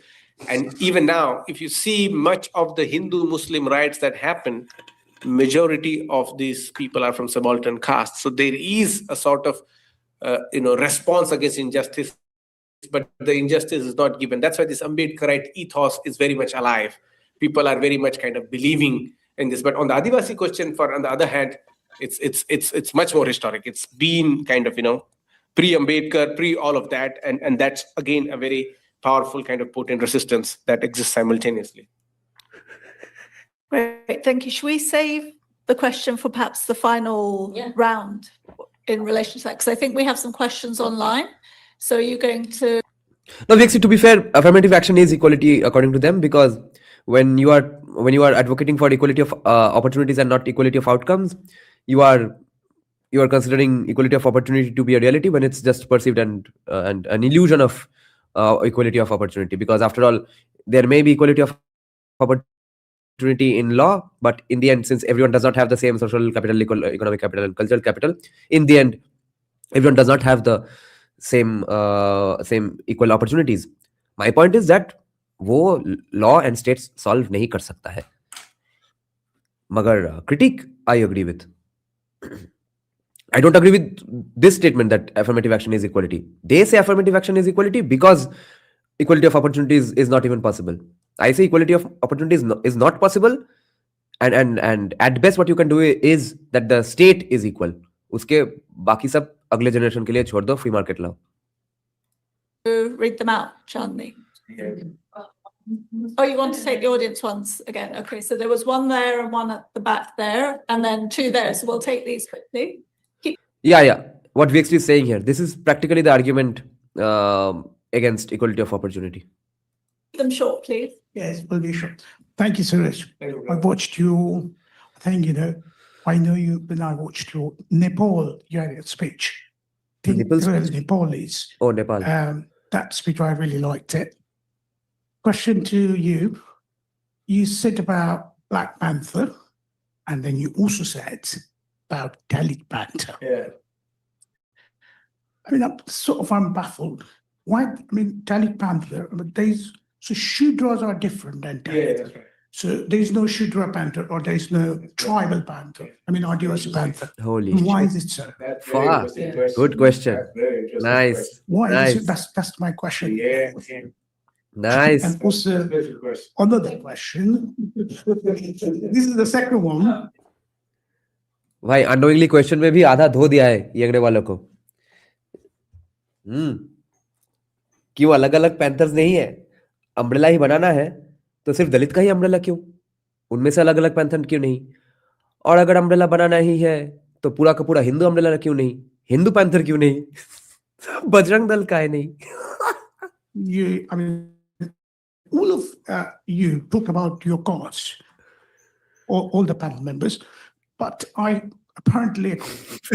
and even now, if you see much of the Hindu-Muslim riots that happen, majority of these people are from subaltern castes. So there is a sort of response against injustice, but the injustice is not given. That's why this Ambedkarite ethos is very much alive. People are very much kind of believing in this. But on the Adivasi question, on the other hand, it's much more historic. It's been kind of pre-Ambedkar, pre all of that, and that's again a very powerful kind of potent resistance that exists simultaneously. Great, thank you. Should we save the question for perhaps the final round in relation to that? Because I think we have some questions online. So you're going to... No, Vixi, to be fair, affirmative action is equality according to them, because when you are advocating for equality of opportunities and not equality of outcomes, you are considering equality of opportunity to be a reality when it's just perceived and an illusion of equality of opportunity. Because after all, there may be equality of opportunity in law, but in the end, since everyone does not have the same social capital, economic capital, and cultural capital, in the end, everyone does not have the same equal opportunities. My point is that वो law and states solve नहीं कर सकता है. मगर critique I agree with. I don't agree with this statement that affirmative action is equality. They say affirmative action is equality because equality of opportunities is not even possible. I say equality of opportunities is not possible, and at best what you can do is that the state is equal. उसके बाकी सब अगले generation के लिए छोड़ दो, free market लाओ. Read them out, Chandni. Oh, you want to take the audience ones again? Okay, so there was one there and one at the back there, and then two there. So we'll take these quickly. Yeah. What VXT is saying here, this is practically the argument against equality of opportunity. Keep them short, please. Yes, will be short. Thank you, Suraj. I watched you, I know you, but I watched your Nepal speech. Nepalese. Oh, Nepal. That speech, I really liked it. Question to you. You said about Black Panther, and then you also said about Dalit Panther. Yeah. I'm baffled. Why? Dalit Panther, so Shudras are different than Dalit. Yeah, that's right. So there's no Shudra Panther or there's no tribal Panther. Adivasi Panther. Holy Why shit. is it so? That's Far. very interesting question. Good question. That's very interesting Nice. question. Why Nice. is it? That's my question. Yeah. Nice. And also Special question. another question. This is the second one. भाई unknowingly question में भी आधा धो दिया है येंगडे वालों को. क्यों अलग अलग पैंथर्स नहीं है? अम्ब्रेला ही बनाना है तो सिर्फ दलित का ही अम्ब्रेला क्यों? उनमें से अलग अलग पैंथर क्यों नहीं? और अगर अम्ब्रेला बनाना ही है तो पूरा का पूरा हिंदू अम्ब्रेला क्यों नहीं? हिंदू पैंथर क्यों नहीं? बजरंग दल का है नहीं? All of you talk about your cause, all the panel members, but I apparently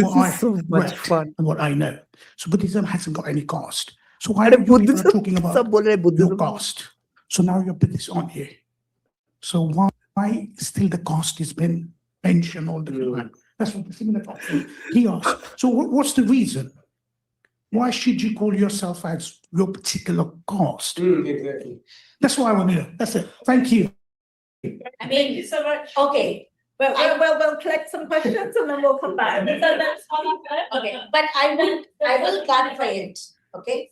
what I so much read fun. and what I know. So Buddhism hasn't got any caste. So why अरे are you people Buddhism talking about सब बोल रहे हैं low Buddhism cost? So now you put this on here. So why still the cost has been mentioned all the time? That's what the similar question he asked. So what's the reason? Why should you call yourself as your particular cost? Exactly. That's what I want to know. That's it. Thank you. Thank you so much. Okay. We'll collect some questions and then we'll come back. So that's okay, but I will clarify it, okay?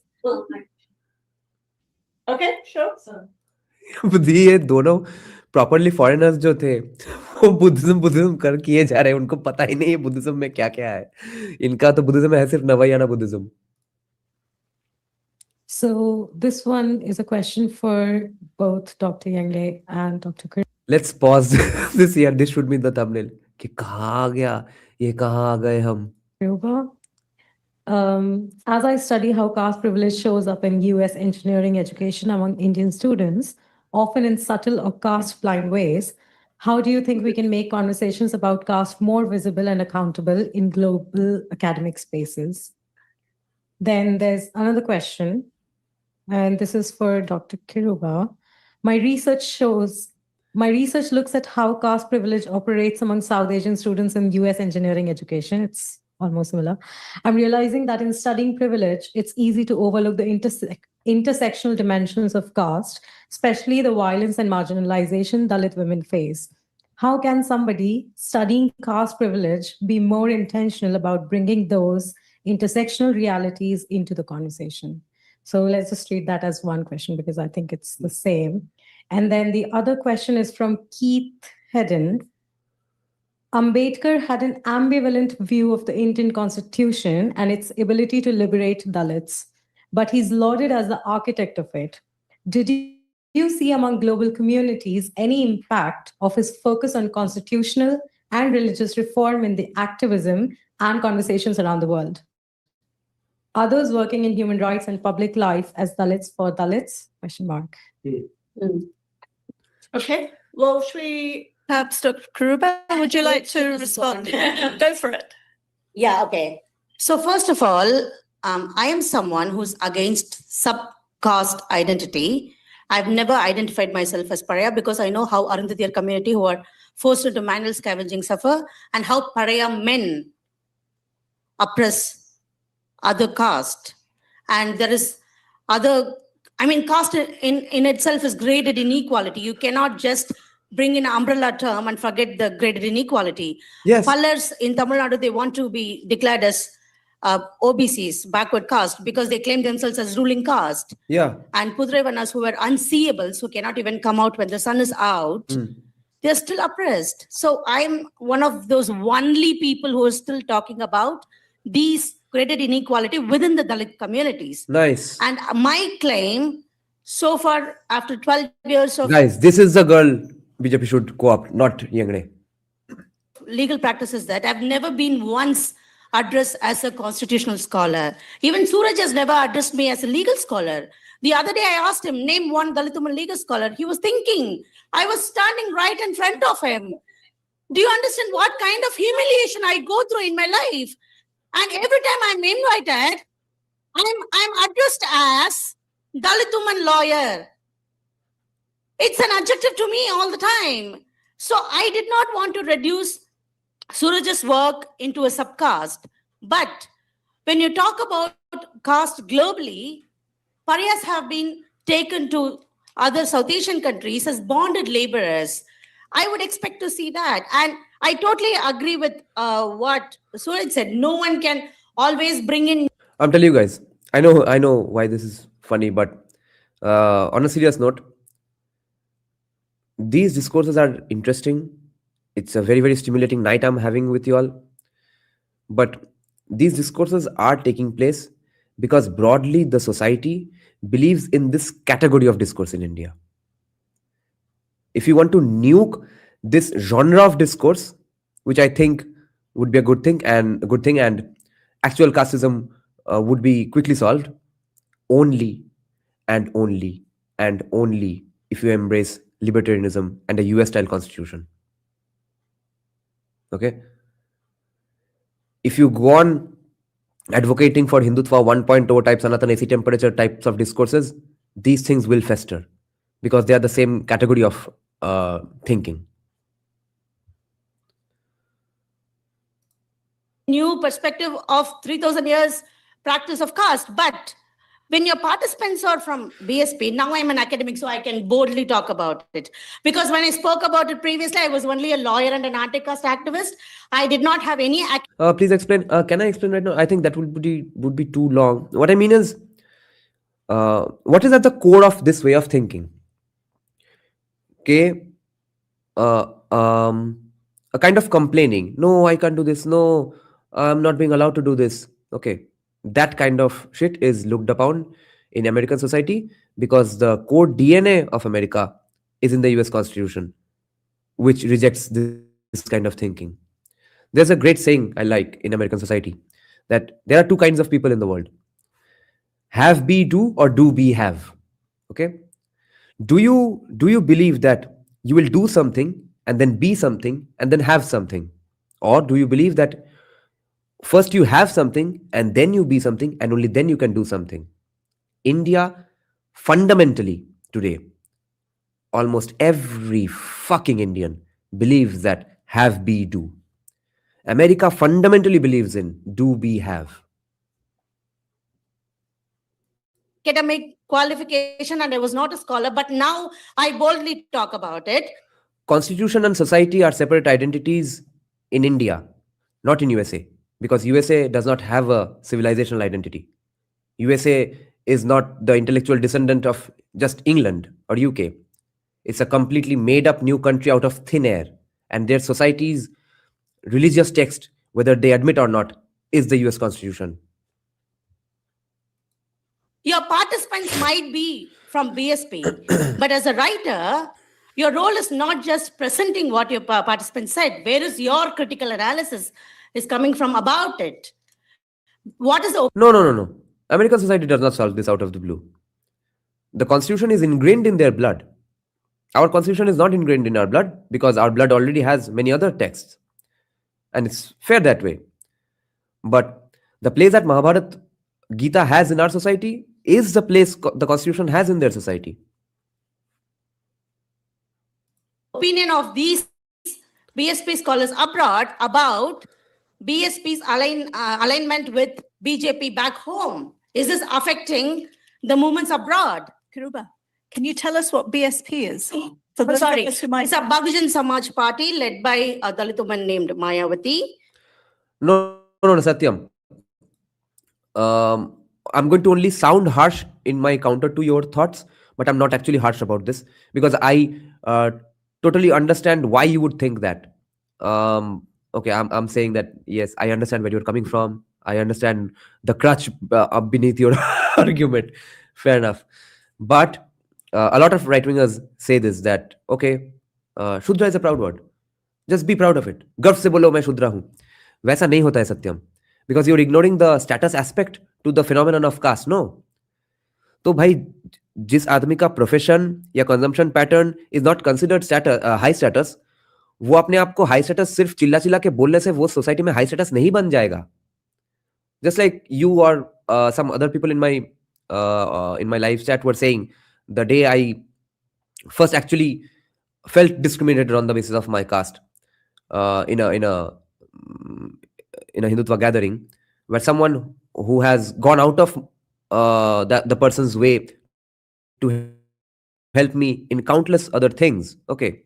Okay, sure. ये दोनों properly foreigners जो थे वो Buddhism कर किए जा रहे हैं, उनको पता ही नहीं है बुद्धिज्म में क्या क्या है. इनका तो बुद्धिज्म है सिर्फ नवायाना Buddhism. So this one is a question for both Dr. Yengde and Dr. Kur. Let's pause this here. This should be the thumbnail. कि कहाँ आ गया, ये कहाँ आ गए हम. As I study how caste privilege shows up in US engineering education among Indian students, often in subtle or caste-blind ways, how do you think we can make conversations about caste more visible and accountable in global academic spaces? Then there's another question, and this is for Dr. Kiruba. My research looks at how caste privilege operates among South Asian students in US engineering education. It's almost similar. I'm realizing that in studying privilege, it's easy to overlook the intersectional dimensions of caste, especially the violence and marginalization Dalit women face. How can somebody studying caste privilege be more intentional about bringing those intersectional realities into the conversation? So let's just treat that as one question because I think it's the same. And then the other question is from Keith Hedden. Ambedkar had an ambivalent view of the Indian Constitution and its ability to liberate Dalits, but he's lauded as the architect of it. Did you see among global communities any impact of his focus on constitutional and religious reform in the activism and conversations around the world? Others working in human rights and public life as Dalits for Dalits? Question mark. Okay, well, should we perhaps Dr. Karuba, would you like to respond? Go for it. Yeah, okay. So first of all, I am someone who's against sub-caste identity. I've never identified myself as pariah because I know how Arundhatiya community who are forced into manual scavenging suffer and how pariah men oppress other caste. And there is caste in itself is graded inequality. You cannot just bring in an umbrella term and forget the graded inequality. Yes. Pallars in Tamil Nadu, they want to be declared as OBCs, backward caste, because they claim themselves as ruling caste. Yeah. And Pudrevanas who were unseeables, who cannot even come out when the sun is out, they're still oppressed. So I'm one of those only people who are still talking about these graded inequality within the Dalit communities. Nice. And my claim, so far, after 12 years of Guys, this is the girl BJP should co-opt, not Yengde. legal practices, that I've never been once addressed as a constitutional scholar. Even Suraj has never addressed me as a legal scholar. The other day I asked him, name one Dalit woman legal scholar. He was thinking. I was standing right in front of him. Do you understand what kind of humiliation I go through in my life? And every time I'm invited, I'm addressed as Dalit woman lawyer. It's an adjective to me all the time. So I did not want to reduce Suraj's work into a subcaste. But when you talk about caste globally, pariahs have been taken to other South Asian countries as bonded laborers. I would expect to see that. And I totally agree with what Suraj said. No one can always bring in. I'm telling you guys, I know why this is funny, but on a serious note, these discourses are interesting. It's a very, very stimulating night I'm having with you all. But these discourses are taking place because broadly the society believes in this category of discourse in India. If you want to nuke this genre of discourse, which I think would be a good thing and actual casteism would be quickly solved, only and only if you embrace libertarianism and a US style constitution. Okay? If you go on advocating for Hindutva 1.0 type Sanatan AC temperature types of discourses, these things will fester because they are the same category of thinking. New perspective of 3,000 years practice of caste. But when your participants are from BSP, now I'm an academic, so I can boldly talk about it. Because when I spoke about it previously, I was only a lawyer and an anti-caste activist. I did not have any. Please explain. Can I explain right now? I think that would be too long. What I mean is, what is at the core of this way of thinking? Okay, a kind of complaining. No, I can't do this. No, I'm not being allowed to do this. Okay, that kind of shit is looked upon in American society because the core DNA of America is in the US Constitution, which rejects this kind of thinking. There's a great saying I like in American society that there are two kinds of people in the world: have, be, do, or do, be, have. Okay, do you believe that you will do something and then be something and then have something, or do you believe that first you have something and then you be something and only then you can do something? India, fundamentally today, almost every fucking Indian believes that have, be, do. America fundamentally believes in do, be, have. Academic qualification and I was not a scholar, but now I boldly talk about it. Constitution and society are separate identities in India, not in USA, because USA does not have a civilizational identity. USA is not the intellectual descendant of just England or UK. It's a completely made up new country out of thin air, and their society's religious text, whether they admit or not, is the US Constitution. Your participants might be from BSP, but as a writer, your role is not just presenting what your participants said. Where is your critical analysis is coming from about it? What is the... No. American society does not solve this out of the blue. The Constitution is ingrained in their blood. Our Constitution is not ingrained in our blood because our blood already has many other texts. And it's fair that way. But the place that Mahabharata Gita has in our society is the place the Constitution has in their society. Opinion of these BSP scholars abroad about BSP's alignment with BJP back home. Is this affecting the movements abroad? Kiruba, can you tell us what BSP is? For those Sorry, of us who might... it's a Bahujan Samaj party led by a Dalit woman named Mayawati. No, Satyam. I'm going to only sound harsh in my counter to your thoughts, but I'm not actually harsh about this because I totally understand why you would think that. Okay, I'm saying that, yes, I understand where you're coming from. I understand the crutch beneath your argument. Fair enough. But a lot of right-wingers say this, that, okay, Shudra is a proud word. Just be proud of it. Garv se bolo, main Shudra hu. वैसा नहीं होता है सत्यम, because you're ignoring the status aspect to the phenomenon of caste. No. तो भाई जिस आदमी का profession या consumption pattern is not considered high status, वो अपने आप को हाई स्टेटस सिर्फ चिल्ला चिल्ला के बोलने से वो सोसाइटी में हाई स्टेटस नहीं बन जाएगा. Just like you or some other people in my live chat were saying, the day I first actually felt discriminated on the basis of my caste in a Hindutva gathering, where someone who has gone out of the person's way to help me in countless other things, okay,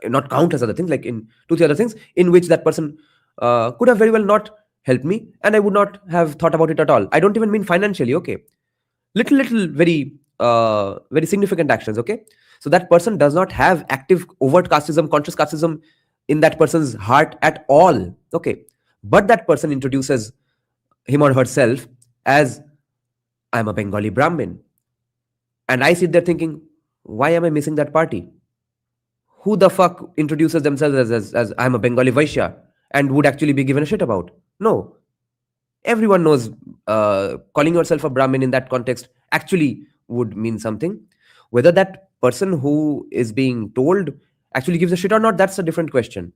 not countless other things, like in 2-3 other things in which that person could have very well not helped me, and I would not have thought about it at all. I don't even mean financially, okay, little very significant actions, okay. So that person does not have active overt casteism, conscious casteism in that person's heart at all, okay. But that person introduces him or herself as, I'm a Bengali Brahmin. And I sit there thinking, why am I missing that party? Who the fuck introduces themselves as I'm a Bengali Vaishya and would actually be given a shit about? No. Everyone knows calling yourself a Brahmin in that context actually would mean something. Whether that person who is being told actually gives a shit or not, that's a different question.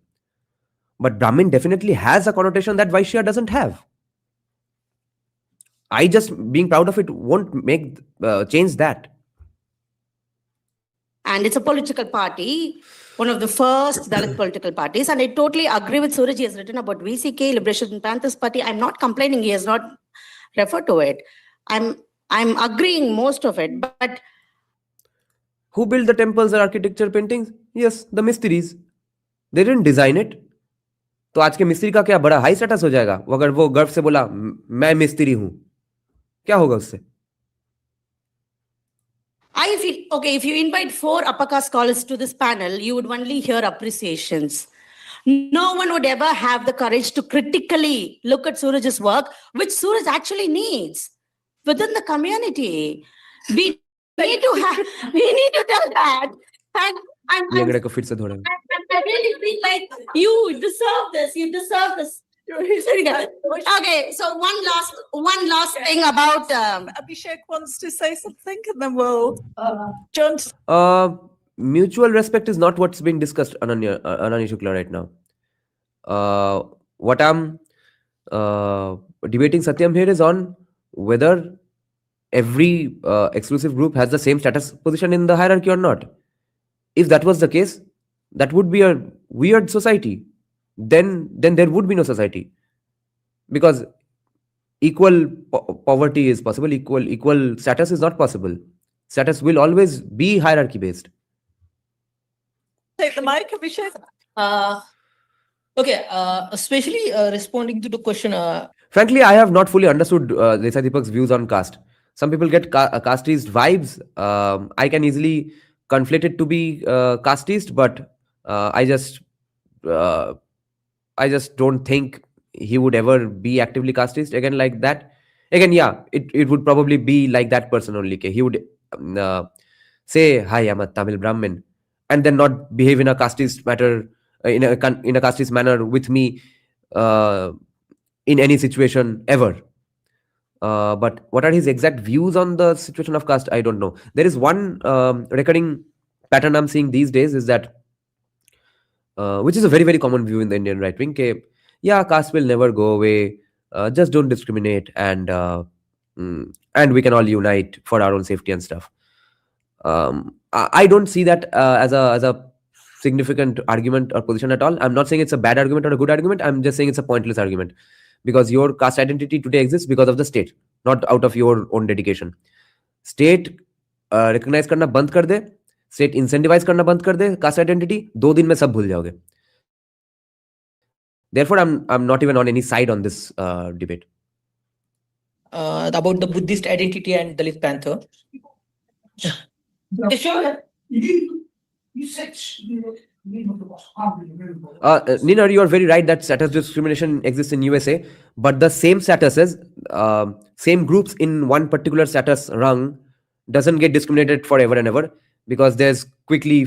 But Brahmin definitely has a connotation that Vaishya doesn't have. I just being proud of it won't make change that. And it's a political party, one of the first Dalit political parties. And I totally agree with Suraj. He has written about VCK, Liberation Panthers Party. I'm not complaining. He has not referred to it. I'm agreeing most of it. But who built the temples or architecture paintings? Yes, the Mistris. They didn't design it. तो आज के मिस्त्री का क्या बड़ा high status हो जाएगा अगर वो गर्व से बोला मैं मिस्त्री हूं क्या होगा उससे I feel, okay, if you invite 4 upper caste scholars to this panel, you would only hear appreciations. No one would ever have the courage to critically look at Suraj's work, which Suraj actually needs within the community. We need to tell that. And Yengde को फिर से धोड़ा I really feel like you deserve this. You deserve this. Okay, so one last thing about Abhishek wants to say something, and then we'll John. Mutual respect is not what's being discussed, Ananya Shukla, right now. What I'm debating Satyam here is on whether every exclusive group has the same status position in the hierarchy or not. If that was the case, that would be a weird society. Then there would be no society, because equal poverty is possible, equal status is not possible. Status will always be hierarchy based. Take the mic, Abhishek. Okay, especially responding to the question. Frankly, I have not fully understood Desai Deepak's views on caste. Some people get casteist vibes. I can easily conflate it to be casteist, but I just don't think he would ever be actively casteist again like that. Again, yeah, it would probably be like that person only. He would say, "Hi, I'm a Tamil Brahmin," and then not behave in a casteist matter in a casteist manner with me in any situation ever. But what are his exact views on the situation of caste? I don't know. There is one recurring pattern I'm seeing these days is that, which is a very, very common view in the Indian right wing, yeah, caste will never go away. Just don't discriminate, and we can all unite for our own safety and stuff. I don't see that as a significant argument or position at all. I'm not saying it's a bad argument or a good argument. I'm just saying it's a pointless argument, because your caste identity today exists because of the state, not out of your own dedication. State recognize करना बंद कर दे, state incentivize करना बंद कर दे caste identity, 2 दिन में सब भूल जाओगे. Therefore, I'm not even on any side on this debate. About the Buddhist identity and Dalit Panther. You said Nina, you are very right that status discrimination exists in USA, but the same statuses, same groups in one particular status rung doesn't get discriminated forever and ever, because there's quickly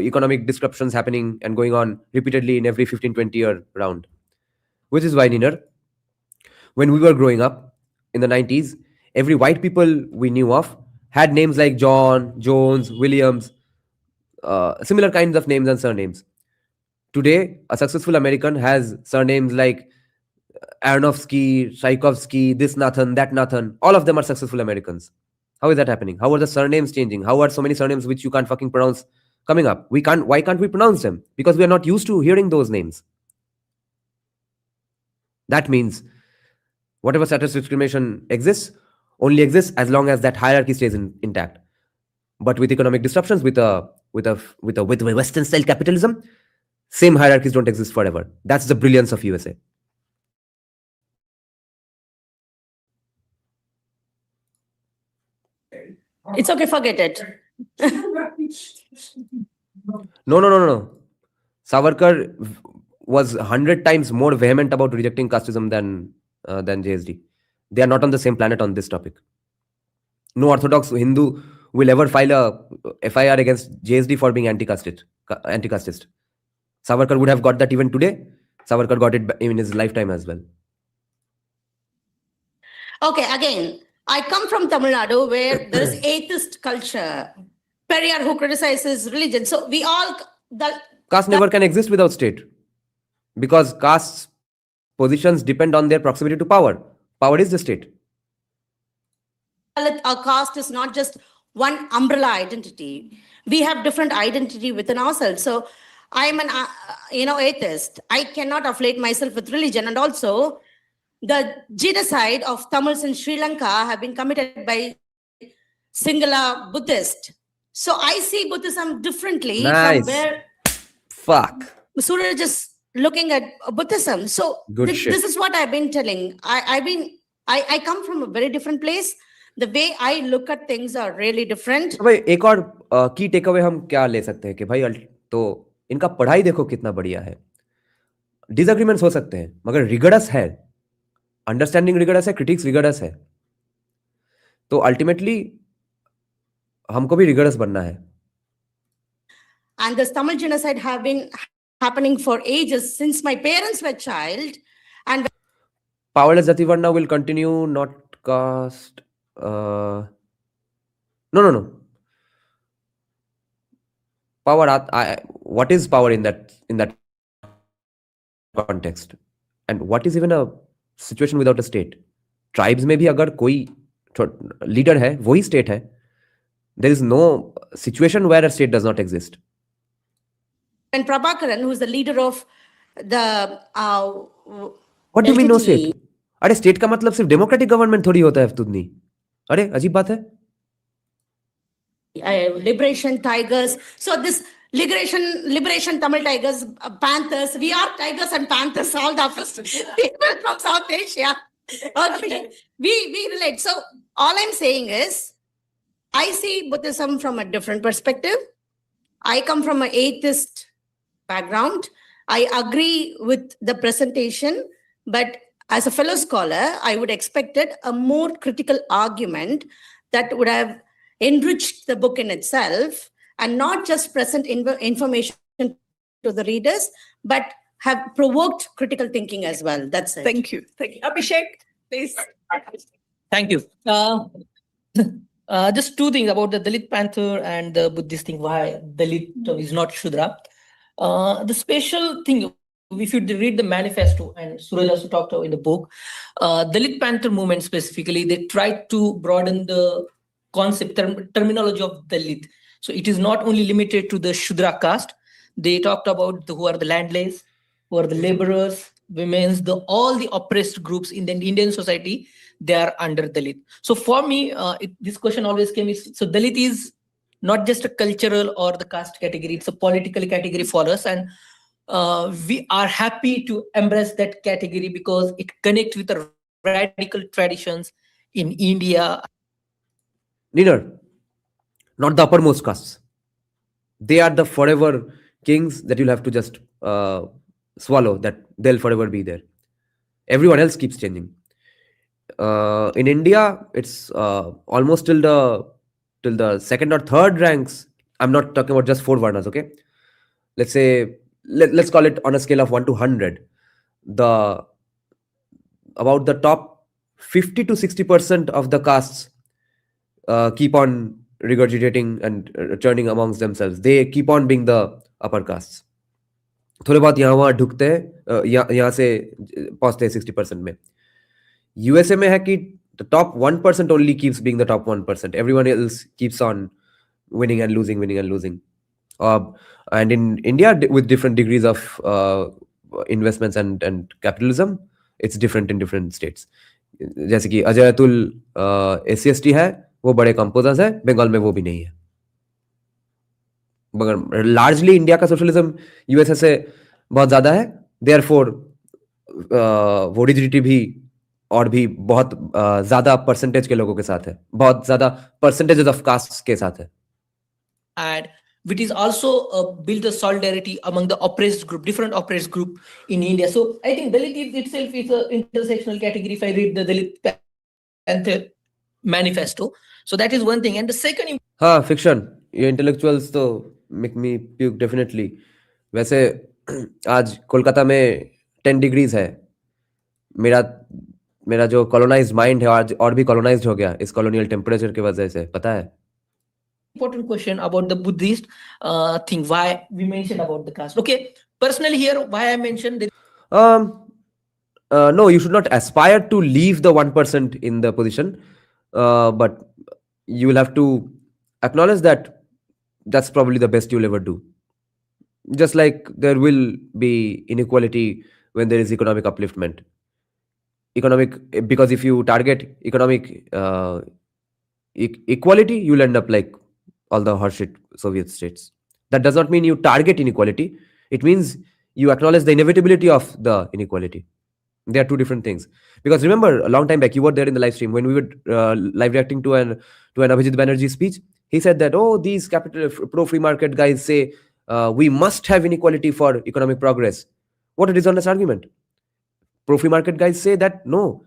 economic disruptions happening and going on repeatedly in every 15-20 year round. Which is why, Nina, when we were growing up in the 90s, every white people we knew of had names like John, Jones, Williams, similar kinds of names and surnames. Today, a successful American has surnames like Aronofsky, Tchaikovsky, this Nathan, that Nathan. All of them are successful Americans. How is that happening? How are the surnames changing? How are so many surnames which you can't fucking pronounce coming up? Why can't we pronounce them? Because we are not used to hearing those names. That means whatever status discrimination exists only exists as long as that hierarchy stays intact. But with economic disruptions, with Western style capitalism, same hierarchies don't exist forever. That's the brilliance of USA. it's okay, forget it. No. Savarkar was 100 times more vehement about rejecting casteism than JSD. They are not on the same planet on this topic. No Orthodox Hindu will ever file a FIR against JSD for being anti-casteist. Savarkar would have got that even today. Savarkar got it in his lifetime as well. Okay, again, I come from Tamil Nadu, where there is atheist culture. Periyar, who criticizes religion. So we all... Caste never can exist without state, because caste's positions depend on their proximity to power. Power is the state. Our caste is not just one umbrella identity. We have different identity within ourselves. So I'm an atheist. I cannot affiliate myself with religion. And also, the genocide of Tamils in Sri Lanka have been committed by singular Buddhist. So I see Buddhism differently Nice. from where Fuck. Suraj is looking at Buddhism. So Good shit. this is what I've been telling. I come from a very different place. The way I look at things are really different. तो भाई एक और की take away हम क्या ले सकते हैं कि भाई तो इनका पढ़ाई देखो कितना बढ़िया है. डिसएग्रीमेंट्स हो सकते हैं मगर रिगरस है, अंडरस्टैंडिंग रिगरस है, क्रिटिक्स रिगरस है. तो अल्टीमेटली हमको भी रिगरस बनना है. And this Tamil genocide have been happening for ages since my parents were child. And Powerless Jativarna will continue, not caste. No. Power. What is power in that context? And what is even a situation without a state? Tribes में भी अगर कोई leader है, वही state है. There is no situation where a state does not exist. And Prabhakaran, who is the leader of the What do you mean no LTTE? state? अरे state का मतलब सिर्फ डेमोक्रेटिक गवर्नमेंट थोड़ी होता है तुदनी. अरे अजीब बात है. Liberation Tigers. So this liberation Tamil Tigers, Panthers, we are Tigers and Panthers, all the people from South Asia. Okay. We relate. So all I'm saying is, I see Buddhism from a different perspective. I come from an atheist background. I agree with the presentation, but as a fellow scholar, I would expected a more critical argument that would have enriched the book in itself and not just present information to the readers, but have provoked critical thinking as well. That's it. Thank you. Thank you. Abhishek, please. Thank you. Just two things about the Dalit Panther and the Buddhist thing, why Dalit is not Shudra. The special thing, if you read the manifesto, and Suraj also talked about in the book, Dalit Panther movement specifically, they tried to broaden the concept, terminology of Dalit. So it is not only limited to the Shudra caste. They talked about who are the landless, who are the laborers, women's, all the oppressed groups in the Indian society, they are under Dalit. So for me, this question always came, so Dalit is not just a cultural or the caste category, it's a political category for us. And we are happy to embrace that category because it connects with the radical traditions in India. Neither. Not the uppermost castes. They are the forever kings that you'll have to just swallow, that they'll forever be there. Everyone else keeps changing. In India, it's almost till the second or third ranks. I'm not talking about just 4 Varnas, okay? Let's say, let's call it on a scale of 1 to 100. About the top 50 to 60% of the castes keep on regurgitating and churning amongst themselves. They keep on being the upper castes. थोड़े बहुत यहाँ वहाँ ढुकते हैं, यहाँ से पहुँचते हैं 60% में. USA में है कि the top 1% only keeps being the top 1%. Everyone else keeps on winning and losing, winning and losing. And in India, with different degrees of investments and capitalism, it's different in different states. जैसे कि Ajay Atul SC/ST है, वो बड़े composers है, बंगाल में वो भी नहीं है. मगर लार्जली इंडिया का सोशलिज्म यूएसए से बहुत ज्यादा है. देयरफॉर वो रिजिडिटी भी और भी बहुत ज्यादा परसेंटेज के लोगों के साथ है, बहुत ज्यादा परसेंटेजेस ऑफ कास्ट के साथ है. And which is also build a solidarity among the oppressed group, different oppressed group in India. So I think Dalit itself is an intersectional category if I read the Dalit Panther manifesto. So that is one thing. And the second... हाँ, fiction. ये intellectuals तो make me puke definitely. वैसे आज कोलकाता में 10 degrees है. मेरा जो colonized mind है आज और भी colonized हो गया इस colonial temperature की वजह से, पता है? Important question about the Buddhist thing, why we mentioned about the caste. Okay, personally here, why I mentioned that... No, you should not aspire to leave the 1% in the position. but you will have to acknowledge that that's probably the best you'll ever do. Just like there will be inequality when there is economic upliftment. Because if you target economic equality, you'll end up like all the horseshit Soviet states. That does not mean you target inequality. It means you acknowledge the inevitability of the inequality. They are two different things. Because remember, a long time back, you were there in the live stream when we were live reacting to an Abhijit Banerjee speech. He said that, oh, these pro-free market guys say we must have inequality for economic progress. What a dishonest argument. Pro-free market guys say that, no,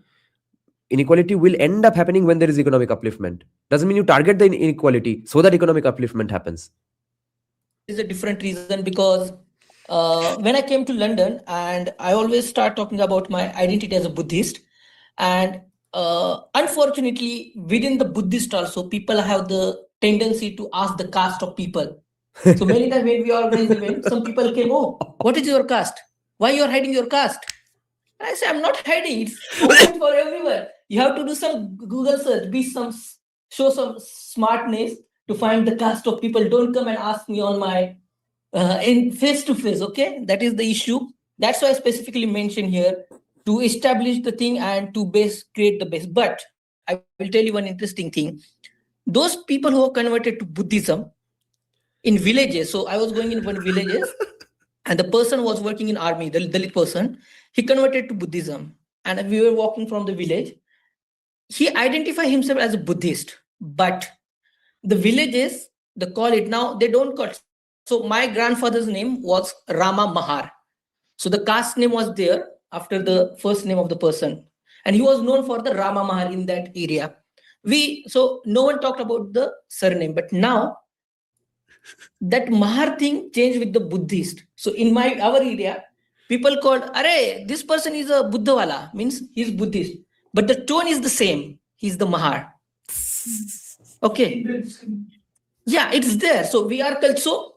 inequality will end up happening when there is economic upliftment. Doesn't mean you target the inequality so that economic upliftment happens. Is a different reason because when I came to London, and I always start talking about my identity as a Buddhist, and unfortunately within the Buddhist also people have the tendency to ask the caste of people. So many times when we organize events, some people came, oh, what is your caste? Why you are hiding your caste? And I say, I'm not hiding, it's open for everyone. You have to do some Google search, show some smartness to find the caste of people. Don't come and ask me on my in face to face. Okay, that is the issue. That's why I specifically mentioned here to establish the thing and to create the base. But I will tell you one interesting thing. Those people who are converted to Buddhism in villages. So I was going in one villages, and the person was working in army. The Dalit person, he converted to Buddhism, and we were walking from the village. He identified himself as a Buddhist, but the villages, they call it now, they don't call it. So my grandfather's name was Rama Mahar. So the caste name was there after the first name of the person. And he was known for the Rama Mahar in that area. So no one talked about the surname, but now that Mahar thing changed with the Buddhist. So in our area, people called, Arey, this person is a Buddhawala, means he's Buddhist. But the tone is the same. He's the Mahar. Okay. Yeah, it's there. So we are so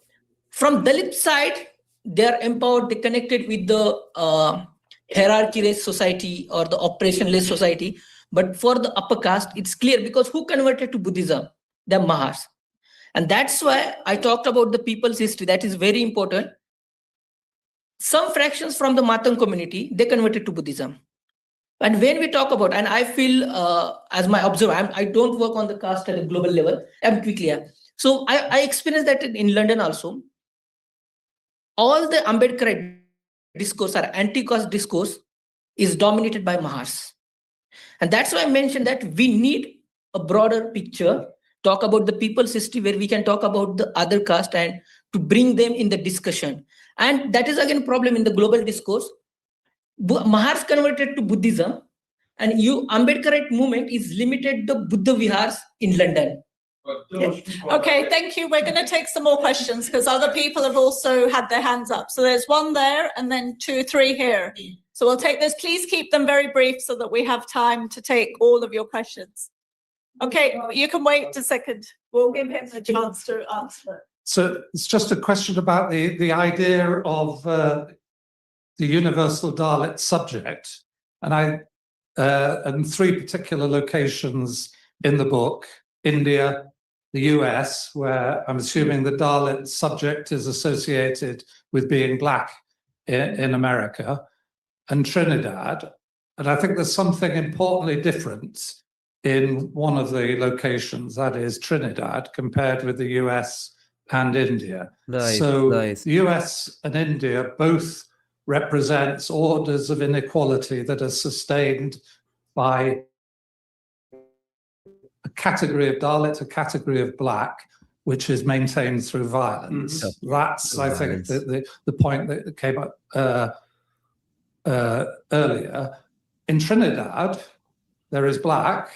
from Dalit side, they are empowered, they connected with the hierarchy-less society or the oppression-less society. But for the upper caste, it's clear because who converted to Buddhism? The Mahars. And that's why I talked about the people's history. That is very important. Some fractions from the Matang community, they converted to Buddhism. And when we talk about, and I feel as my observer, I don't work on the caste at a global level. I'm quickly here. So I experienced that in London also. All the Ambedkarite discourse or anti-caste discourse is dominated by Mahars. And that's why I mentioned that we need a broader picture, talk about the people's history where we can talk about the other caste and to bring them in the discussion. And that is again a problem in the global discourse. Mahars converted to Buddhism, and Ambedkarite movement is limited to Buddha Vihars in London. Okay, thank you. We're going to take some more questions because other people have also had their hands up. So there's one there and then 2, 3 here. So we'll take this. Please keep them very brief so that we have time to take all of your questions. Okay, you can wait a second. We'll give him the chance to answer. So it's just a question about the idea of the universal Dalit subject. And in 3 particular locations in the book, India, the US, where I'm assuming the Dalit subject is associated with being black in America, and Trinidad. And I think there's something importantly different in one of the locations, that is Trinidad, compared with the US and India. Nice, so nice. The US and India both represents orders of inequality that are sustained by a category of Dalit, a category of black, which is maintained through violence. That's, I think, the point that came up earlier. In Trinidad, there is black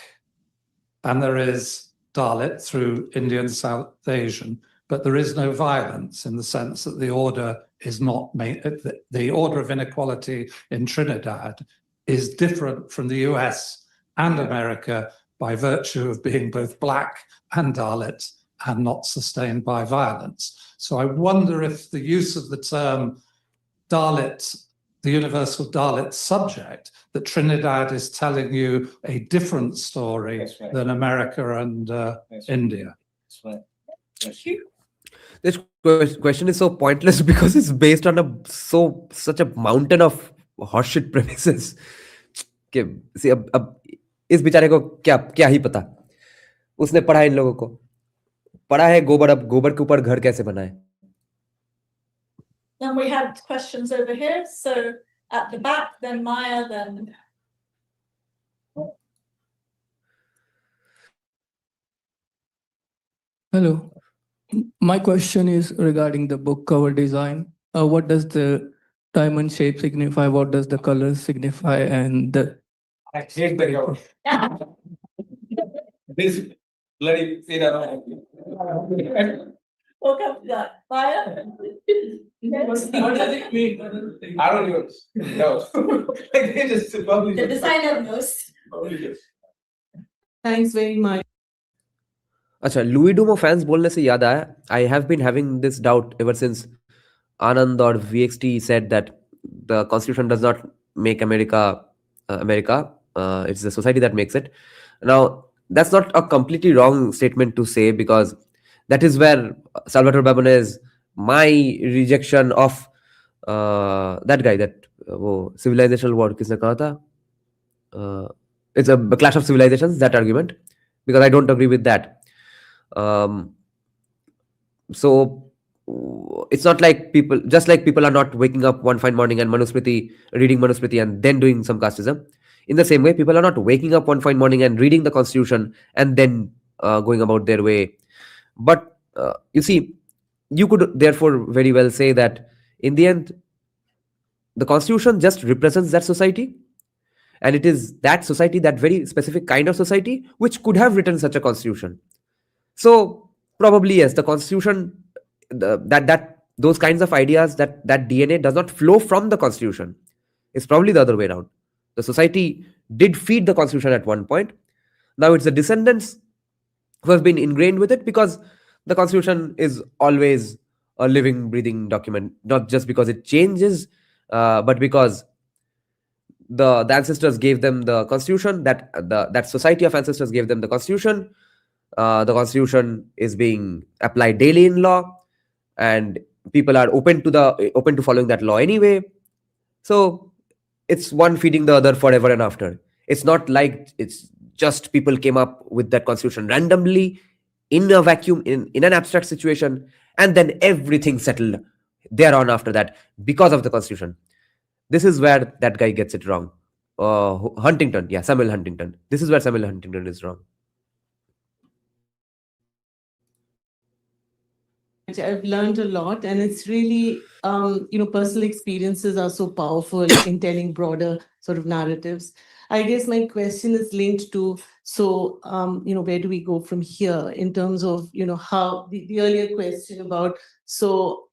and there is Dalit through Indian South Asian, but there is no violence in the sense that the order is not made. The order of inequality in Trinidad is different from the US and America by virtue of being both black and Dalit and not sustained by violence. So I wonder if the use of the term Dalit the universal Dalit subject, that Trinidad is telling you a different story That's right. than America and India. That's right. Thank you. This question is so pointless because it's based on such a mountain of horseshit premises. See, अब इस बेचारे को क्या ही पता, उसने पढ़ा इन लोगों को, पढ़ा है गोबर, अब गोबर के ऊपर घर कैसे बनाए. Then we had questions over here. So at the back, then Maya, then. Hello. My question is regarding the book cover design. What does the diamond shape signify? What does the color signify? And the I hate the cover. This bloody We'll come to that. Maya? What does it mean? I don't even know. Like they just publish The it. designer knows. Publish it. thanks very much. अच्छा, Louis Dumo fans बोलने से याद आया, I have been having this doubt ever since Anand और VXT said that the constitution does not make America it's the society that makes it. Now that's not a completely wrong statement to say, because that is where Salvatore Babone's my rejection of that guy, that वो civilizational war किसने कहा था, it's a clash of civilizations, that argument, because I don't agree with that. So it's not like people are not waking up one fine morning and reading Manusmriti and then doing some casteism. In the same way, people are not waking up one fine morning and reading the constitution and then going about their way. But you see, you could therefore very well say that in the end, the constitution just represents that society, and it is that society, that very specific kind of society, which could have written such a constitution. So probably yes, the constitution, those kinds of ideas, that DNA does not flow from the constitution. It's probably the other way around. The society did feed the constitution at one point. Now it's the descendants who have been ingrained with it, because the constitution is always a living, breathing document, not just because it changes, but because the ancestors gave them the constitution, that society of ancestors gave them the constitution. The constitution is being applied daily in law, and people are open to following that law anyway. So it's one feeding the other forever and after. It's not like it's just people came up with that constitution randomly in a vacuum, in an abstract situation, and then everything settled thereon after that because of the constitution. This is where that guy gets it wrong. Huntington, Samuel Huntington. This is where Samuel Huntington is wrong. I've learned a lot, and it's really, personal experiences are so powerful in telling broader sort of narratives. I guess my question is linked to, where do we go from here in terms of, how the earlier question about, how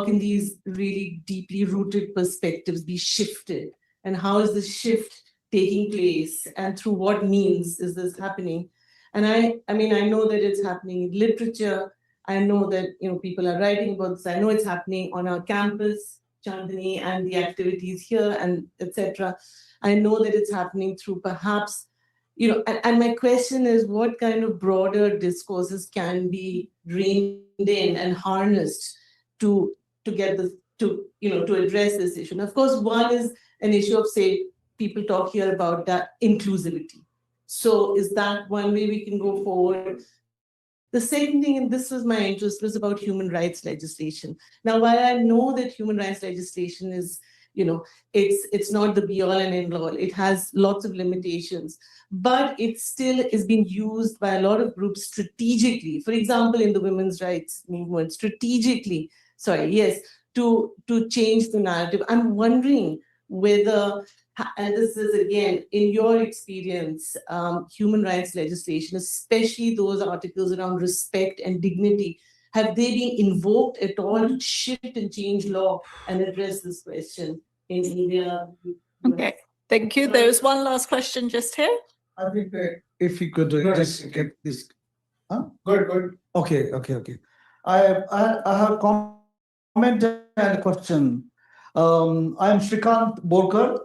can these really deeply rooted perspectives be shifted, and how is this shift taking place, and through what means is this happening? And I know that it's happening in literature. I know that, people are writing about this. I know it's happening on our campus, Chandani, and the activities here, and etc. I know that it's happening through perhaps, and my question is, what kind of broader discourses can be reined in and harnessed to get this, to address this issue? And of course, one is an issue of, say, people talk here about that inclusivity. So is that one way we can go forward? The second thing, and this was my interest, was about human rights legislation. Now, while I know that human rights legislation is, it's not the be-all and end-all, it has lots of limitations, but it still is being used by a lot of groups strategically. For example, in the women's rights movement, strategically, to change the narrative. I'm wondering whether, and this is again, in your experience, human rights legislation, especially those articles around respect and dignity, have they been invoked at all to shift and change law and address this question in India? Okay, thank you. There's one last question just here. I think that if you could just get this. Good. Okay. I have a comment and a question. I am Shrikant Borkar,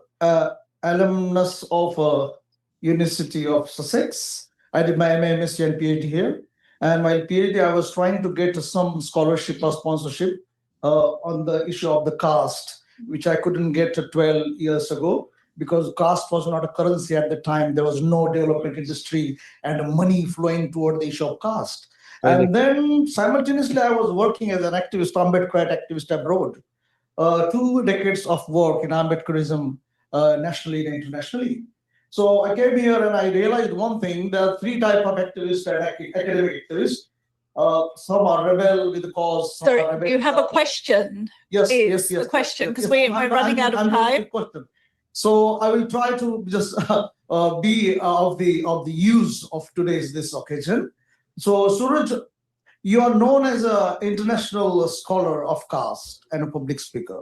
alumnus of University of Sussex. I did my MA, MSc and PhD here. And my PhD, I was trying to get some scholarship or sponsorship on the issue of the caste, which I couldn't get 12 years ago because caste was not a currency at the time. There was no development industry and money flowing toward the issue of caste. And then simultaneously, I was working as an activist, Ambedkarite activist abroad. 2 decades of work in Ambedkarism nationally and internationally. So I came here and I realized one thing: there are 3 types of activists and academic activists. Some are rebel with the cause. So you have a question? Yes, Is yes. the question, because Yes, we're running out of I'm time. question. So I will try to just be of the use of today's this occasion. So Suraj, you are known as an international scholar of caste and a public speaker.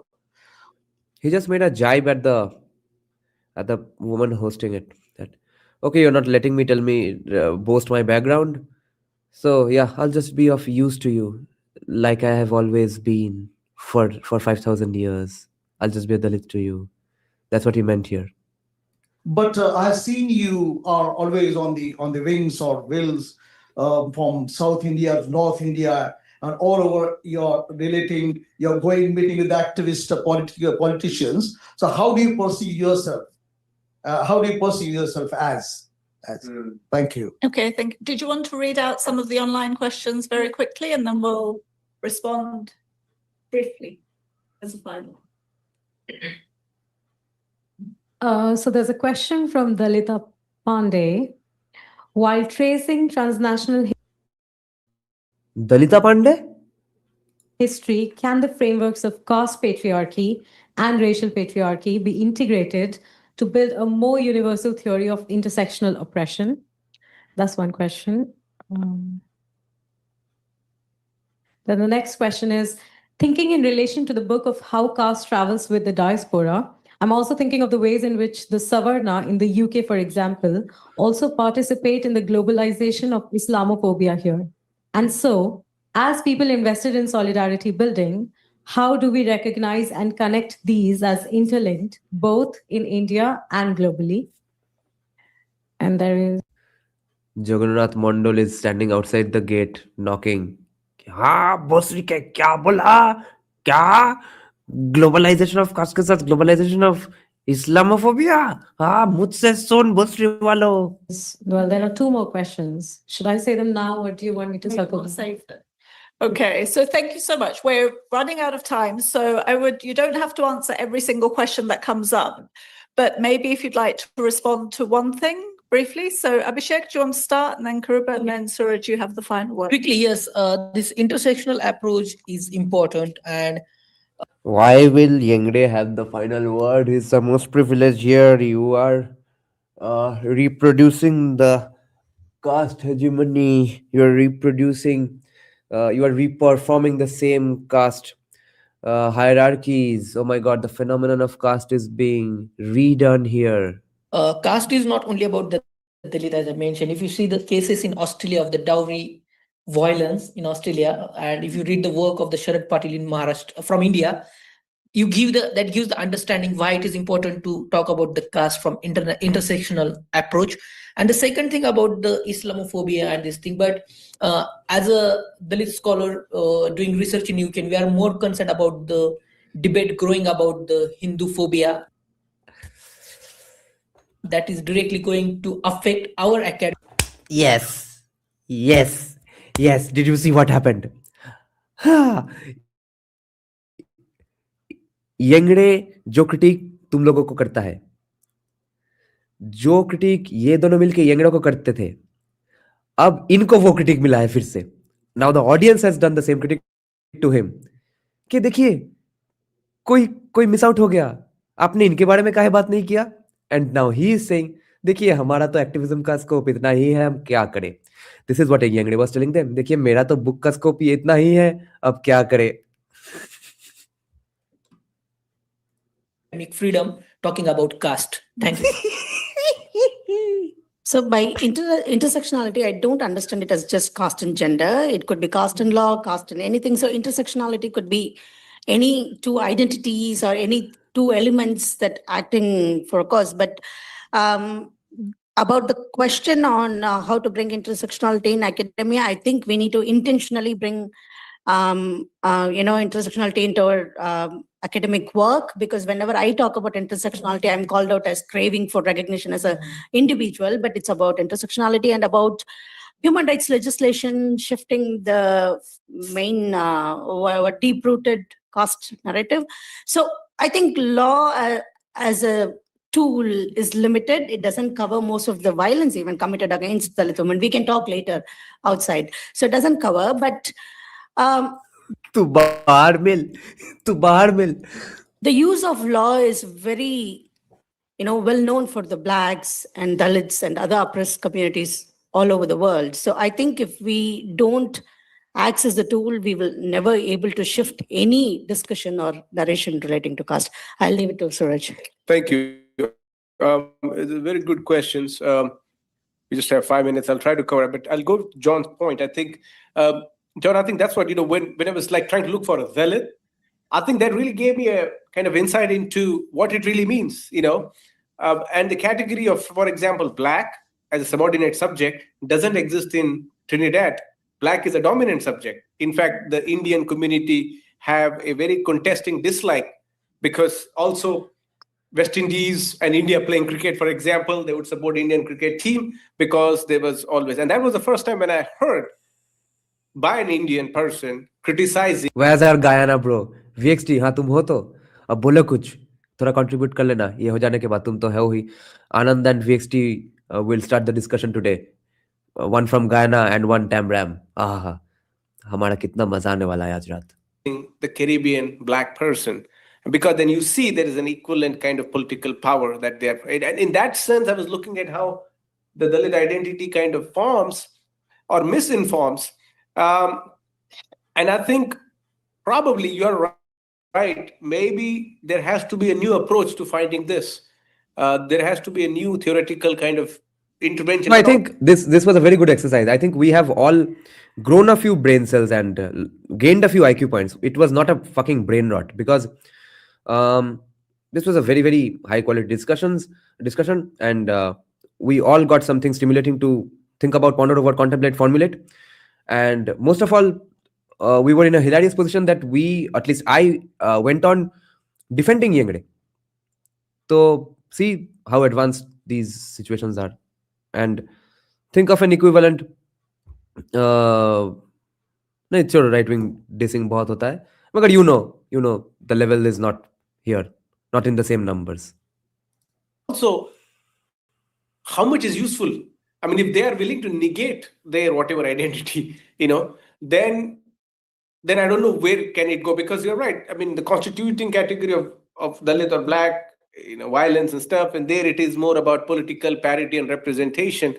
He just made a jibe at the woman hosting it. That, okay, you're not letting me boast my background. So yeah, I'll just be of use to you, like I have always been for 5,000 years. I'll just be a Dalit to you. That's what he meant here. But I have seen you are always on the wings or wheels from South India to North India and all over. You're going meeting with activists, politicians. So how do you perceive yourself? How do you perceive yourself as? Thank you. Okay, did you want to read out some of the online questions very quickly and then we'll respond briefly as a final? So there's a question from Dalita Pandey. While tracing transnational Dalita Pandey? history, can the frameworks of caste patriarchy and racial patriarchy be integrated to build a more universal theory of intersectional oppression? That's one question. Then the next question is, thinking in relation to the book of How Caste Travels with the Diaspora, I'm also thinking of the ways in which the Savarna in the UK, for example, also participate in the globalization of Islamophobia here. And so, as people invested in solidarity building, how do we recognize and connect these as interlinked, both in India and globally? And there is Jagannath Mondal is standing outside the gate, knocking. हाँ बोसरी के क्या बोला क्या globalisation of cast के साथ globalisation of Islamophobia हाँ मुझसे सुन बोसरी वालों. Well, there are 2 more questions. Should I say them now or do you want me to circle? Save them. Okay, so thank you so much. We're running out of time, so you don't have to answer every single question that comes up, but maybe if you'd like to respond to one thing briefly. So Abhishek, do you want to start? And then Karuba, and then Suraj, you have the final word. Quickly, yes, this intersectional approach is important. And Why will Yengde have the final word? He's the most privileged here. You are reproducing the caste hegemony. You are reproducing, you are reperforming the same caste hierarchies. Oh my God, the phenomenon of caste is being redone here. Caste is not only about the Dalit, as I mentioned. If you see the cases in Australia of the dowry violence in Australia, and if you read the work of the Sharad Patil in Maharashtra from India, that gives the understanding why it is important to talk about the caste from intersectional approach. And the second thing about the Islamophobia and this thing, but as a Dalit scholar doing research in UK, we are more concerned about the debate growing about the Hindu phobia that is directly going to affect our academy. Yes. Did you see what happened? Yengde जो critic तुम लोगों को करता है, जो critic ये दोनों मिलके येंगड़े को करते थे, अब इनको वो क्रिटिक मिला है फिर से. Now the audience has done the same critic to him. कि देखिए कोई मिस आउट हो गया, आपने इनके बारे में काहे बात नहीं किया. And now he is saying, देखिए हमारा तो एक्टिविज्म का स्कोप इतना ही है, हम क्या करें. This is what Yengde was telling them. देखिए मेरा तो बुक का स्कोप ही इतना ही है, अब क्या करें. Freedom talking about caste. Thank you. So by intersectionality, I don't understand it as just caste and gender. It could be caste and law, caste and anything. So intersectionality could be any two identities or any two elements that acting for a cause. But about the question on how to bring intersectionality in academia, I think we need to intentionally bring intersectionality into our academic work, because whenever I talk about intersectionality, I'm called out as craving for recognition as an individual, but it's about intersectionality and about human rights legislation shifting the main deep-rooted caste narrative. So I think law as a tool is limited. It doesn't cover most of the violence even committed against Dalit women. We can talk later outside. So it doesn't cover, but तू बाहर मिल. The use of law is very, well known for the Blacks and Dalits and other oppressed communities all over the world. So I think if we don't access the tool, we will never able to shift any discussion or narration relating to caste. I'll leave it to Suraj. Thank you. It's very good questions. We just have 5 minutes. I'll try to cover it, but I'll go to John's point. I think, John, I think that's what, when I was like trying to look for a Dalit, I think that really gave me a kind of insight into what it really means, and the category of, for example, Black as a subordinate subject doesn't exist in Trinidad. Black is a dominant subject. In fact, the Indian community have a very contesting dislike, because also West Indies and India playing cricket, for example, they would support Indian cricket team because there was always, and that was the first time when I heard by an Indian person criticizing. Where's our Guyana, bro? VXT, हाँ तुम हो तो अब बोलो कुछ, थोड़ा contribute कर लेना. ये हो जाने के बाद तुम तो है ही. Anand and VXT will start the discussion today. One from Guyana and one Tamram. हमारा कितना मजा आने वाला है आज रात. The Caribbean Black person, because then you see there is an equivalent kind of political power that they are. And in that sense, I was looking at how the Dalit identity kind of forms or misinforms. And I think probably you're right. Maybe there has to be a new approach to finding this. There has to be a new theoretical kind of intervention. I think this was a very good exercise. I think we have all grown a few brain cells and gained a few IQ points. It was not a fucking brain rot, because this was a very, very high quality discussion, and we all got something stimulating to think about, ponder over, contemplate, formulate. And most of all, we were in a hilarious position that we, at least I, went on defending Yengde. So see how advanced these situations are, and think of an equivalent. No, it's your right wing dissing बहुत होता है, मगर you know the level is not here, not in the same numbers. Also, how much is useful? I mean, if they are willing to negate their whatever identity, then I don't know where can it go, because you're right. I mean, the constituting category of Dalit or Black, violence and stuff, and there it is more about political parity and representation.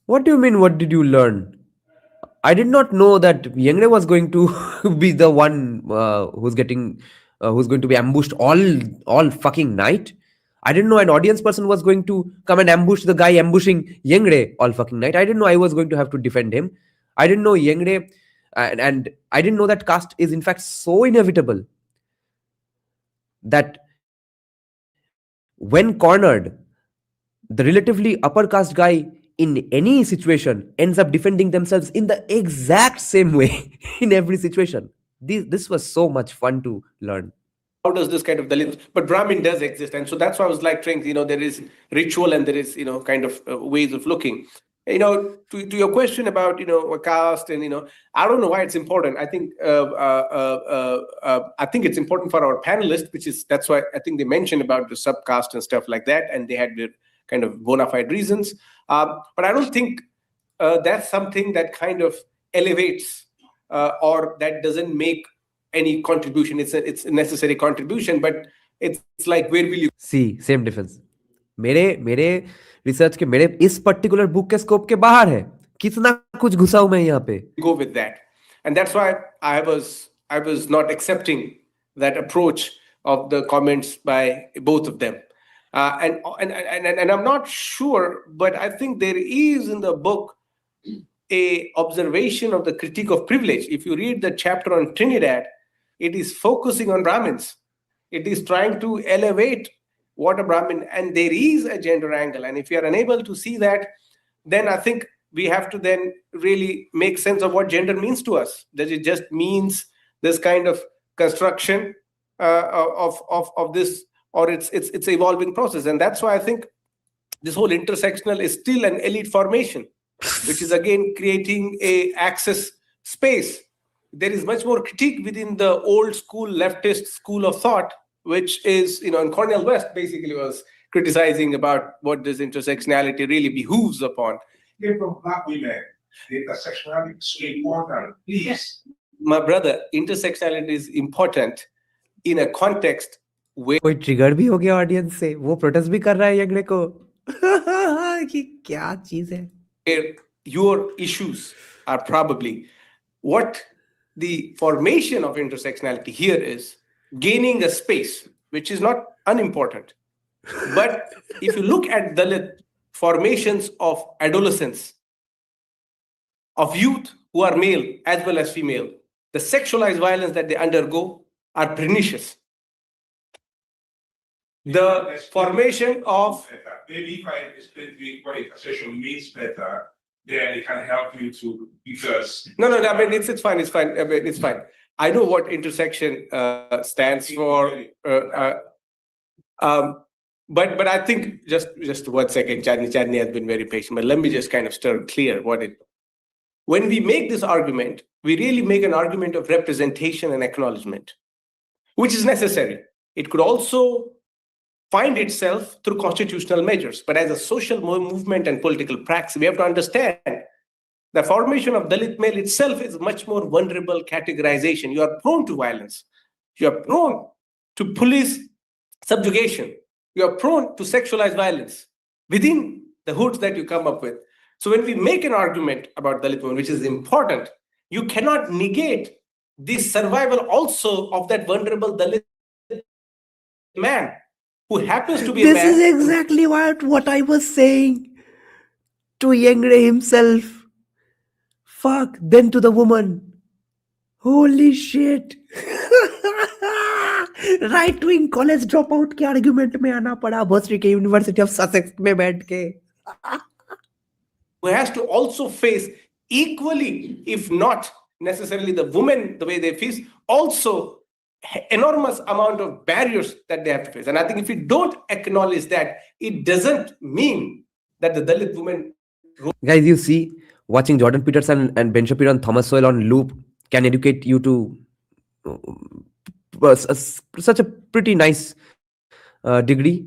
What do you mean? What did you learn? I did not know that Yengde was going to be the one who's going to be ambushed all fucking night. I didn't know an audience person was going to come and ambush the guy ambushing Yengde all fucking night. I didn't know I was going to have to defend him. I didn't know Yengde, and I didn't know that caste is in fact so inevitable that when cornered, the relatively upper caste guy in any situation ends up defending themselves in the exact same way in every situation. This was so much fun to learn. How does this kind of Dalit, but Brahmin does exist. And so that's why I was like trying, there is ritual and there is, kind of ways of looking. To your question about, caste and, I don't know why it's important. I think it's important for our panelists, that's why I think they mentioned about the subcaste and stuff like that. And they had their kind of bona fide reasons. But I don't think that's something that kind of elevates or that doesn't make any contribution. It's a necessary contribution, but it's like, where will you see? Same difference. मेरे research के मेरे इस particular book के scope के बाहर है, कितना कुछ घुसा हूं मैं यहाँ पे. Go with that, and that's why I was not accepting that approach of the comments by both of them. And I'm not sure, but I think there is in the book a observation of the critique of privilege. If you read the chapter on Trinidad, It is focusing on Brahmins. It is trying to elevate what a Brahmin, and there is a gender angle. And if we are unable to see that, then I think we have to then really make sense of what gender means to us. Does it just means this kind of construction of this, or it's an evolving process? And that's why I think this whole intersectional is still an elite formation, which is again creating a access space. There is much more critique within the old school leftist school of thought, which is, and Cornel West basically was criticizing about what this intersectionality really behooves upon. From black women, the intersectionality is so important. Please. My brother, intersectionality is important in a context where कोई trigger भी हो गया audience से, वो protest भी कर रहा है यंगड़े को कि क्या चीज है. where your issues are probably what the formation of intersectionality here is gaining a space, which is not unimportant. But if you look at Dalit formations of adolescence, of youth who are male as well as female, the sexualized violence that they undergo are pernicious. The formation of... Maybe if I explain to you what intersectional means better, then it can help you to, because... No, I mean, it's fine. I mean, it's fine. I know what intersection stands for. But I think just 1 second, Chandni has been very patient, but let me just kind of stir clear what it. When we make this argument, we really make an argument of representation and acknowledgement, which is necessary. It could also find itself through constitutional measures, but as a social movement and political practice, we have to understand the formation of Dalit male itself is much more vulnerable categorization. You are prone to violence. You are prone to police subjugation. You are prone to sexualized violence within the hoods that you come up with. So when we make an argument about Dalit women, which is important, you cannot negate the survival also of that vulnerable Dalit man who happens to be a man. This is exactly what I was saying to Yengde himself. Fuck, then to the woman. Holy shit. Right wing college drop out के argument में आना पड़ा Boston के university of Sussex में बैठ के. Who has to also face equally, if not necessarily the women, the way they face, also enormous amount of barriers that they have to face. And I think if we don't acknowledge that, it doesn't mean that the Dalit women... Guys, you see, watching Jordan Peterson and Ben Shapiro and Thomas Sowell on loop can educate you to such a pretty nice degree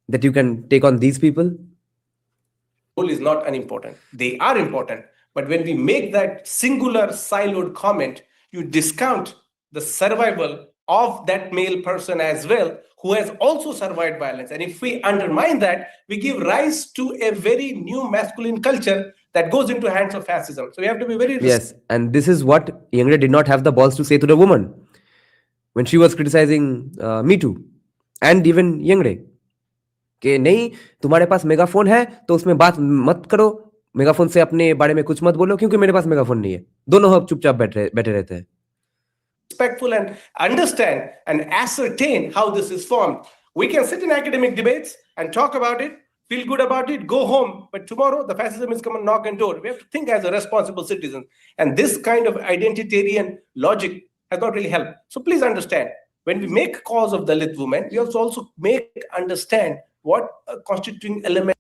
that you can take on these people. Role is not unimportant. They are important. But when we make that singular siloed comment, you discount the survival of that male person as well, who has also survived violence. And if we undermine that, we give rise to a very new masculine culture that goes into hands of fascism. So we have to be very... Yes, and this is what Yengde did not have the balls to say to the woman when she was criticizing Me Too and even Yengde. कि नहीं, तुम्हारे पास megaphone है तो उसमें बात मत करो, megaphone से अपने बारे में कुछ मत बोलो क्योंकि मेरे पास मेगाफोन नहीं है. दोनों हम चुपचाप बैठे रहते हैं. Respectful and understand and ascertain how this is formed. We can sit in academic debates and talk about it, feel good about it, go home. But tomorrow the fascism is coming knock on door. We have to think as a responsible citizen. And this kind of identitarian logic has not really helped. So please understand, when we make cause of Dalit women, we also understand what a constituting element.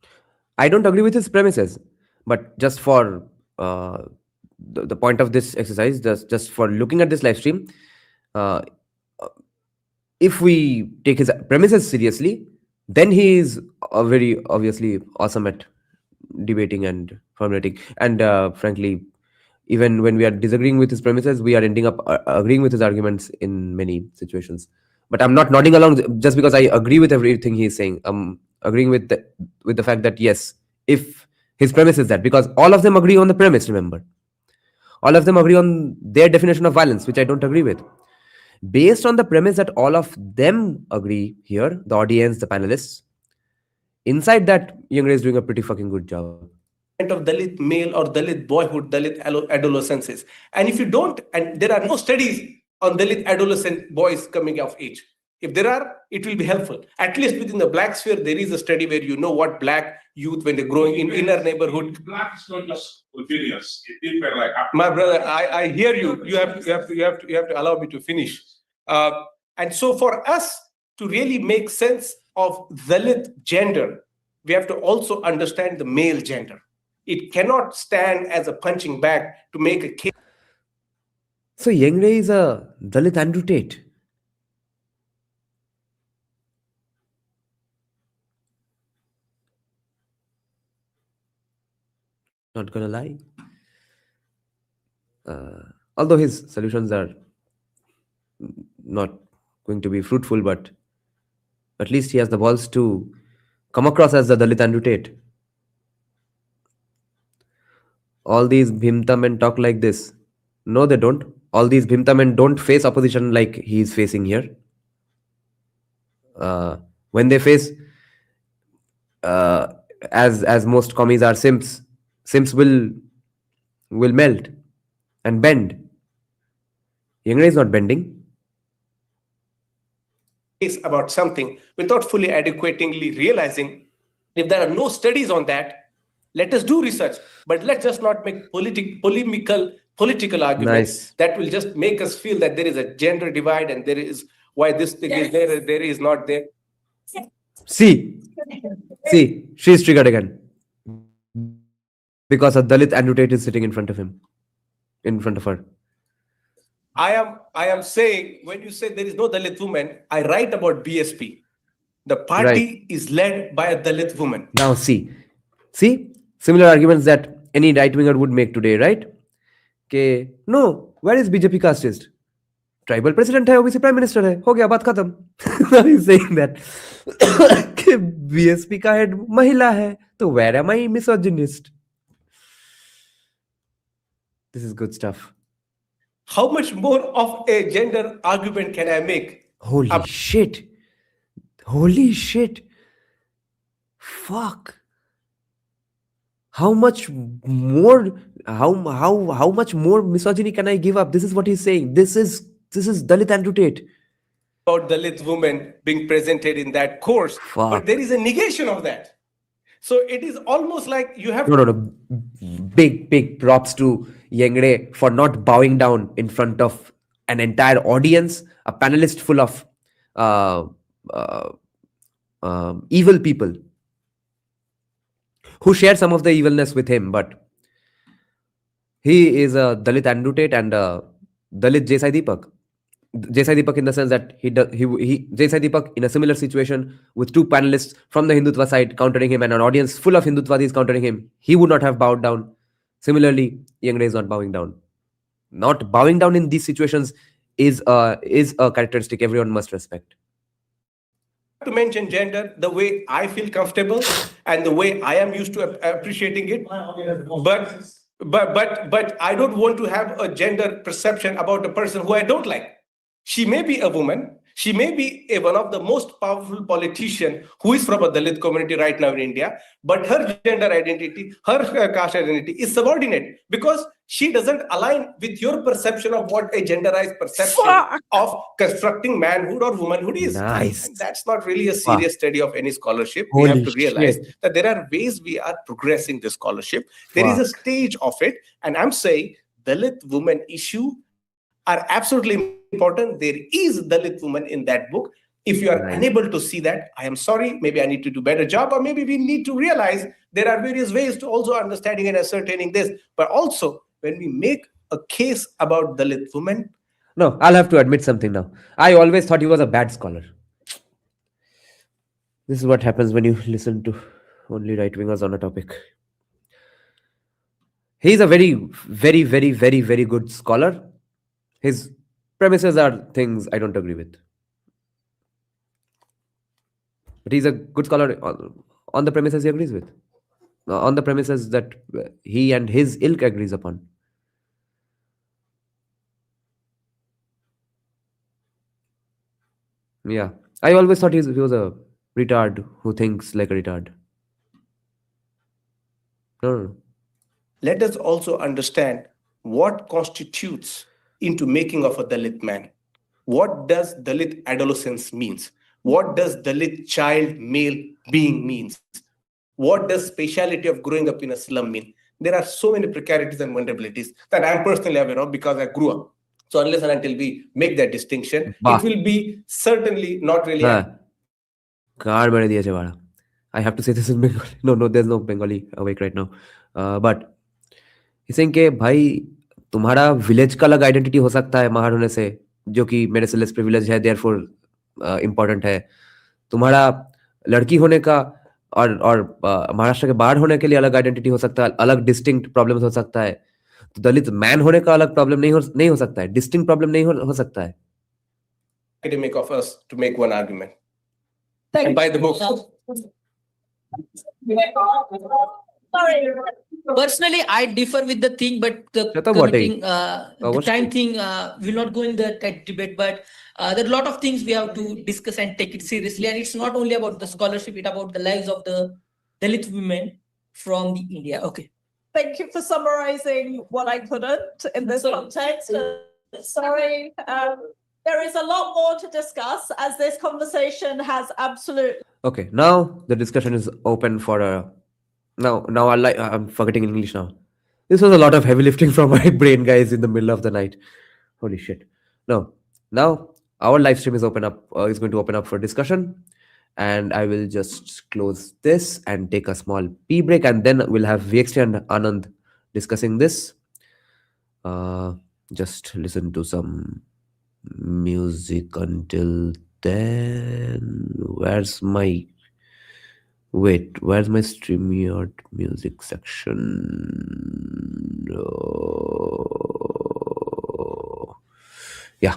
I don't agree with his premises, but just for the point of this exercise, just for looking at this live stream, if we take his premises seriously, then he is very obviously awesome at debating and formulating. And frankly, even when we are disagreeing with his premises, we are ending up agreeing with his arguments in many situations. But I'm not nodding along just because I agree with everything he is saying. I'm agreeing with the fact that yes, if his premise is that, because all of them agree on the premise, remember. All of them agree on their definition of violence, which I don't agree with. Based on the premise that all of them agree here, the audience, the panelists, inside that, Yengde is doing a pretty fucking good job. Of Dalit male or Dalit boyhood, Dalit adolescences. And if you don't, and there are no studies on Dalit adolescent boys coming of age? If there are, it will be helpful. At least within the black sphere, there is a study where you know what black youth, when they're growing in inner neighborhood. Black is not just opinions. It is like My brother, I hear you. You have to allow me to finish. And so for us to really make sense of Dalit gender, we have to also understand the male gender. It cannot stand as a punching bag to make a case. So Yengde is a Dalit Andrew Tate. Not gonna lie. Although his solutions are not going to be fruitful, but at least he has the balls to come across as the Dalit Andrew Tate. All these Bhimta men talk like this. No, they don't. All these Bhimta men don't face opposition like he is facing here. When they face, as most commies are simps will melt and bend. Yengde is not bending. Case about something without fully adequately realizing if there are no studies on that, let us do research, but let's just not make political arguments that will just make us feel that there is a gender divide and there is why this thing is there is not there. See, she's triggered again because a Dalit Andrew Tate is sitting in front of her. I am saying, when you say there is no Dalit woman, I write about BSP. The party is led by a Dalit woman. Now see, similar arguments that any right-winger would make today, right? Okay, no, where is BJP casteist? Tribal president hai, OBC prime minister hai. Ho gaya, baat khatam. Now he's saying that BSP ka head mahila hai. So where am I misogynist? This is good stuff. How much more of a gender argument can I make? Holy shit. Fuck. How much more misogyny can I give up? This is what he's saying. This is Dalit Andrew Tate. About Dalit women being presented in that course. Fuck. But there is a negation of that. So it is almost like you have No. Big props to Yengde for not bowing down in front of an entire audience, a panelist full of evil people who share some of the evilness with him, but he is a Dalit Andrew Tate and a Dalit Jesai Deepak. Jesai Deepak in the sense that Jesai Deepak in a similar situation with two panelists from the Hindutva side countering him and an audience full of Hindutvadis countering him, he would not have bowed down. Similarly, Yengde is not bowing down. Not bowing down in these situations is a characteristic everyone must respect. to mention gender the way I feel comfortable and the way I am used to appreciating it. But I don't want to have a gender perception about a person who I don't like. She may be a woman. She may be one of the most powerful politician who is from a Dalit community right now in India, but her gender identity, her caste identity is subordinate because she doesn't align with your perception of what a genderized perception of constructing manhood or womanhood is. Nice. And that's not really a serious study of any scholarship. We have to realize that there are ways we are progressing this scholarship. There is a stage of it. And I'm saying Dalit woman issue are absolutely important. There is Dalit woman in that book. If you are unable to see that, I am sorry, maybe I need to do a better job, or maybe we need to realize there are various ways to also understanding and ascertaining this. But also, when we make a case about Dalit women. No, I'll have to admit something now. I always thought he was a bad scholar. This is what happens when you listen to only right-wingers on a topic. He's a very, very, very, very, very good scholar. His premises are things I don't agree with. But he's a good scholar on the premises he agrees with. On the premises that he and his ilk agrees upon. Yeah. I always thought he was a retard who thinks like a retard. No. Let us also understand what constitutes into making of a Dalit man. What does Dalit adolescence means? What does Dalit child male being means? What does speciality of growing up in a slum mean? There are so many precarities and vulnerabilities that I'm personally aware of because I grew up. So unless and until we make that distinction, it will be certainly not really. Kaal Bhairav Ashtakam. I have to say this in Bengali. No, there's no Bengali awake right now. But he's saying कि भाई तुम्हारा village का अलग identity हो सकता है महार होने से, जो कि मेरे से लेस प्रिविलेज है, देयरफॉर इम्पोर्टेंट है. तुम्हारा लड़की होने का और महाराष्ट्र के बाहर होने के लिए अलग आइडेंटिटी हो सकता है, अलग डिस्टिंक्ट प्रॉब्लम हो सकता है. तो दलित मैन होने का अलग प्रॉब्लम नहीं हो सकता है, डिस्टिंक्ट प्रॉब्लम नहीं हो सकता है. Academic of us to make one argument. Thank and by the book. Sorry. Personally, I differ with the thing, but the time thing will not go in that debate. But there are a lot of things we have to discuss and take it seriously. And it's not only about the scholarship; it's about the lives of the Dalit women from the India. Okay. Thank you for summarizing what I couldn't in this context. Sorry. There is a lot more to discuss as this conversation has absolute. Okay, now the discussion is open for a. Now I'm forgetting English now. This was a lot of heavy lifting from my brain, guys, in the middle of the night. Holy shit. No, now our live stream is going to open up for discussion, and I will just close this and take a small pee break, and then we'll have VXT and Anand discussing this. Just listen to some music until then. Where's my StreamYard music section? Yeah.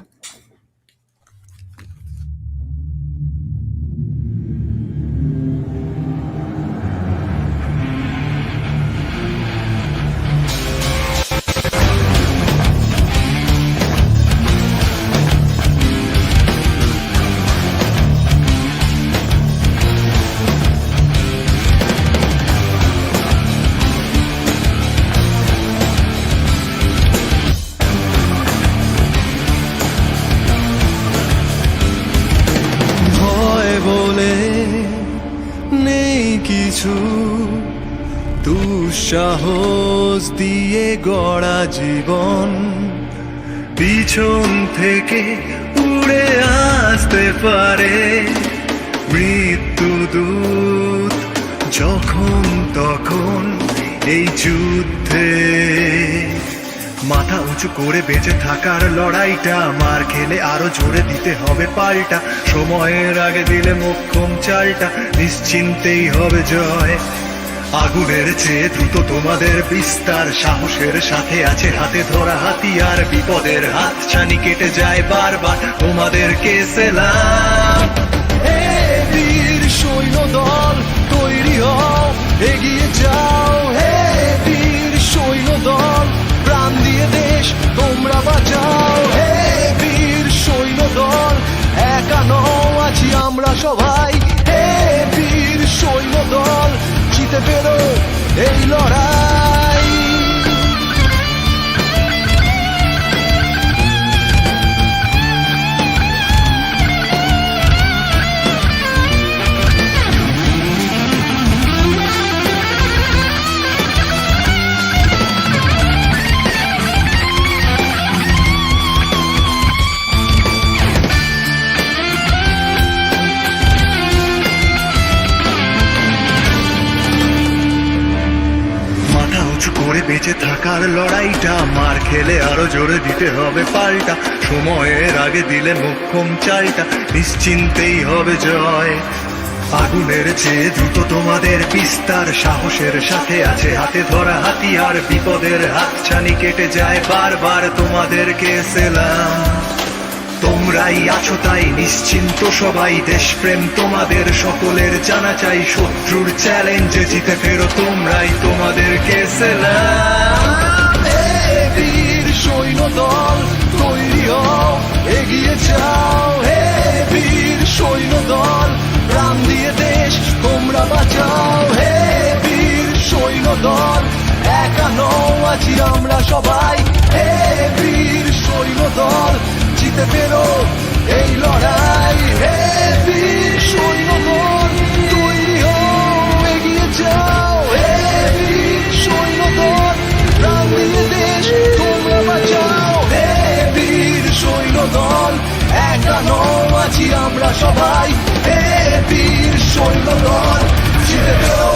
দুঃসাহস দিয়ে গড়া জীবন পিছন থেকে উড়ে আসতে পারে মৃত্যুদূত যখন তখন এই যুদ্ধে মাথা উঁচু করে বেঁচে থাকার লড়াইটা মার খেলে আরো জোরে দিতে হবে পাল্টা সময়ের আগে দিলে মোক্ষম চালটা নিশ্চিন্তেই হবে জয় আগুনের চেয়ে দ্রুত তোমাদের বিস্তার সাহসের সাথে আছে হাতে ধরা হাতিয়ার বিপদের হাত ছানি কেটে যায় বারবার তোমাদেরকে সেলাম হে বীর সৈন্য দল তৈরি হও এগিয়ে যাও হে বীর সৈন্য দল প্রাণ দিয়ে দেশ তোমরা বাঁচাও হে বীর সৈন্য দল একা নও আছি আমরা সবাই হে বীর সৈন্য দল জিতে পেরো এই লড়াই করে বেঁচে থাকার লড়াইটা মার খেলে আরো জোরে দিতে হবে পাল্টা সময়ের আগে দিলে মোক্ষম চালটা নিশ্চিন্তেই হবে জয় আগুনের চেয়ে দ্রুত তোমাদের বিস্তার সাহসের সাথে আছে হাতে ধরা হাতিয়ার বিপদের হাত ছানি কেটে যায় বারবার তোমাদেরকে সেলাম তোমরাই আছো তাই নিশ্চিন্ত সবাই দেশপ্রেম তোমাদের সকলের জানা চাই শত্রুর চ্যালেঞ্জে জিতে ফেরো তোমরাই তোমাদেরকে সেলাম বীর সৈন্য দল তৈরি হও এগিয়ে যাও হে বীর সৈন্য দল প্রাণ দিয়ে দেশ তোমরা বাঁচাও হে বীর সৈন্য দল একা নও আছি আমরা সবাই হে বীর সৈন্য জিতে পেরো এই লড়াই। হে বীর সৈন্যদল তৈরি হও, এগিয়ে যাও। হে বীর সৈন্যদল প্রাণ দিয়ে দেশ তোমরা বাঁচাও। হে বীর সৈন্যদল একা নও, আছি আমরা সবাই। হে বীর সৈন্যদল জিতে পেরো।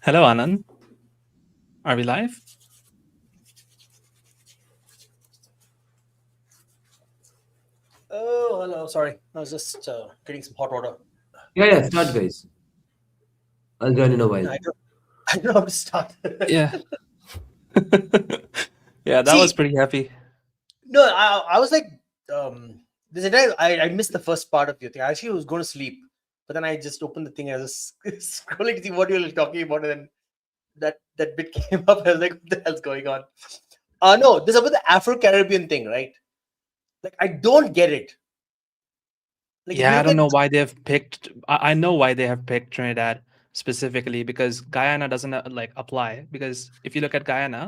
Hello, Anand. Are we live? Oh, hello. Sorry, I was just getting some hot water. Yeah, start, guys. I'll join in a while. I don't know how to start. Yeah. Yeah, that was pretty happy. No, I was like, this entire I missed the first part of your thing. I actually was going to sleep, but then I just opened the thing. I was just scrolling to see what you were talking about, and then that bit came up. I was like, what the hell's going on? No, this is about the Afro-Caribbean thing, right? Like, I don't get it. Like, Yeah, I don't know why they've picked. I know why they have picked Trinidad specifically, because Guyana doesn't like apply. Because if you look at Guyana,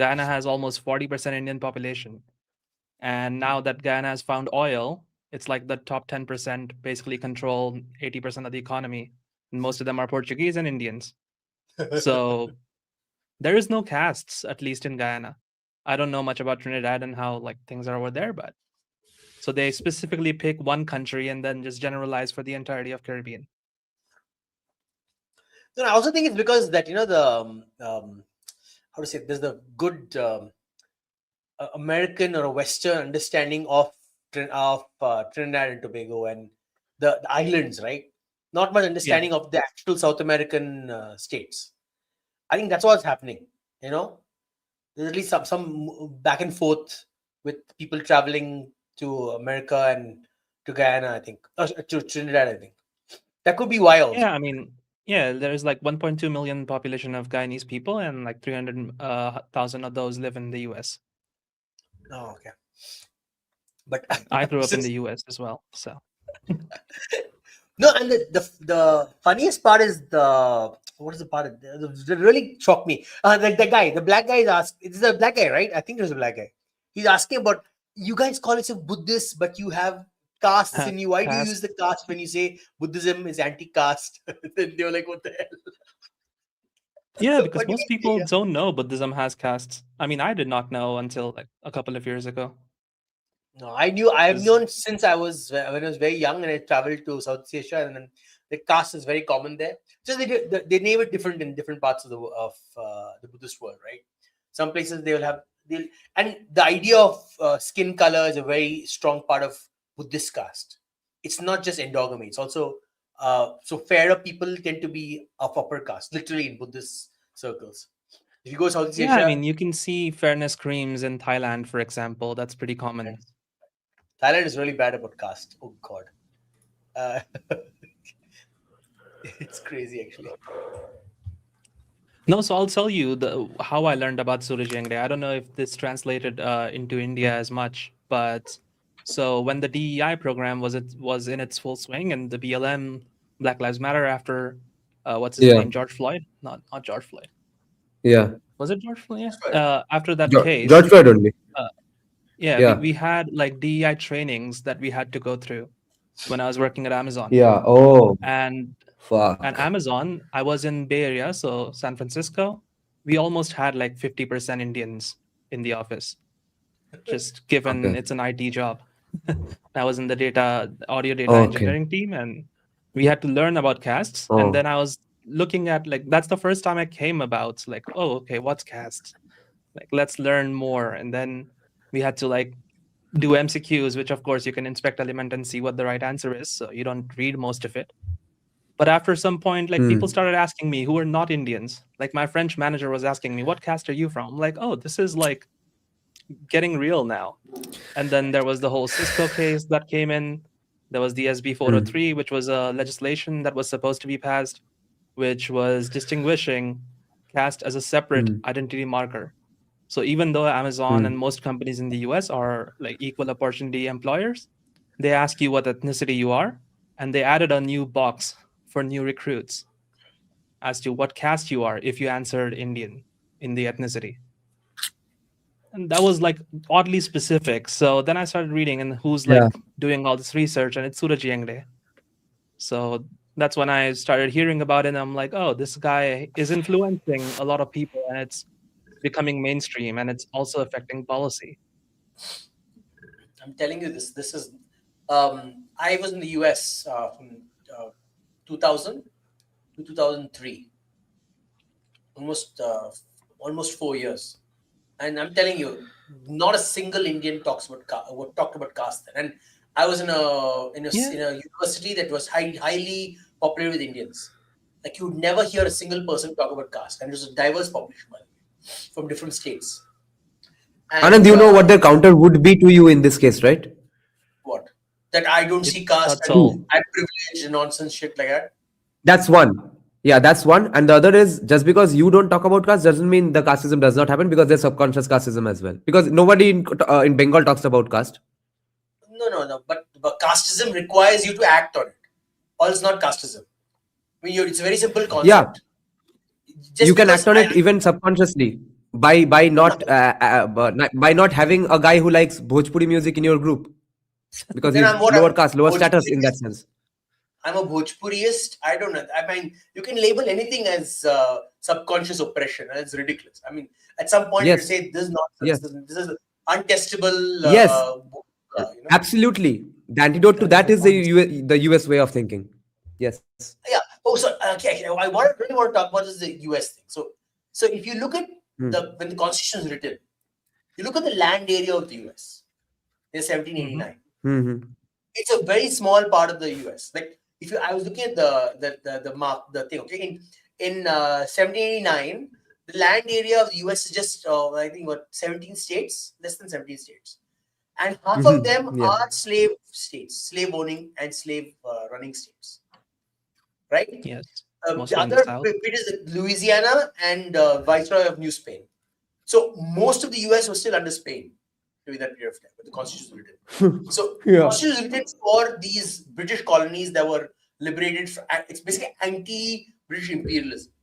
Guyana has almost 40% Indian population, and now that Guyana has found oil, it's like the top 10% basically control 80% of the economy, and most of them are Portuguese and Indians. So there is no castes, at least in Guyana. I don't know much about Trinidad and how like things are over there, but so they specifically pick one country and then just generalize for the entirety of Caribbean. No, I also think it's because that, you know, the how to say, there's the good American or a Western understanding of Trinidad and Tobago and the islands, right? Not much understanding of the actual South American states. I think that's what's happening. You know, there's at least some back and forth with people traveling to America and to Guyana, I think, to Trinidad, I think. That could be wild. Yeah, I mean, yeah, there's like 1.2 million population of Guyanese people, and like 300,000 of those live in the US. Oh, okay. But I grew up in the US as well, so. No, and the funniest part is what is the part that really shocked me? The black guy is asking. It's a black guy, right? I think it was a black guy. He's asking about, you guys call yourself Buddhists, but you have castes in you. Why do you use the caste when you say Buddhism is anti-caste? Then they were like, what the hell? Yeah, because most people don't know Buddhism has castes. I mean, I did not know until like a couple of years ago. No, I've known since when I was very young, and I traveled to Southeast Asia, and then the caste is very common there. Just they name it different in different parts of the Buddhist world, right? Some places and the idea of skin color is a very strong part of Buddhist caste. It's not just endogamy; it's also so fairer people tend to be of upper caste, literally in Buddhist circles. If you go Southeast Asia, I mean, you can see fairness creams in Thailand, for example. That's pretty common. Thailand is really bad about caste. Oh God, it's crazy actually. No, so I'll tell you how I learned about Suraj Yengde. I don't know if this translated into India as much, but so when the DEI program was in its full swing, and the BLM, Black Lives Matter, after what's his name, George Floyd, not George Floyd. Yeah. Was it George Floyd? Yeah. After that case, George Floyd only. We had like DEI trainings that we had to go through when I was working at Amazon. Yeah. Oh. And fuck. And Amazon, I was in Bay Area, so San Francisco. We almost had like 50% Indians in the office, just given it's an IT job. I was in the audio data engineering team, and we had to learn about castes. And then I was looking at that's the first time I came about like, oh, okay, what's caste? Like, let's learn more. And then we had to do MCQs, which of course you can inspect element and see what the right answer is. So you don't read most of it. But after some point, people started asking me who are not Indians. Like my French manager was asking me, what caste are you from? I'm like, oh, this is getting real now. And then there was the whole Cisco case that came in. There was the SB 403, which was a legislation that was supposed to be passed. which was distinguishing caste as a separate identity marker. So even though Amazon and most companies in the US are like equal opportunity employers, they ask you what ethnicity you are, and they added a new box for new recruits as to what caste you are if you answered Indian in the ethnicity. And that was like oddly specific. So then I started reading and who's like doing all this research, and it's Suraj Yengde. So that's when I started hearing about it, and I'm like, oh, this guy is influencing a lot of people, and it's becoming mainstream, and it's also affecting policy. I'm telling you this. This is. I was in the US from 2000 to 2003, almost 4 years, and I'm telling you, not a single Indian talked about caste then. And I was in a university that was highly popular with Indians. Like you would never hear a single person talk about caste, and it was a diverse population, by the way, from different states. And, Anand, you know what the counter would be to you in this case, right? What? That I don't see caste That's and all. I'm privileged and nonsense shit like that. That's one. Yeah, that's one. And the other is just because you don't talk about caste doesn't mean the casteism does not happen, because there's subconscious casteism as well. Because nobody in Bengal talks about caste. No. But casteism requires you to act on it, or it's not casteism. I mean, it's a very simple concept. Yeah, Just you can because act on it even subconsciously by not having a guy who likes Bhojpuri music in your group, because Then he's I'm what lower I'm caste, lower status in that Bhojpurist. sense. I'm a Bhojpuriist. I don't know. I mean, you can label anything as subconscious oppression, and it's ridiculous. I mean, at some point Yes. you say this is nonsense. Yes. This is untestable. Yes. You know? Absolutely. The antidote to that is the US way of thinking. Yes. Yeah. Oh, so okay. I really want to talk about this, the US thing. So if you look at when the Constitution is written, you look at the land area of the US in 1789. It's a very small part of the US. Like if I was looking at the map, the thing. Okay, in 1789, the land area of the US is just I think 17 states, less than 17 states, and half of them are slave states, slave owning and slave running states, right? Yes. The other bit is Louisiana and Viceroy of New Spain. So most of the US was still under Spain during that period of time, but the Constitution was written. So the Constitution was written for these British colonies that were liberated. It's basically anti-British imperialism,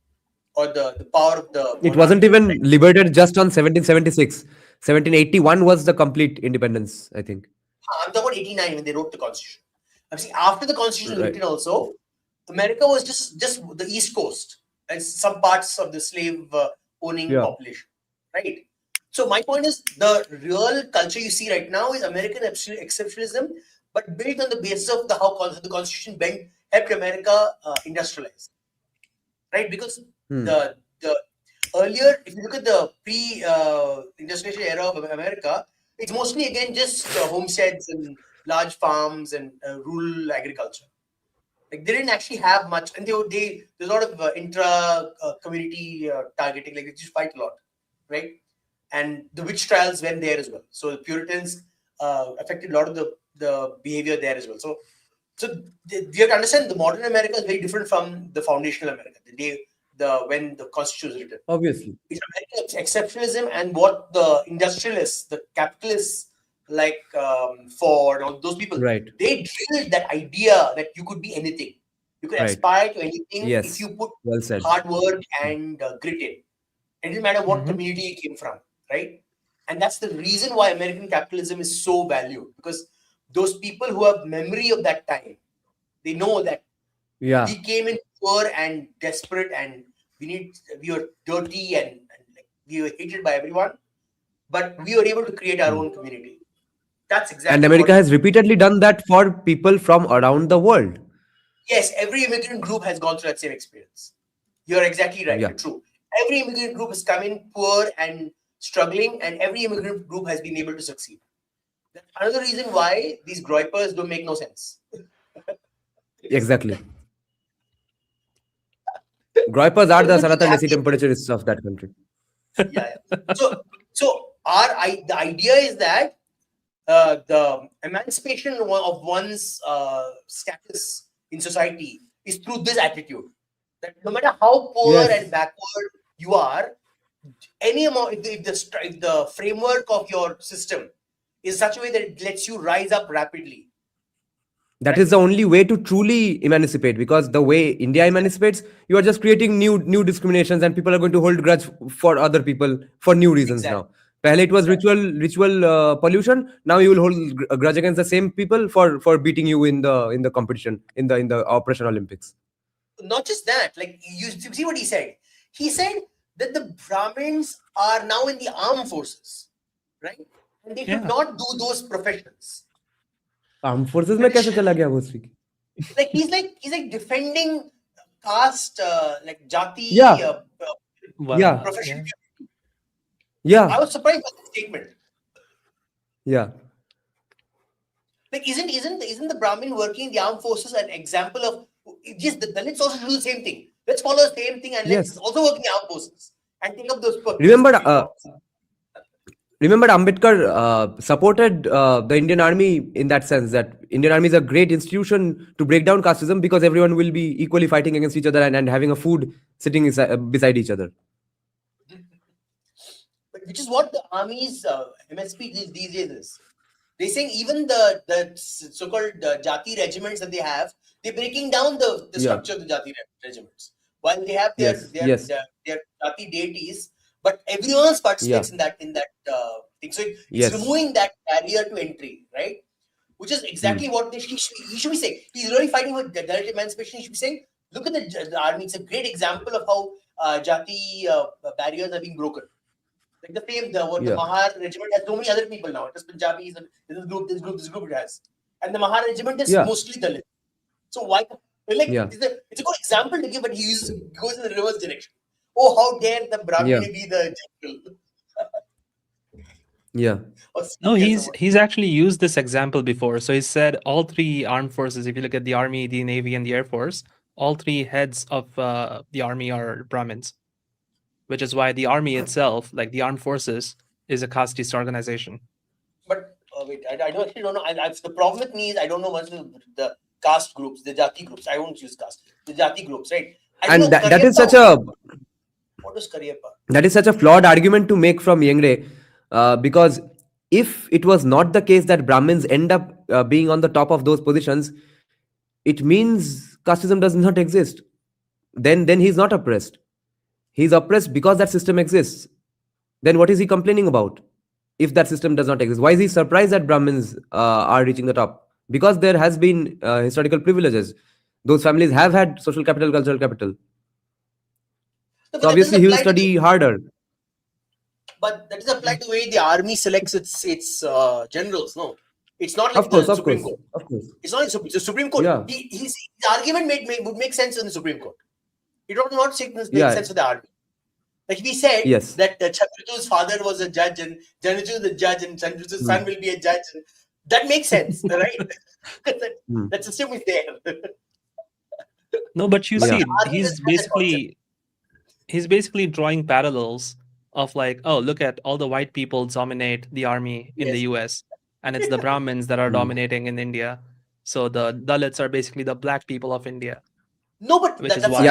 or the power of the. It wasn't even liberated just on 1776. 1781 was the complete independence, I think. I'm talking about 89 when they wrote the Constitution. I'm saying after the Constitution was written also, America was just the East Coast and some parts of the slave owning population, right? So my point is, the real culture you see right now is American exceptionalism, but built on the basis of how the Constitution helped America industrialize, right? Because the earlier, if you look at the pre-industrialization era of America, it's mostly again just homesteads and large farms and rural agriculture. Like they didn't actually have much, and there's a lot of intra-community targeting. Like they just fight a lot, right? And the witch trials went there as well. So the Puritans affected a lot of the behavior there as well. So you have to understand the modern America is very different from the foundational America. When the Constitution was written, obviously, it's American exceptionalism and what the industrialists, the capitalists, like Ford, all those people, they drilled that idea that you could be anything. You could aspire to anything if you put hard work and grit in. It didn't matter what community you came from, right? And that's the reason why American capitalism is so valued, because those people who have memory of that time, they know that we came in poor and desperate, and we were dirty and like, we were hated by everyone, but we were able to create our own community. That's exactly. And America has repeatedly done that for people from around the world. Yes, every immigrant group has gone through that same experience. You're exactly right. You're true. Every immigrant group has come in poor and struggling, and every immigrant group has been able to succeed. That's another reason why these groypers don't make no sense. Exactly. Groypers are the Saratan AC temperaturists of that country. So the idea is that the emancipation of one's status in society is through this attitude. That no matter how poor Yes. and backward you are, any amount, if the framework of your system is such a way that it lets you rise up rapidly. That is the only way to truly emancipate, because the way India emancipates, you are just creating new discriminations, and people are going to hold grudge for other people for new reasons now. Pehle it was ritual pollution. Now you will hold a grudge against the same people for beating you in the competition in the Operation Olympics. Not just that, like you see what he said. He said that the Brahmins are now in the armed forces, right? And they should not do those professions. Armed forces में कैसे चला गया वो speak? Like he's like defending caste, like jati, Yeah. Yeah. profession. Yeah. I was surprised by the statement. Yeah. Like, isn't the Brahmin working in the armed forces an example of, yes, the Dalits also do the same thing. Let's follow the same thing and let's also work in the armed forces and take up those. Remember, Ambedkar supported the Indian Army in that sense, that Indian Army is a great institution to break down casteism, because everyone will be equally fighting against each other and having a food sitting beside each other. Which is what the army's MSP these days is. They're saying even the so-called jati regiments that they have, they're breaking down the structure of the jati regiments. While they have their jati deities, but everyone participates in that thing. So it's removing that barrier to entry, right? Which is exactly what he should be saying. He's really fighting for Dalit emancipation. He should be saying, look at the army. It's a great example of how jati barriers are being broken. Like the same, the Mahar regiment has so many other people now. It has Punjabis, and this group it has. And the Mahar regiment is mostly Dalit. So why, like, it's a good example to give, but he goes in the reverse direction. Oh, how dare the Brahmin be the general? Yeah. No, he's actually used this example before. So he said all three armed forces, if you look at the Army, the Navy, and the Air Force, all three heads of the Army are Brahmins. Which is why the Army itself, like the armed forces, is a casteist organization. But wait, I actually don't know. The problem with me is I don't know much of the caste groups, the jati groups. I won't use caste. The jati groups, right? And that is such a... What is Kariyappa? That is such a flawed argument to make from Yengde, because if it was not the case that Brahmins end up being on the top of those positions, it means casteism does not exist. Then he's not oppressed. He's oppressed because that system exists. Then what is he complaining about if that system does not exist? Why is he surprised that Brahmins are reaching the top? Because there has been historical privileges. Those families have had social capital, cultural capital. So obviously he will study harder. But that is applied to the way the army selects its generals, no? It's not like Of course, the of Supreme course, Court. of course. It's not like the Supreme Court. Yeah. His argument would make sense in the Supreme Court. It would not make sense for the army. Like we said that Chandraju's father was a judge and Janaju is a judge and Chandraju's son will be a judge. That makes sense, right? That system is there. No, but you see, he's basically drawing parallels of like, oh, look at all the white people dominate the army in the US, and it's the Brahmins that are dominating in India. So the Dalits are basically the black people of India. No, but that's why.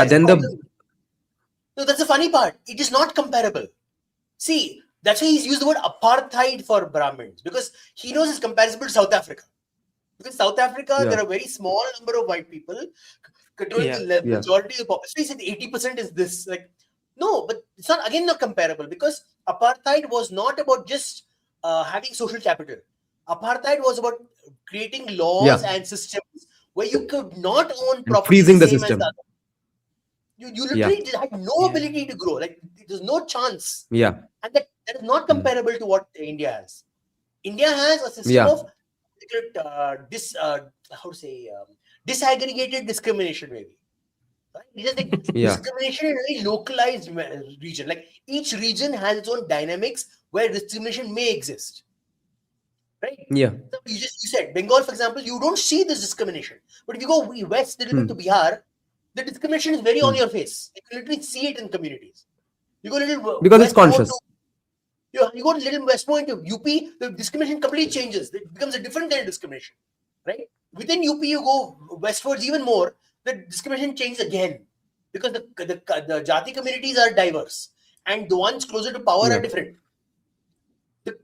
No, that's the funny part. It is not comparable. See, that's why he's used the word apartheid for Brahmins, because he knows it's comparable to South Africa. Because South Africa, there are a very small number of white people controlling the majority of the population. He said 80% is this. Like, no, but it's not comparable, because apartheid was not about just having social capital. Apartheid was about creating laws and systems where you could not own property freezing the same system. as the You literally had no ability to grow. Like, there's no chance. Yeah. And that is not comparable to what India has. India has a system of disaggregated discrimination, maybe. Right? It is like discrimination in a very localized region. Like, each region has its own dynamics where discrimination may exist. Right? Yeah. So you said Bengal, for example, you don't see this discrimination. But if you go west a little bit to Bihar, the discrimination is very on your face. You can literally see it in communities. You go a little because it's conscious. You go a little west more into UP, the discrimination completely changes. It becomes a different kind of discrimination, right? Within UP, you go westwards even more, the discrimination changes again. because the Jati communities are diverse and the ones closer to power Yeah. are different.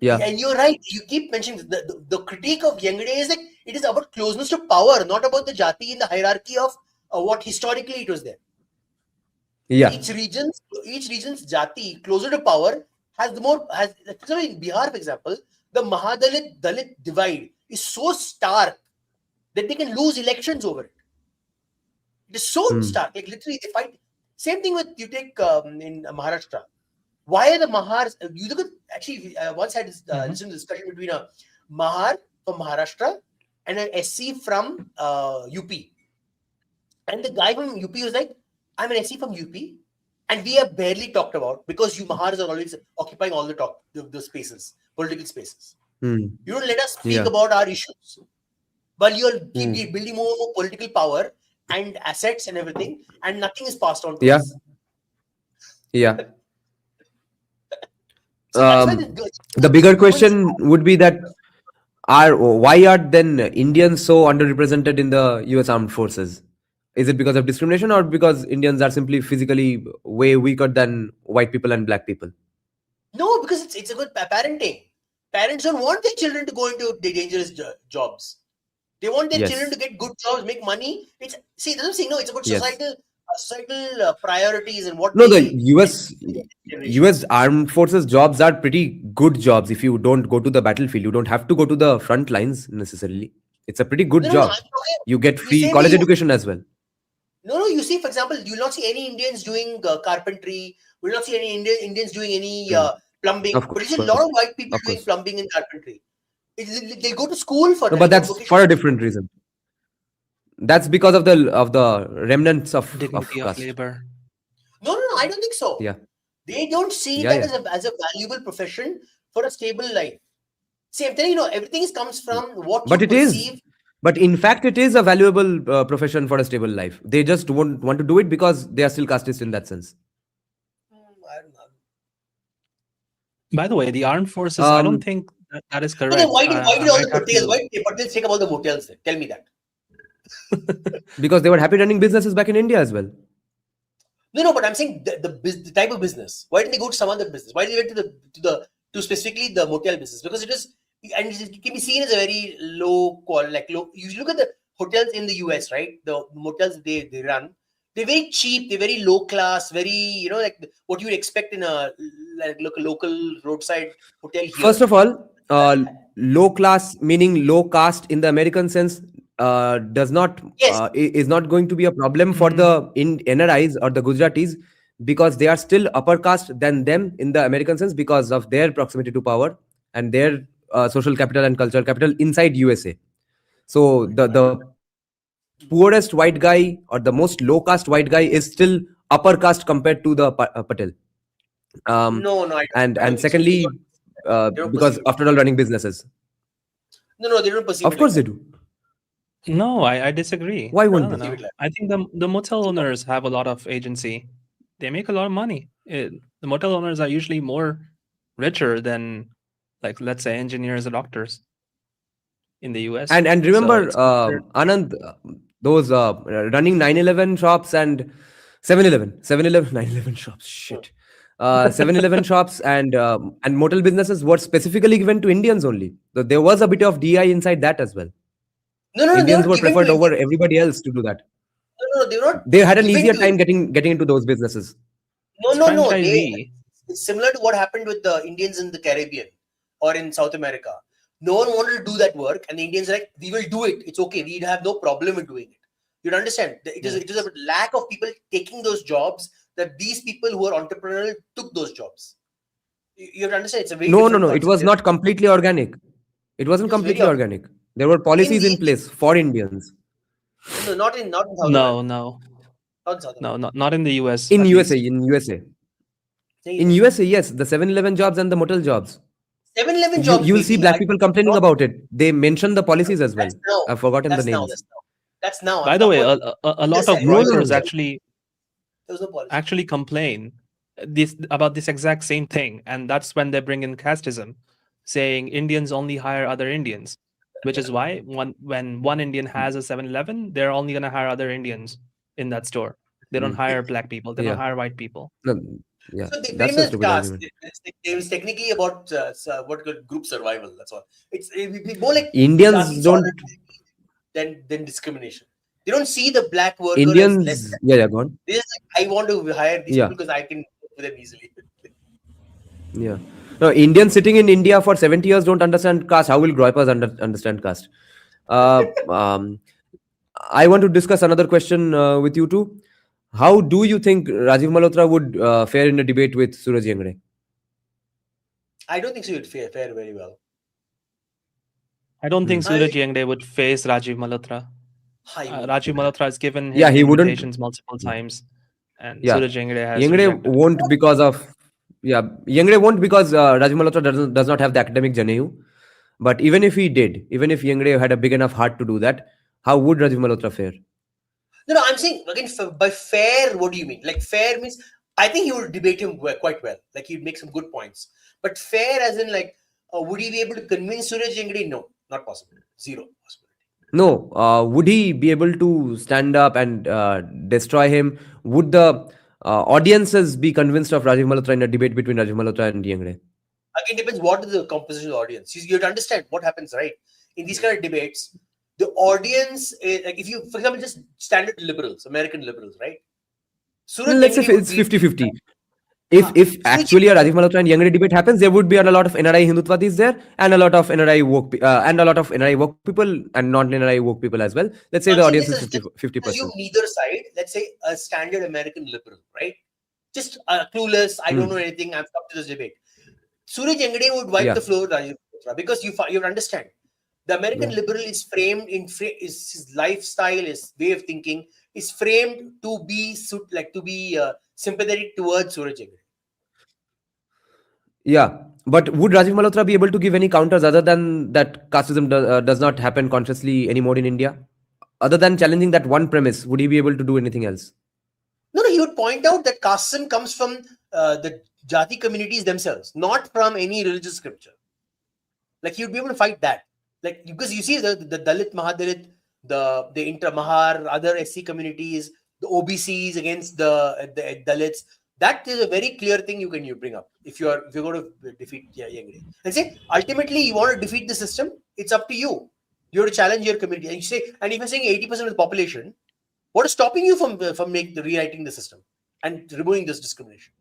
Yeah. And you're right. You keep mentioning the critique of Yengde is like it is about closeness to power, not about the Jati in the hierarchy of what historically it was there. Yeah. Each region's Jati closer to power has in Bihar, for example, the Mahadalit-Dalit divide is so stark that they can lose elections over it. It is so stark. Like literally, they fight. Same thing with you take in Maharashtra. Why are the Mahars? You look at actually once had this listened to discussion between a Mahar from Maharashtra and an SC from UP, and the guy from UP was like, "I'm an SC from UP, and we have barely talked about because you Mahars are always occupying all the spaces, political spaces. You don't let us speak about our issues, while you keep building more and more political power and assets and everything, and nothing is passed on to us." Yeah. So that's why The bigger question would be that why are then Indians so underrepresented in the US armed forces? Is it because of discrimination or because Indians are simply physically way weaker than white people and black people? No, because it's a good parenting. Parents don't want their children to go into dangerous jobs. They want their children to get good jobs, make money. It's about societal priorities and what. No, the US armed forces jobs are pretty good jobs. If you don't go to the battlefield, you don't have to go to the front lines necessarily. It's a pretty good job. You get free college education as well. No, you see, for example, you will not see any Indians doing carpentry. You will not see any Indians doing any plumbing. But you see a lot of white people doing plumbing and carpentry. They go to school for that. But that's for a different reason. That's because of the remnants of dignity of caste. labor. No, I don't think so. Yeah. They don't see that as a valuable profession for a stable life. See, I'm telling you, everything comes from what you perceive. But in fact, it is a valuable profession for a stable life. They just won't want to do it because they are still casteist in that sense. By the way, the armed forces, I don't think that is correct. Then why did all the hotels? Why did hotels take about the motels? Tell me that. Because they were happy running businesses back in India as well. No, but I'm saying the type of business. Why didn't they go to some other business? Why did they go to specifically the motel business? Because it can be seen as a very low quality, you look at the hotels in the US, right? The motels they run, they're very cheap, they're very low class, very, like what you would expect in a local roadside hotel here. First of all, low class meaning low caste in the American sense is not going to be a problem for the NRIs or the Gujaratis, because they are still upper caste than them in the American sense because of their proximity to power and their social capital and cultural capital inside USA. So the poorest white guy or the most low caste white guy is still upper caste compared to the Patel. And secondly, because after all, running businesses. No, they don't perceive. Of course they do. No, I disagree. Why wouldn't they? I think the motel owners have a lot of agency. They make a lot of money. The motel owners are usually more richer than, let's say, engineers or doctors in the US. And remember, Anand, those running 911 shops and 7-Eleven, 911 shops, shit. 7-Eleven shops and motel businesses were specifically given to Indians only. So there was a bit of DI inside that as well. No, Indians were preferred over everybody else to do that. No, they were not. They had an easier time getting into those businesses. No. It's similar to what happened with the Indians in the Caribbean or in South America. No one wanted to do that work, and the Indians are like, we will do it. It's okay. We have no problem with doing it. You understand? It is a lack of people taking those jobs that these people who are entrepreneurial took those jobs. You have to understand. It's a very no. It was not completely organic. It wasn't completely organic. There were policies in place for Indians. No, not in South America. No. Not in the US. In USA. In USA, yes, the 7-Eleven jobs and the motel jobs. 7-Eleven jobs. You'll see black people complaining about it. They mention the policies as well. I've forgotten the names. That's now. By the way, a lot of brokers actually complain about this exact same thing, and that's when they bring in casteism, saying Indians only hire other Indians, which is why when one Indian has a 7-Eleven, they're only going to hire other Indians in that store. They don't hire black people. They don't hire white people. No, yeah, So they that's blame a it stupid caste. argument. It was technically about what called group survival. That's all. It's more like Indians jati don't. solidarity than discrimination. They don't see the black worker as less. Indians, yeah, go on. They just like, I want to hire these Yeah. people because I can work with them easily. Yeah. No, Indians sitting in India for 70 years don't understand caste. How will Groypas understand caste? I want to discuss another question with you too. How do you think Rajiv Malhotra would fare in a debate with Suraj Yengde? I don't think so. You'd fare very well. I don't think Suraj Yengde would face Rajiv Malhotra. Hi. Rajiv Malhotra has given him Yeah, he wouldn't. invitations multiple times, and Yeah, Suraj Yengde has Yengde rejected. won't because of Yengde won't because Rajiv Malhotra does not have the academic Janeyu. But even if he did, even if Yengde had a big enough heart to do that, how would Rajiv Malhotra fare? No, I'm saying again by fair. What do you mean? Like fair means I think he would debate him quite well. Like he'd make some good points. But fair as in like would he be able to convince Suraj Yengde? No, not possible. Zero possibility. No, would he be able to stand up and destroy him? Would the audiences be convinced of Rajiv Malhotra in a debate between Rajiv Malhotra and Yengde? Again, depends what is the composition of the audience. You have to understand what happens, right? In these kind of debates, the audience, like if you, for example, just standard liberals, American liberals, right? Let's say it's 50-50. If actually a Rajiv Malhotra and Yengde debate happens, there would be a lot of NRI Hindutvatis there and a lot of NRI woke people and non-NRI woke people as well. Let's say the audience is 50%. Assume neither side. Let's say a standard American liberal, right? Just clueless. I don't know anything. I've come to this debate. Suraj Yengde would wipe the floor, Rajiv Malhotra, because you understand the American liberal is framed in his lifestyle, his way of thinking is framed to be sympathetic towards Suraj Yengde. Yeah, but would Rajiv Malhotra be able to give any counters other than that casteism does not happen consciously anymore in India? Other than challenging that one premise, would he be able to do anything else? No, he would point out that casteism comes from the Jati communities themselves, not from any religious scripture. Like he would be able to fight that. Like because you see the Dalit, Mahadalit, the Inter-Mahar, other SC communities, the OBCs against the Dalits. That is a very clear thing you can bring up if you're going to defeat Yengde. And say ultimately you want to defeat the system, it's up to you. You have to challenge your community. And you say, and if you're saying 80% of the population, what is stopping you from rewriting the system and removing this discrimination?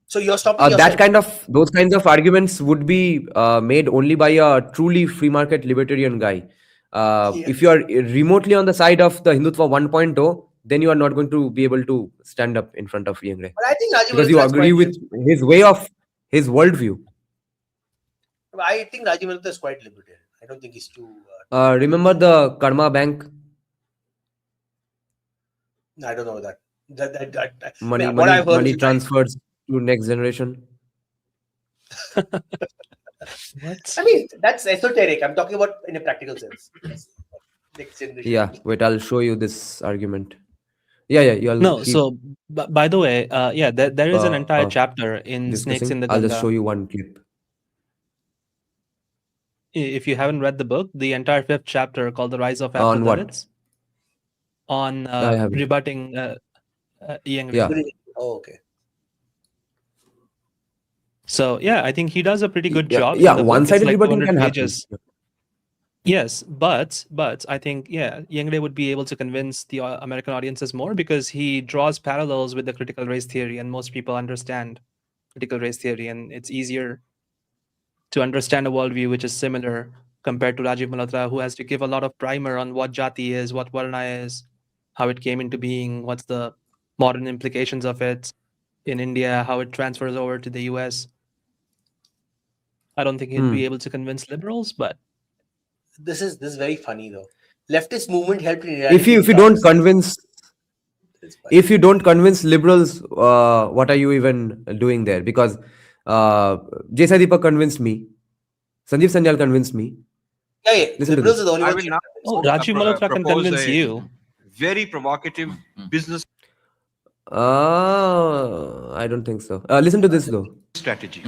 So you're stopping those kinds of arguments would be made only by a truly free market libertarian guy. If you are remotely on the side of the Hindutva 1.0, then you are not going to be able to stand up in front of Yengde. But I think because you agree with his way of his worldview. I think Rajiv Malhotra is quite libertarian. I don't think he's too. Remember the Karma Bank? I don't know that. Money transfers to next generation. What? I mean, that's esoteric. I'm talking about in a practical sense. Next generation. Yeah, wait, I'll show you this argument. Yeah. No, so by the way, there is an entire chapter in Snakes in the Ganga. I'll just show you one clip. If you haven't read the book, the entire 5th chapter called The Rise of Afro-Dalits. On rebutting Yengde. Yeah. Oh, okay. So yeah, I think he does a pretty good job. Yeah, one-sided rebutting can happen. Yes, but I think Yengde would be able to convince the American audiences more because he draws parallels with the critical race theory, and most people understand critical race theory, and it's easier to understand a worldview which is similar compared to Rajiv Malhotra, who has to give a lot of primer on what Jati is, what Varna is, how it came into being, what's the modern implications of it in India, how it transfers over to the US. I don't think he'd be able to convince liberals, but this is very funny though. Leftist movement helped in if you don't convince liberals, what are you even doing there? Because J. Deepak convinced me, Sanjeev Sanyal convinced me. Liberals are the only ones. Rajiv Malhotra can convince you. Very provocative business. I don't think so. Listen to this though. Strategy.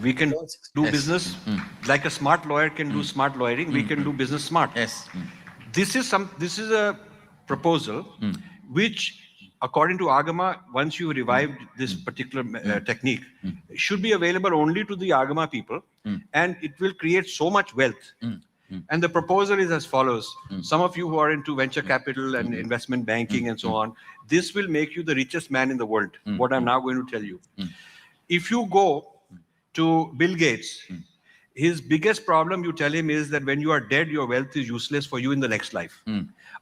We can do business like a smart lawyer can do smart lawyering. We can do business smart. Yes. This is a proposal which according to Agama, once you revived this particular technique, should be available only to the Agama people, and it will create so much wealth. And the proposal is as follows. Some of you who are into venture capital and investment banking and so on, this will make you the richest man in the world, what I'm now going to tell you. If you go to Bill Gates, his biggest problem, you tell him, is that when you are dead, your wealth is useless for you in the next life.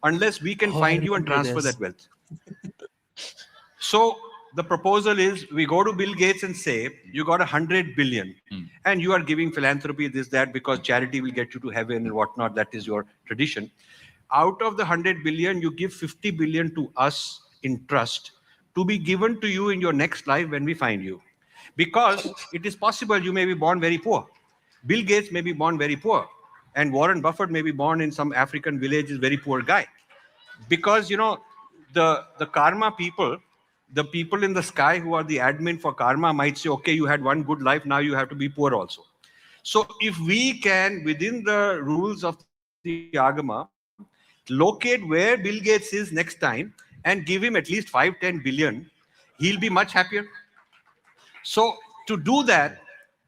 Unless we can find you and transfer that wealth. So the proposal is, we go to Bill Gates and say, you got 100 billion and you are giving philanthropy, this, that, because charity will get you to heaven and whatnot. That is your tradition. Out of the 100 billion, you give 50 billion to us in trust to be given to you in your next life when we find you. Because it is possible you may be born very poor. Bill Gates may be born very poor. And Warren Buffett may be born in some African village, is very poor guy. Because, you know, the karma people, the people in the sky who are the admin for karma might say, okay, you had one good life, now you have to be poor also. So if we can, within the rules of the Agama, locate where Bill Gates is next time and give him at least 5-10 billion, he'll be much happier. So to do that,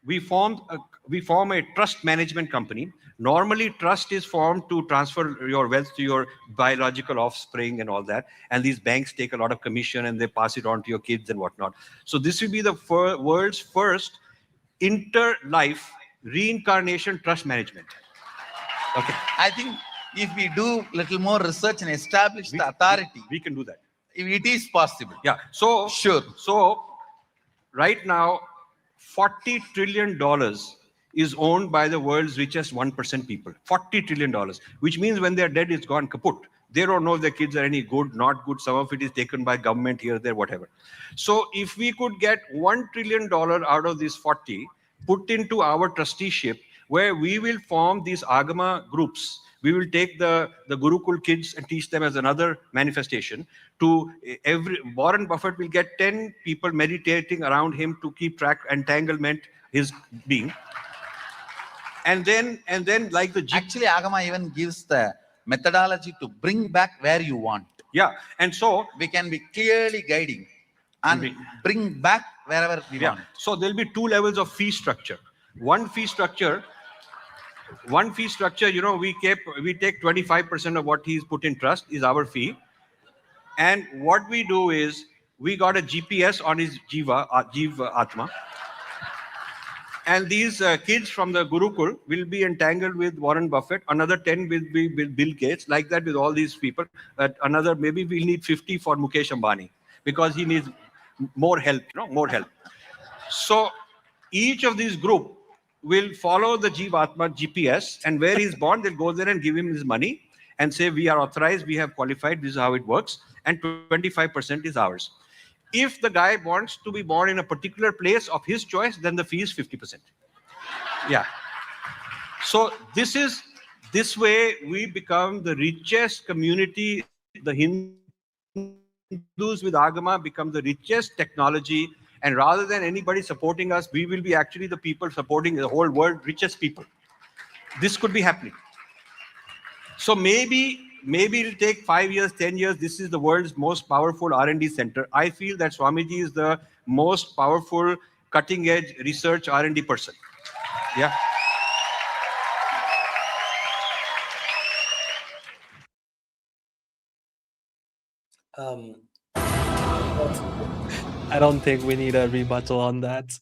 we form a trust management company. Normally, trust is formed to transfer your wealth to your biological offspring and all that. And these banks take a lot of commission and they pass it on to your kids and whatnot. So this will be the world's first inter-life reincarnation trust management. Okay. I think if we do little more research and establish the authority, we can do that. If it is possible. Yeah. So sure. So right now, $40 trillion is owned by the world's richest 1% people. $40 trillion, which means when they're dead, it's gone kaput. They don't know if their kids are any good, not good. Some of it is taken by government here, there, whatever. So if we could get $1 trillion out of this 40, put into our trusteeship, where we will form these Agama groups. We will take the Gurukul kids and teach them as another manifestation. Warren Buffett will get 10 people meditating around him to keep track, entanglement, his being. And then like the... Actually, Agama even gives the methodology to bring back where you want. Yeah, and so... we can be clearly guiding and bring back wherever we want. So there'll be 2 levels of fee structure. One fee structure, you know, we take 25% of what he's put in trust is our fee. And what we do is, we got a GPS on his Jiva Atma. And these kids from the Gurukul will be entangled with Warren Buffett. Another 10 will be with Bill Gates, like that with all these people. Another, maybe we'll need 50 for Mukesh Ambani, because he needs more help, you know, more help. So each of these group will follow the Jivatma GPS, and where he's born, they'll go there and give him his money and say, we are authorized, we have qualified, this is how it works, and 25% is ours. If the guy wants to be born in a particular place of his choice, then the fee is 50%. Yeah. So this way we become the richest community. The Hindus with Agama become the richest technology. And rather than anybody supporting us, we will be actually the people supporting the whole world, richest people. This could be happening. So maybe it'll take 5 years, 10 years. This is the world's most powerful R&D center. I feel that Swamiji is the most powerful cutting edge research R&D person. Yeah. I don't think we need a rebuttal on that.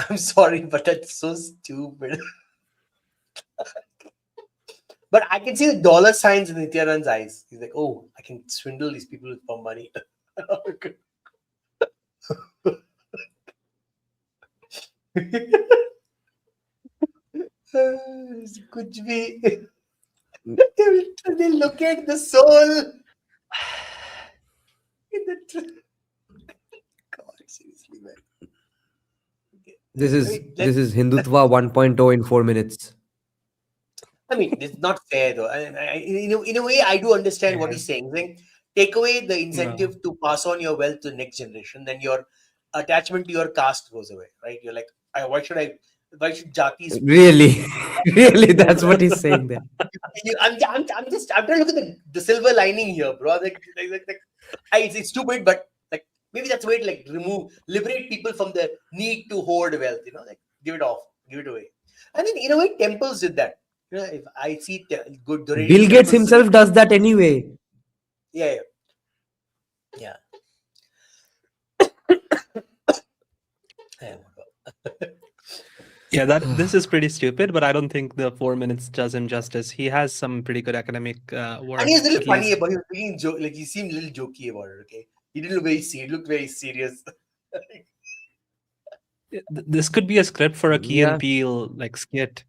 I'm sorry, but that's so stupid. But I can see the dollar signs in Nityanand's eyes. He's like, oh, I can swindle these people for money. Could be. They look at the soul. God, seriously, man. This is Hindutva 1.0 in 4 minutes. I mean, it's not fair though. In a way, I do understand what he's saying. Like, take away the incentive to pass on your wealth to the next generation, then your attachment to your caste goes away, right? You're like, why should I Why should jatis? Really, really, that's what he's saying there. I'm trying to look at the silver lining here, bro. It's stupid, but like maybe that's a way to like liberate people from the need to hoard wealth. Like give it off, give it away. I mean, in a way, temples did that. If I see good donating Bill Gates temples, himself does that anyway. Yeah. Yeah, this is pretty stupid, but I don't think the 4 minutes does him justice. He has some pretty good academic work. And he's a little at funny least. about it. He was like he seemed a little jokey about it. Okay, he didn't look very serious. He looked very serious. This could be a script for a Key Yeah. and Peele like skit.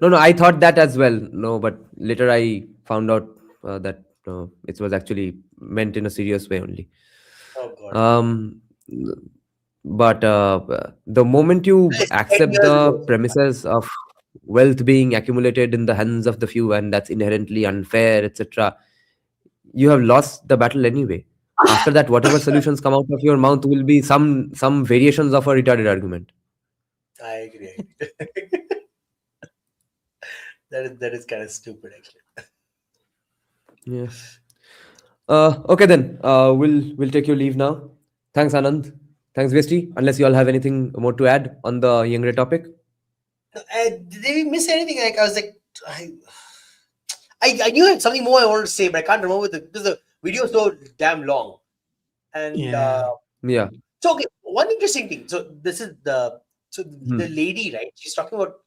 No, I thought that as well. No, but later I found out that it was actually meant in a serious way only. Oh God. But the moment you accept the premises of wealth being accumulated in the hands of the few, and that's inherently unfair, etc., you have lost the battle anyway. After that, whatever solutions come out of your mouth will be some variations of a retarded argument. I agree. That is kind of stupid, actually. Yeah. Okay then. We'll take your leave now. Thanks, Anand. Thanks, Vesti. Unless you all have anything more to add on the Yengde topic. Did we miss anything? Like I was like, I knew something more I wanted to say, but I can't remember because the video is so damn long. And Yeah. So okay, one interesting thing. So this is the lady, right? She's talking about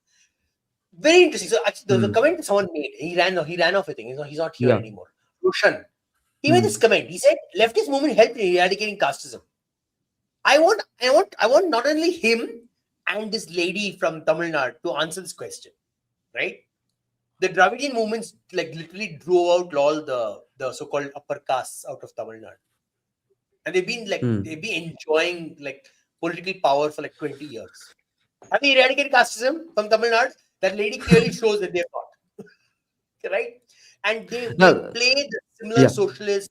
very interesting. So actually, there was a comment that someone made. He ran off. I think he's not here anymore. Roshan. He made this comment. He said, "Leftist movement helped in eradicating casteism." I want not only him and this lady from Tamil Nadu to answer this question, right? The Dravidian movements like literally drove out all the so-called upper castes out of Tamil Nadu, and they've been enjoying like political power for like 20 years. Have they eradicated casteism from Tamil Nadu? That lady clearly shows that they've not, right? And they play the similar socialist,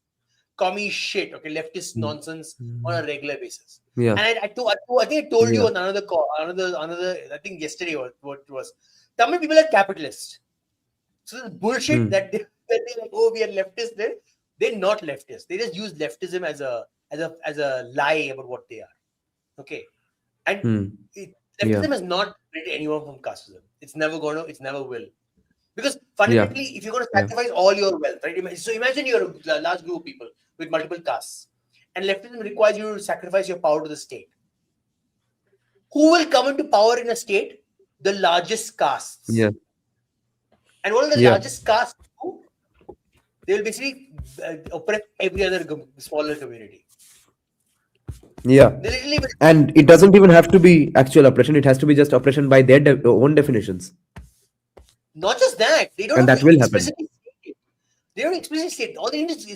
commie shit, okay, leftist nonsense on a regular basis. Yeah. And I think I told you on another call, another. I think yesterday what it was. Tamil people are capitalists. So the bullshit that they're like, oh, we are leftist. They're not leftist. They just use leftism as a lie about what they are. Okay, and leftism has not rid anyone from casteism. It's never will. Because fundamentally, if you're going to sacrifice all your wealth, right? So imagine you're a large group of people with multiple castes, and leftism requires you to sacrifice your power to the state. Who will come into power in a state? The largest castes. Yeah. And what will the largest castes do? They will basically oppress every other smaller community. Yeah. And it doesn't even have to be actual oppression. It has to be just oppression by their own definitions. Not just that, they don't. And that will happen. They don't explicitly state. All they need is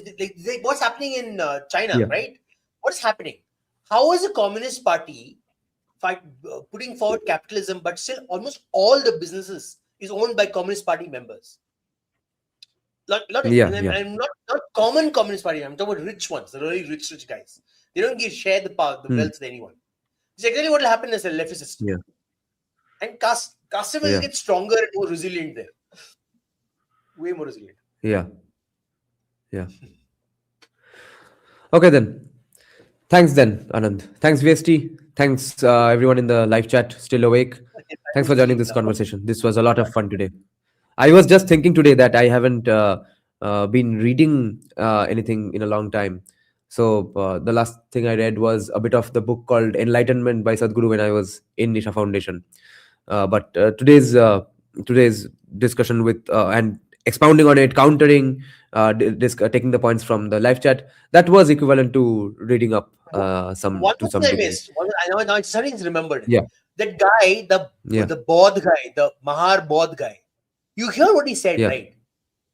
like what's happening in China, right? What's happening? How is the Communist Party putting forward capitalism, but still almost all the businesses is owned by Communist Party members? I'm not common Communist Party. I'm talking about rich ones, the really rich guys. They don't share the power, the wealth to anyone. It's exactly what will happen as a leftist system. Yeah. And caste will get stronger and more resilient there. Way more resilient. Yeah. Okay then. Thanks then, Anand. Thanks, VST. Thanks everyone in the live chat still awake. Thanks for joining this conversation. This was a lot of fun today. I was just thinking today that I haven't been reading anything in a long time. So the last thing I read was a bit of the book called Enlightenment by Sadhguru when I was in Nisha Foundation. But today's discussion with and expounding on it, countering, taking the points from the live chat, that was equivalent to reading up some I missed. I know something's remembered. Yeah. That guy, the Bodh guy, the Mahar Bodh guy. You hear what he said, right?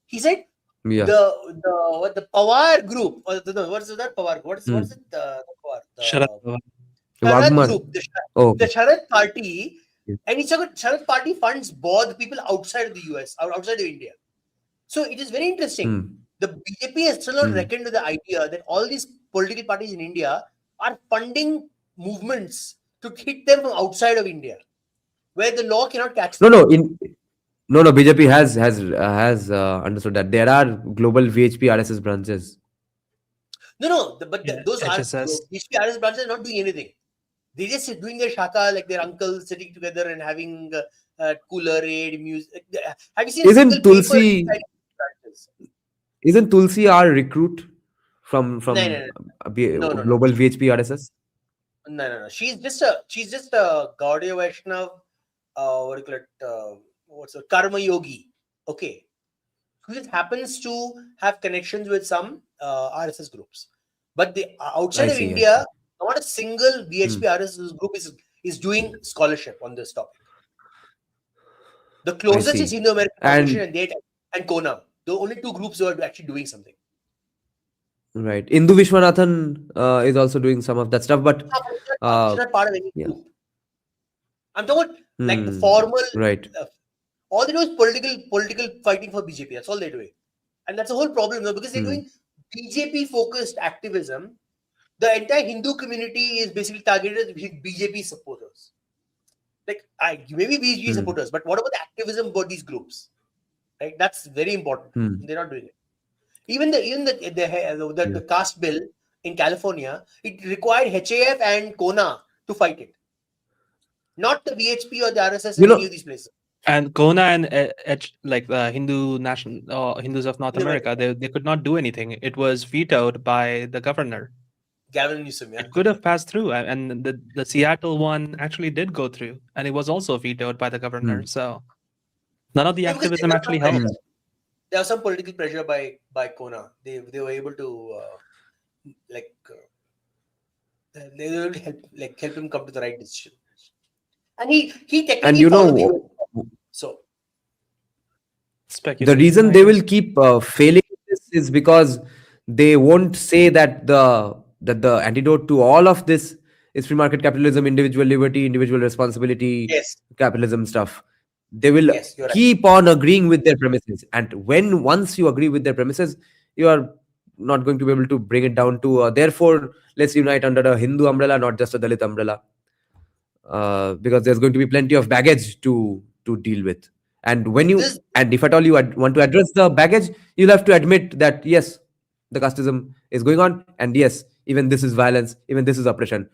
He said the Pawar group. What is that Pawar? What is it? The Pawar. Sharad group. The Sharad party. And he said Sharad party funds Bodh people outside of the US, outside of India. So it is very interesting. The BJP has still not reckoned with the idea that all these political parties in India are funding movements to hit them from outside of India, where the law cannot catch No, them. no. BJP has understood that there are global VHP RSS branches. No, but those are HSS. HDFC branches are not doing anything. They just doing their shaka like their uncles sitting together and having cooler aid music. Have you seen Isn't a single paper Tulsi- inside branches? Isn't Tulsi our recruit from No. global VHP RSS? No. She's just a Gaudiya Vaishnav. What do you call it? What's a karma yogi? Okay, who just happens to have connections with some RSS groups, but the outside of India, not a single VHP RSS group is doing scholarship on this topic. The closest is Indo-American Foundation and Kona. The only two groups who are actually doing something. Right. Indu Vishwanathan is also doing some of that stuff, but she's not part of any group. I'm talking about like the formal. Right. All they do is political fighting for BJP. That's all they're doing, and that's the whole problem, because they're doing BJP-focused activism. The entire Hindu community is basically targeted as BJP supporters. Like, maybe BJP supporters, but what about the activism about these groups? Right, that's very important. They're not doing it. Even the caste bill in California, it required HAF and Kona to fight it, not the VHP or the RSS in any of these places. And Kona and like the Hindus of North America, they could not do anything. It was vetoed by the governor. Gavin Newsom, yeah. It could have passed through, and the Seattle one actually did go through, and it was also vetoed by the governor. So none of the activism actually helped. There was some political pressure by Kona. They were able to they were able to help him come to the right decision. And he technically followed the so the reason they will keep failing this is because they won't say that the antidote to all of this is free market capitalism, individual liberty, individual responsibility, capitalism stuff. They will keep on agreeing with their premises, and once you agree with their premises, you are not going to be able to bring it down to therefore let's unite under a Hindu umbrella, not just a Dalit umbrella. Because there's going to be plenty of baggage to deal with, and if at all you want to address the baggage, you'll have to admit that yes, the casteism is going on, and yes, even this is violence, even this is oppression,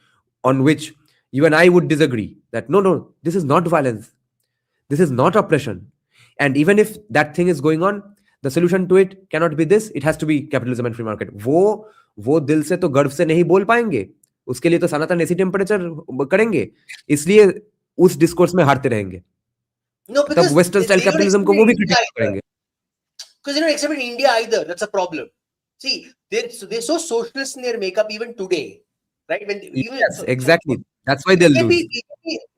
on which you and I would disagree that no, this is not violence, this is not oppression, and even if that thing is going on, the solution to it cannot be this, it has to be capitalism and free market. वो दिल से तो गर्व से नहीं बोल पाएंगे, उसके लिए तो सनातन ऐसी टेम्परेचर करेंगे, इसलिए उस डिस्कोर्स में हारते रहेंगे. तब वेस्टर्न स्टाइल कैपिटलिज्म को वो भी क्रिटिसाइज करेंगे. Because they don't accept in India either. That's a problem. See, they're so socialist in their makeup even today, right? Exactly. That's why they'll lose.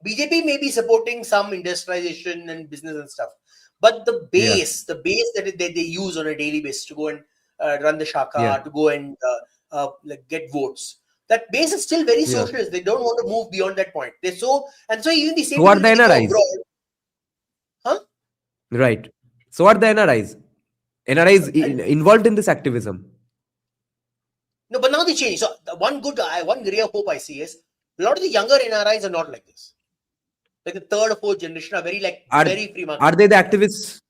BJP may be supporting some industrialization and business and stuff, but the base that they use on a daily basis to go and run the shaka, to go and get votes. That base is still very socialist. They don't want to move beyond that point. So even the same. So are the NRIs? Huh? Right. So are the NRIs? NRIs involved in this activism. No, but now they change. So one ray of hope I see is a lot of the younger NRIs are not like this. Like the third or fourth generation are very free market. Are they the activists?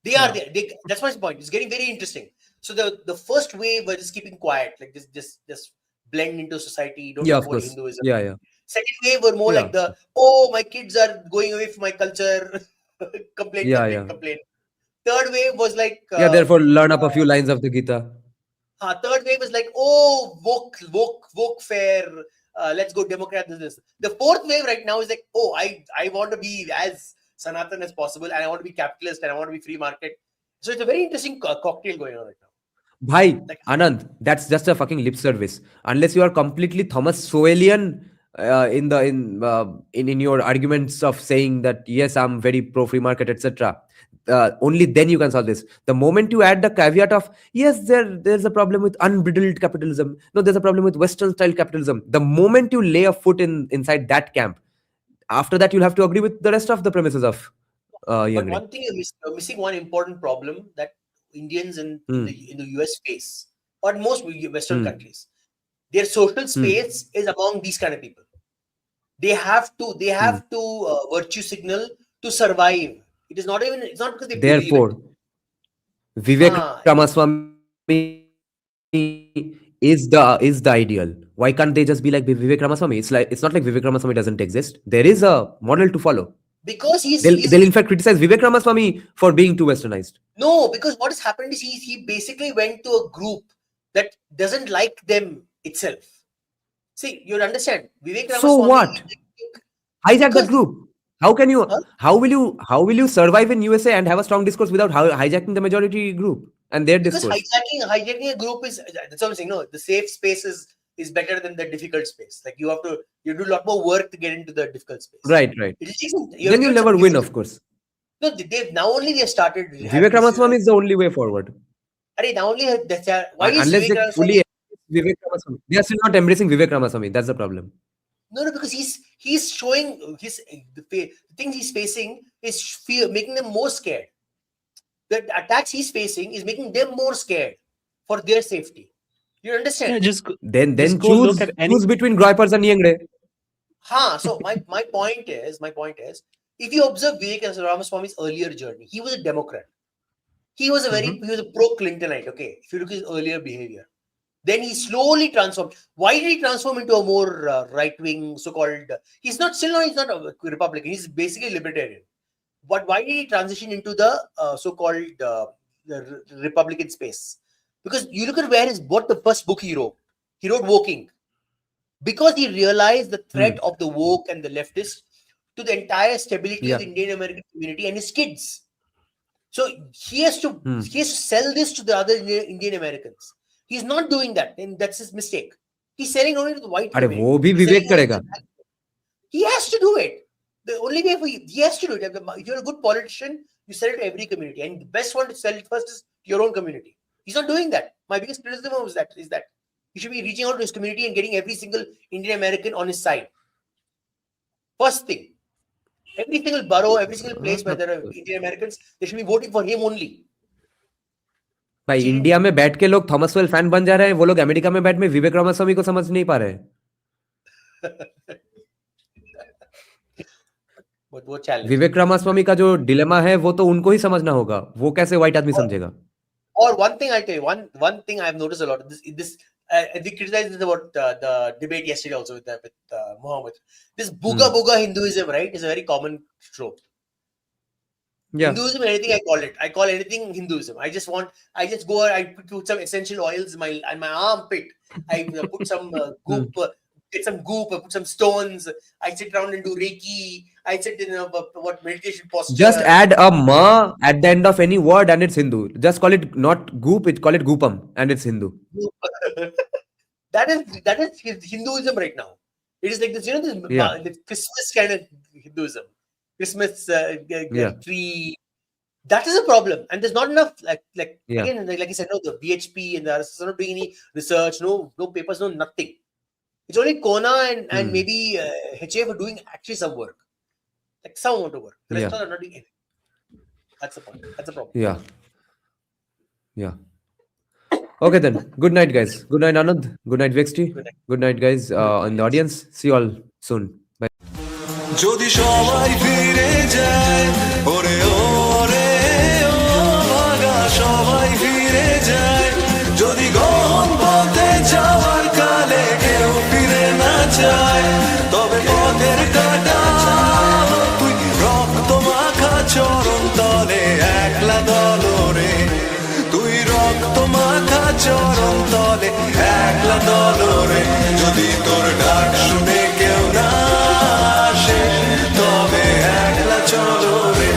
They are there. That's my point. It's getting very interesting. So the first wave were just keeping quiet, like just blend into society. Don't know what Hinduism. Yeah. Second wave were more like my kids are going away from my culture. complain. Third wave was like therefore learn up a few lines of the Gita. Third wave was like woke fair. Let's go Democrat this. The fourth wave right now is like I want to be as Sanatan as possible, and I want to be capitalist, and I want to be free market. So it's a very interesting cocktail going on right now. Bhai, Anand, that's just a fucking lip service. Unless you are completely Thomas Sowellian in your arguments of saying that yes, I'm very pro free market, etc. Only then you can solve this. The moment you add the caveat of yes, there's a problem with unbridled capitalism. No, there's a problem with Western style capitalism. The moment you lay a foot inside that camp, after that you'll have to agree with the rest of the premises of But one thing you're missing one important problem that Indians in the US face, or most Western countries. Their social space is among these kind of people. They have to virtue signal to survive. It's not because they believe it. Therefore, Vivek Ramaswamy is the ideal. Why can't they just be like Vivek Ramaswamy? It's not like Vivek Ramaswamy doesn't exist. There is a model to follow. Because They'll in fact criticize Vivek Ramaswamy for being too westernized. No, because what has happened is he basically went to a group that doesn't like them itself. See, you understand? Vivek Ramaswamy. So what? Hijack that group. How can you? Huh? How will you survive in USA and have a strong discourse without hijacking the majority group and their Because discourse? hijacking a group that's what I'm saying. No, the safe space is better than the difficult space. Like you do a lot more work to get into the difficult space. Right. Then you'll never win, of course. No, they started. Vivek Ramaswamy is the only way forward. Now only why is Unless Vivek they Ramaswamy? fully embrace Vivek Ramaswamy, they are still not embracing Vivek Ramaswamy. That's the problem. No, because he's showing the things he's facing is fear, making them more scared. The attacks he's facing is making them more scared for their safety. You understand? Then just go choose look at any- between Groypers and Yengde. So my point is, if you observe Vivek Ramaswamy's earlier journey, he was a Democrat. He was he was a pro-Clintonite. Okay, if you look at his earlier behavior, then he slowly transformed. Why did he transform into a more right-wing, so-called? He's not a Republican. He's basically libertarian. But why did he transition into the so-called the Republican space? Because you look at what the first book he wrote. He wrote Woking. Because he realized the threat of the woke and the leftist to the entire stability of the Indian American community and his kids. So he has to sell this to the other Indian Americans. He's not doing that, and that's his mistake. He's selling only to the white women. वो भी विवेक करेगा. He has to do it. The only way he has to do it. If you're a good politician, you sell it to every community, and the best one to sell it first is your own community. He's not doing that. My biggest criticism is that he should be reaching out to his community and getting every single Indian American on his side. First thing, every single borough, every single place where there are Indian Americans, they should be voting for him only. भाई India में बैठ के लोग Thomas well fan बन जा रहे हैं, वो लोग अमेरिका में बैठ में विवेक रामास्वामी को समझ नहीं पा रहे हैं. विवेक रामास्वामी का जो डिलेमा है वो तो उनको ही समझना होगा. वो कैसे व्हाइट आदमी समझेगा? Or one thing I'll tell you, one thing I've noticed a lot. We criticized this about the debate yesterday also with Mohammed. This booga Hinduism, right, is a very common trope. Yeah. Hinduism, anything I call it. I call anything Hinduism. I just go. I put some essential oils in my armpit. I put some goop. Get some goop. I put some stones. I sit around and do Reiki. I sit in meditation posture. Just add a ma at the end of any word and it's Hindu. Just call it not goop. Call it goopam and it's Hindu. That is Hinduism right now. It is like this, this Christmas kind of Hinduism. Christmas tree. That is a problem, and there's not enough. Again, like I said, no, the BHP and the RSS are not doing any research. No papers, no nothing. It's only Kona and maybe HF are doing actually some work, like some amount of work. The rest are not doing anything. That's the point. That's the problem. Yeah. Okay then. Good night, guys. Good night, Anand. Good night, Vexty. Good night, guys. In the audience. See you all soon. Bye. যদি সবাই ফিরে যায় ওরে ওরে ও ভাগা সবাই ফিরে যায় যদি গহন পথে যাওয়ার কালে কেউ ফিরে না যায় তবে পথের কাটা তুই রক্ত মাখা চরণ তলে একলা দলরে তুই রক্ত মাখা চরণ তলে একলা দলরে যদি তোর ডাক শুনে কেউ না তবে একলা চলো রে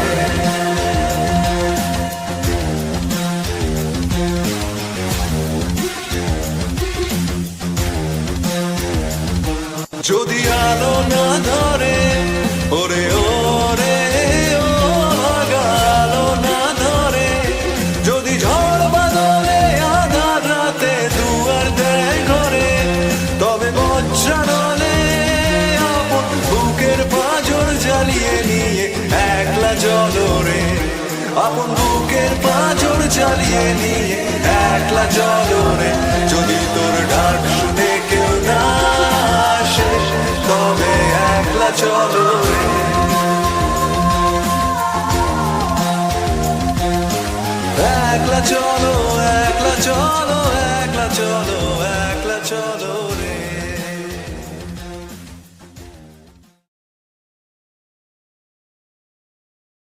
যদি আলো না ধরে ওরে ওরে ও আলো না ধরে যদি ঝড় বাদলে আধার রাতে দুয়ার দেয় ঘরে তবে বজ্রানলে আপন বুকের পাঁজর জ্বালিয়ে নিয়ে একলা জলরে আপন বুকের পাঁজর জ্বালিয়ে নিয়ে একলা জলরে যদি তোর ডাক শুনে কেউ না আসে তবে একলা একলা চলো একলা চলো একলা চলো একলা চলো রে